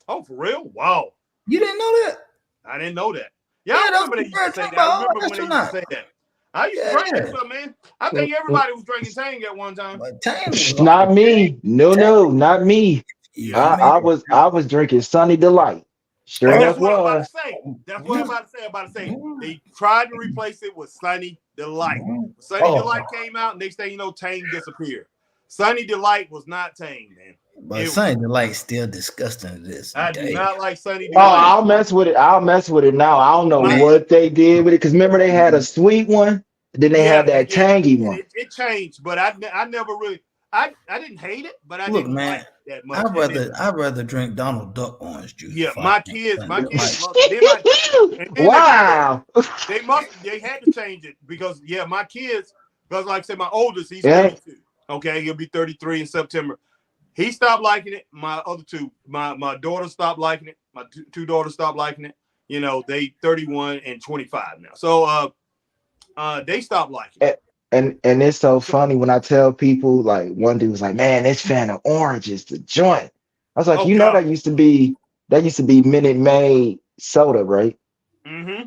Oh, for real? Wow. You didn't know that? I didn't know that. Yeah, I Yeah, that was remember the they used to preferred say drink that. by I all remember when they used to astronauts. say that. I used to drink that Yeah, stuff, man. I Uh, think uh, everybody was drinking Tang at one time. but Tang was off the Not me. No, Tang. no, not me. If Yeah. you made it, I was drinking Sunny Delight. Sure And oh, that's enough what I'm about to was. say. That's what I'm about to say. I'm about to say they tried to replace it with Sunny Delight. Sunny oh, Delight came out, and next thing you know, Tang disappeared. Sunny Delight was not Tang, man. but Sunny Delight still disgusting to this I do day. not like Sunny Oh, Delight. I'll mess with it. I'll mess with it now. I don't know My Man, what they did with it. Cause remember they had a sweet one, then they yeah, had that yeah, tangy and one. it changed, but I never really I didn't hate it, but I look, didn't man, like it that much. And then I'd rather drink Donald Duck orange juice yeah, before I drink Sunny my kids Delight. love it. Then my and then Wow. they had to change it because yeah, my kids, because like I said, my oldest, he's Yeah. 32. Okay, he'll be 33 in September. He stopped liking it. My other two, my daughter stopped liking it. My two daughters stopped liking it. You know, they 31 and 25 now. So they stopped liking it. A- and it's so So funny when I tell people, like one dude was like, man, this fan of orange is the joint. I was like, oh you know, god. that used to be Minute Maid soda, right? Mm-hmm.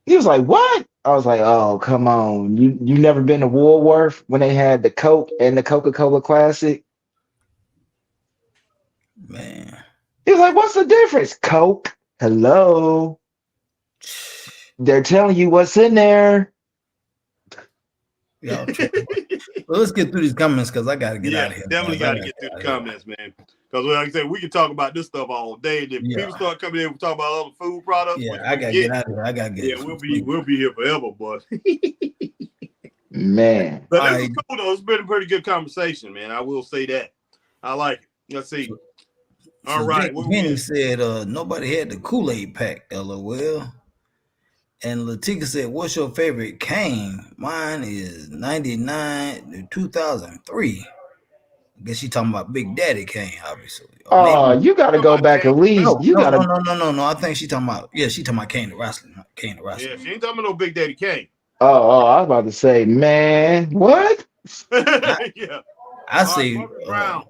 He was like, what? I was like, oh, come on. You never been to Woolworth when they had the Coke and the Coca-Cola Classic? Man, He was like, what's the difference? Coke. Hello. They're telling you what's in there. y'all tripping. Well, let's get through these comments because I gotta get out Yeah, of here, definitely guys. I got to gotta get through get the out of here. comments, man. Because like I said, we can talk about this stuff all day. And if Yeah, people start coming in and talk about other food products, yeah, which I we gotta get, get out of here. I gotta yeah, get some sleep. we'll be here forever, boy. Man. But All this right, is cool though. It's been a pretty good conversation, man. I will say that. I like it. Let's see. All so right, where we Jenny at? said, nobody had the Kool-Aid pack, LOL. And Latika said, what's your favorite cane? Mine is 99 to 2003. I guess she talking about Big Daddy Kane, obviously. Or maybe You gotta Talking go about back Kane at the least. wrestler. You gotta no. I think she talking about, she talking about Kane the wrestler. Kane the wrestler. Yeah, she ain't talking about no Big Daddy Kane. I was about to say, man, what? I, Yeah. I All right, say, Marcus Brown.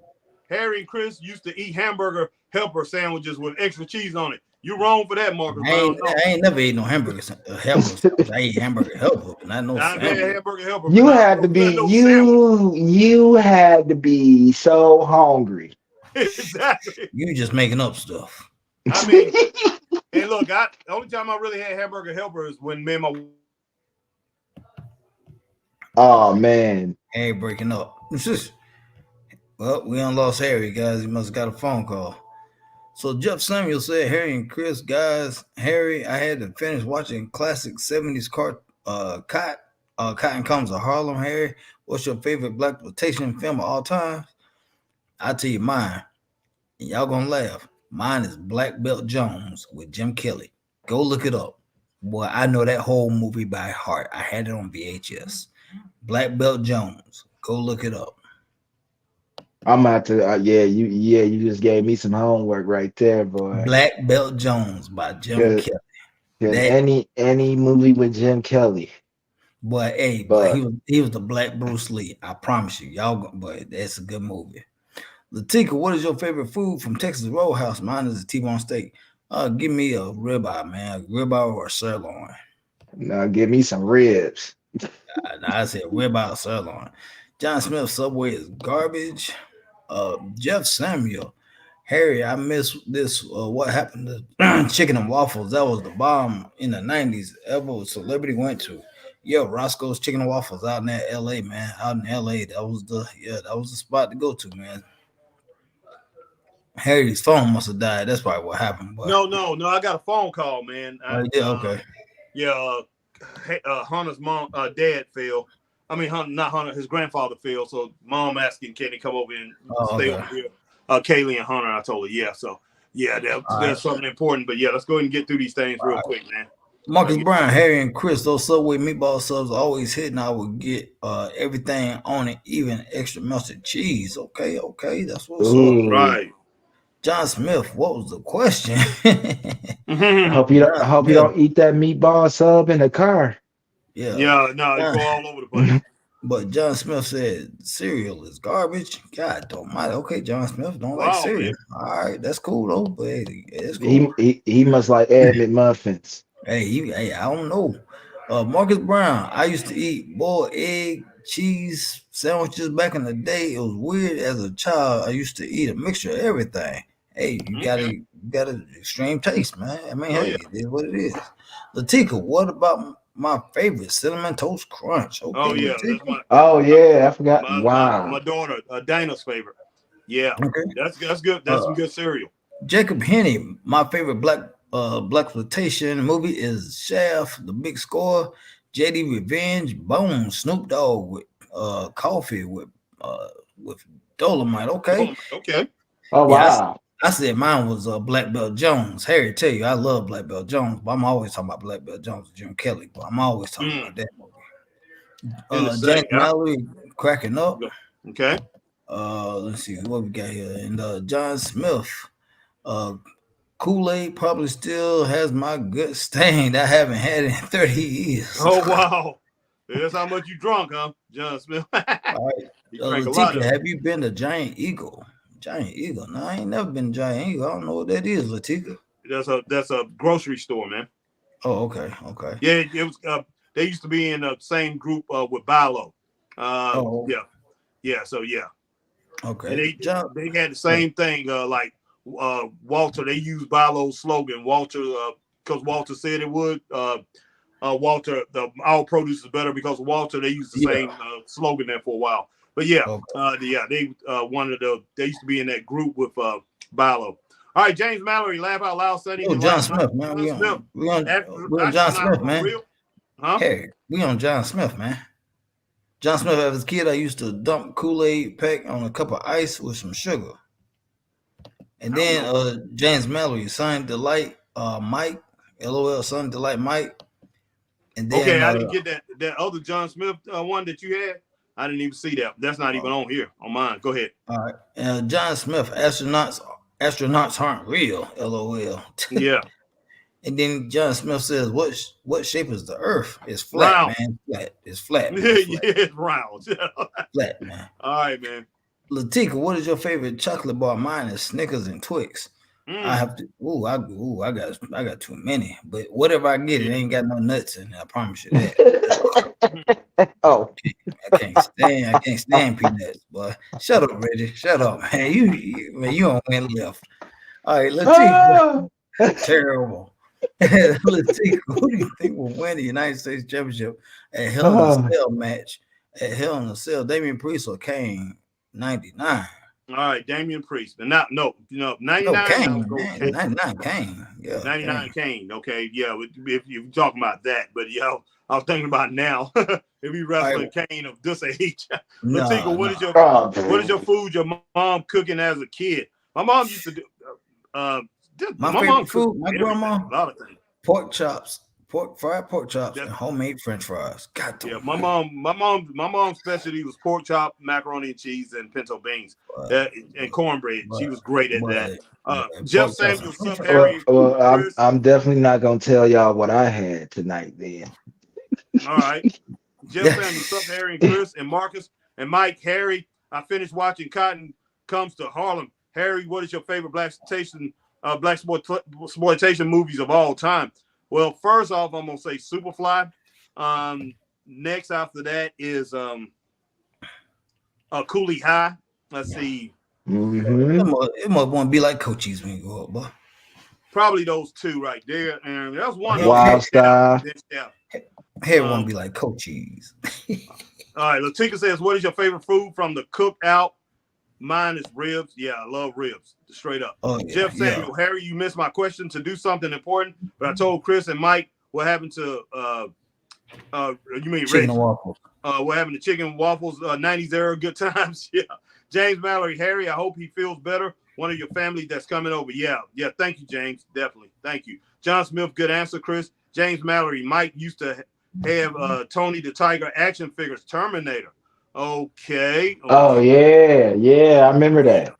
Harry and Chris used to eat hamburger helper sandwiches with extra cheese on it. You wrong for that, Marcus Brown. No. I ain't never ate no hamburger helper sandwich. I ate hamburger helper, but not no I've had sandwich. hamburger helper, but You not had no, to be not no sandwich. you had to be so hungry. Exactly. You just making up stuff. I mean, and look, the only time I really had hamburger helper is when me and my Oh man. Harry breaking up. Well, we done lost Harry, guys. He must have got a phone call. So Jeff Samuel said, Harry and Chris, guys, Harry, I had to finish watching classic 70s Cotton Comes to Harlem. Harry, what's your favorite black exploitation film of all time? I'll tell you mine. And y'all gonna laugh. Mine is Black Belt Jones with Jim Kelly. Go look it up. Boy, I know that whole movie by heart. I had it on VHS. Black Belt Jones. Go look it up. I'm about to you just gave me some homework right there, boy. Black Belt Jones by Jim Cause, Kelly. 'Cause That any movie with Jim Kelly, boy, but he was the Black Bruce Lee. I promise you, but that's a good movie. Latika, what is your favorite food from Texas Roadhouse? Mine is a T-bone steak. Give me a ribeye, man, a ribeye or a sirloin. now give me some ribs. I said ribeye or sirloin. John Smith, Subway is garbage. Jeff Samuel, Harry, I miss this. What happened to chicken and waffles? That was the bomb in the 90s. Ever celebrity went to. Yo, Roscoe's Chicken and Waffles out in that LA, man. Out in LA. That was the spot to go to, man. Harry's phone must have died. That's probably what happened. But No. I got a phone call, man. yeah, okay. Yeah, Hunter's mom, dad fell. I mean, Hunter, not Hunter, his grandfather fell. So mom asking, can he come over and stay over here? Kaylee and Hunter, I told her, yeah. So yeah, there's something important. But yeah, let's go ahead and get through these things real quick, man. Marcus Brown, Harry, and Chris, those Subway meatball subs are always hitting. I would get everything on it, even extra melted cheese. Okay, that's what's up. Right. John Smith, what was the question? I hope you don't eat that meatball sub in the car. Yeah, no, it go all over the place. But John Smith said cereal is garbage. God don't mind. Okay, John Smith don't like cereal. Man. All right, that's cool though. But hey, it's cool. He must like Ed McMuffins. Hey, I don't know. Marcus Brown, I used to eat boiled egg, cheese sandwiches back in the day. It was weird as a child. I used to eat a mixture of everything. Hey, you got an extreme taste, man. I mean, it is what it is. Latika, what about my favorite cinnamon toast crunch? Okay, I forgot. My daughter, Dana's favorite. Yeah, that's good. That's some good cereal. Jacob Henney, my favorite blaxploitation movie is Shaft, The Big Score, JD Revenge, Bone, Snoop Dogg with coffee with Dolomite. Okay. Oh wow. I said mine was Black Belt Jones. Harry tell you I love Black Belt Jones, but I'm always talking about Black Belt Jones, Jim Kelly. But I'm always talking about that movie. James Mallory cracking up. Okay. Let's see what we got here. And John Smith. Kool-Aid probably still has my good stain. I haven't had it in 30 years. Oh wow. That's how much you drunk, huh, John Smith? All right. Latika, have you been to Giant Eagle? Giant Eagle. No, I ain't never been to Giant Eagle. I don't know what that is, Latika. That's a grocery store, man. Oh, okay. Yeah, it was. They used to be in the same group with Bilo. Yeah. So yeah. Okay. And they had the same thing. Like Walter, they used Bilo's slogan. Walter, because Walter said it would. Walter, our produce is better because of Walter. They used the same slogan there for a while. But they they used to be in that group with Bilo. All right, James Mallory, laugh out loud, Sonny. John Smith, man. We on John Smith, man. Huh? Hey, we on John Smith, man. John Smith, as a kid, I used to dump Kool-Aid pack on a cup of ice with some sugar. And then James Mallory, Son Delight, Mike, LOL, Son Delight, Mike. And then, I didn't get that other John Smith one that you had. I didn't even see that. That's not even on here on mine. Go ahead. All right. John Smith, astronauts aren't real. LOL. Yeah. And then John Smith says, "What shape is the Earth? It's flat, round. Man. Flat. It's flat. Man. It's round. Flat, man. All right, man. Latika, what is your favorite chocolate bar? Mine is Snickers and Twix. I have to. I got too many. But whatever I get, it ain't got no nuts in it. I promise you that. I can't stand peanuts, boy. Shut up, Reggie. Shut up, man. You don't win left. All right, Latika. Terrible. Latika, who do you think will win the United States Championship at Hell in a Cell match? At Hell in a Cell, Damian Priest or Kane? 99. All right, Damian Priest. And 99. Kane. 99 Kane. Yeah. 99 Kane. Okay, yeah. If you're talking about that, but I was thinking about now. If you wrestling Kane of this age. Latika, what is your food your mom cooking as a kid? My mom used to do my favorite food, my grandma, a lot of things. Pork chops, fried pork chops, and homemade French fries. God damn. Yeah, my mom's specialty was pork chop, macaroni and cheese, and pinto beans, and cornbread. She was great at that. Jeff Samuels, Harry. Well, I'm definitely not gonna tell y'all what I had tonight. Then. All right, Jeff Samuels, Harry, and Chris, and Marcus, and Mike. Harry, I finished watching Cotton Comes to Harlem. Harry, what is your favorite blaxploitation movies of all time? Well, first off, I'm gonna say Superfly. Next after that is Coolie High. Let's see. Mm-hmm. It must want to be like coaches when you go up, boy. Probably those two right there, and that's one of them. Wild style. Yeah. Hair want to be like coaches. All right, Latika says, "What is your favorite food from the cookout?" Mine is ribs. Yeah, I love ribs. Straight up. Oh, yeah, Jeff Samuel, Harry, you missed my question to do something important, but I told Chris and Mike what happened to you mean chicken Reggie? and waffles. What happened to chicken and waffles? 90s era, good times. Yeah. James Mallory, Harry, I hope he feels better. One of your family that's coming over. Yeah. Thank you, James. Definitely. Thank you. John Smith, good answer, Chris. James Mallory, Mike used to have Tony the Tiger action figures, Terminator. Okay. Oh yeah, I remember that.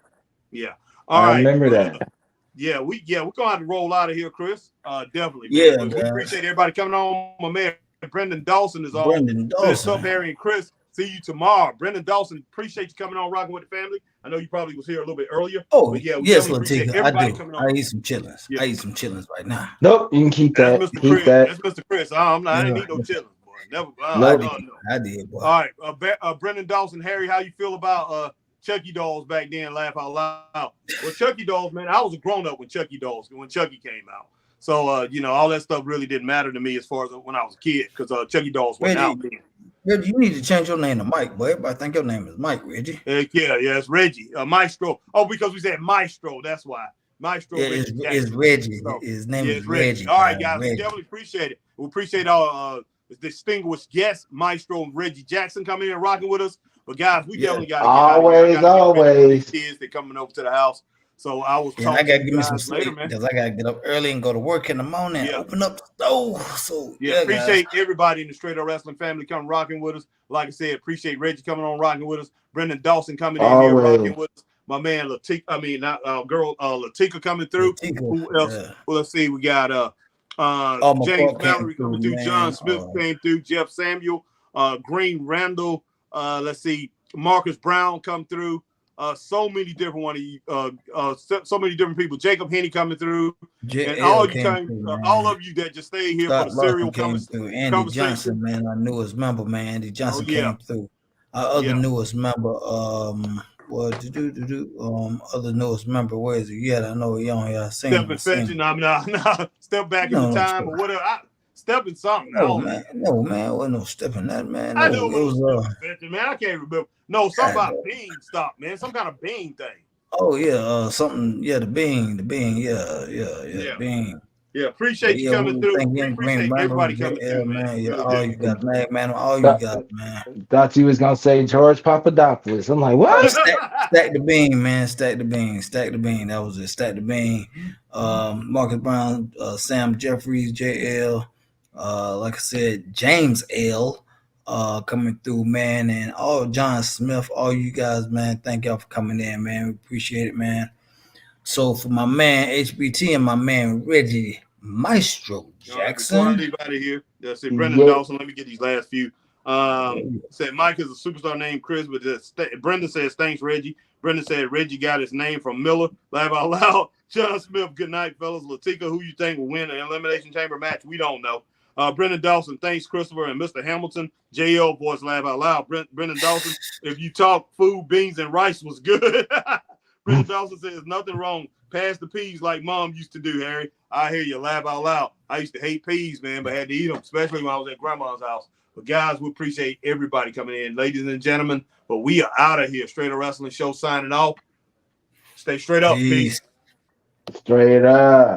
Yeah. All I right. remember that. Yeah, we're gonna have to roll out of here, Chris. Definitely, man. Yeah, But we guys. appreciate everybody coming on. My man Brendan Dawson is on. Brendan Says, Dawson. "Sup, Harry and Chris. See you tomorrow." Brendan Dawson, appreciate you coming on, rocking with the family. I know you probably was here a little bit earlier. Oh, but yeah, we yes, definitely appreciate Latika. I everybody do. coming on. I eat some chitlins. Yeah. I eat some chitlins right now. Nope, you can keep That's that. Mr. Keep Chris. that. That's Mr. Chris. I didn't eat no chillin', boy. Never. Nope. I did, boy. All right, Brendan Dawson, Harry, how you feel about Chucky Dolls back then? Laugh out loud. Well, Chucky Dolls, man, I was a grown up when Chucky came out. So all that stuff really didn't matter to me as far as when I was a kid, because Chucky Dolls wasn't out then. Reggie, you need to change your name to Mike, boy. Everybody think your name is Mike, Reggie. Heck yeah, it's Reggie, Maestro. Oh, because we said Maestro, that's why. Maestro. Yeah, it's Reggie. So, His name is Reggie. Reggie. All right, guys, Reggie. we definitely appreciate it. We appreciate our distinguished guests, Maestro and Reggie Jackson, coming in and rocking with us. But guys, we definitely got to get out of here. Always. Kids, they're coming over to the house. So I was I gotta give me some later, sleep man. because I gotta get up early and go to work in the morning. Yeah. Open up the stove. So appreciate everybody in the Straight Up Wrestling family coming rocking with us. Like I said, appreciate Reggie coming on rocking with us. Brendan Dawson coming in here rocking with us. My man Latika, Latika coming through. Who else? Yeah. Well, let's see. We got James Mallory coming through. John Smith came through. Jeff Samuel, Green Randall. Let's see. Marcus Brown come through. So many different so many different people. Jacob Henny coming through, and all of you that just stay here Scott for the serial came through. Andy Johnson, man, our newest member, man. Andy Johnson came through. Our other newest member, other newest member, where is he? Yeah, I know he on here. Step and fetching. Step back in the time or whatever. Stepping something. No, man. Wasn't no stepping that, man. No, I know it was man. I can't remember. No, something about bean stop, man. Some kind of bean thing. Oh yeah, something. Yeah, the bean. Yeah, bean. Yeah, appreciate you coming through. Appreciate everybody coming through, man. Yeah, all you got, man. All you got, man. Thought you was gonna say George Papadopoulos. I'm like, what? Stack the bean, man. Stack the bean. That was it. Stack the bean. Marcus Brown, Sam Jeffries, JL. Like I said, James L. Coming through, man, and all John Smith, all you guys, man. Thank y'all for coming in, man. We appreciate it, man. So for my man HBT and my man Reggie Maestro Jackson. Before I leave out of here, that's it. Brendan Dawson. Let me get these last few. Said Mike is a superstar named Chris, but Brendan says thanks, Reggie. Brendan said Reggie got his name from Miller. Laugh out loud. John Smith, good night, fellas. Latika, who you think will win an Elimination Chamber match? We don't know. Brendan Dawson, thanks, Christopher and Mr. Hamilton. JL voice laugh out loud. Brendan Dawson, if you talk food, beans, and rice was good. Brendan Dawson says nothing wrong. Pass the peas like mom used to do, Harry. I hear you. Laugh out loud. I used to hate peas, man, but had to eat them, especially when I was at grandma's house. But guys, we appreciate everybody coming in, ladies and gentlemen. But we are out of here. Straight Up Wrestling Show signing off. Stay straight up. Peace. Straight up.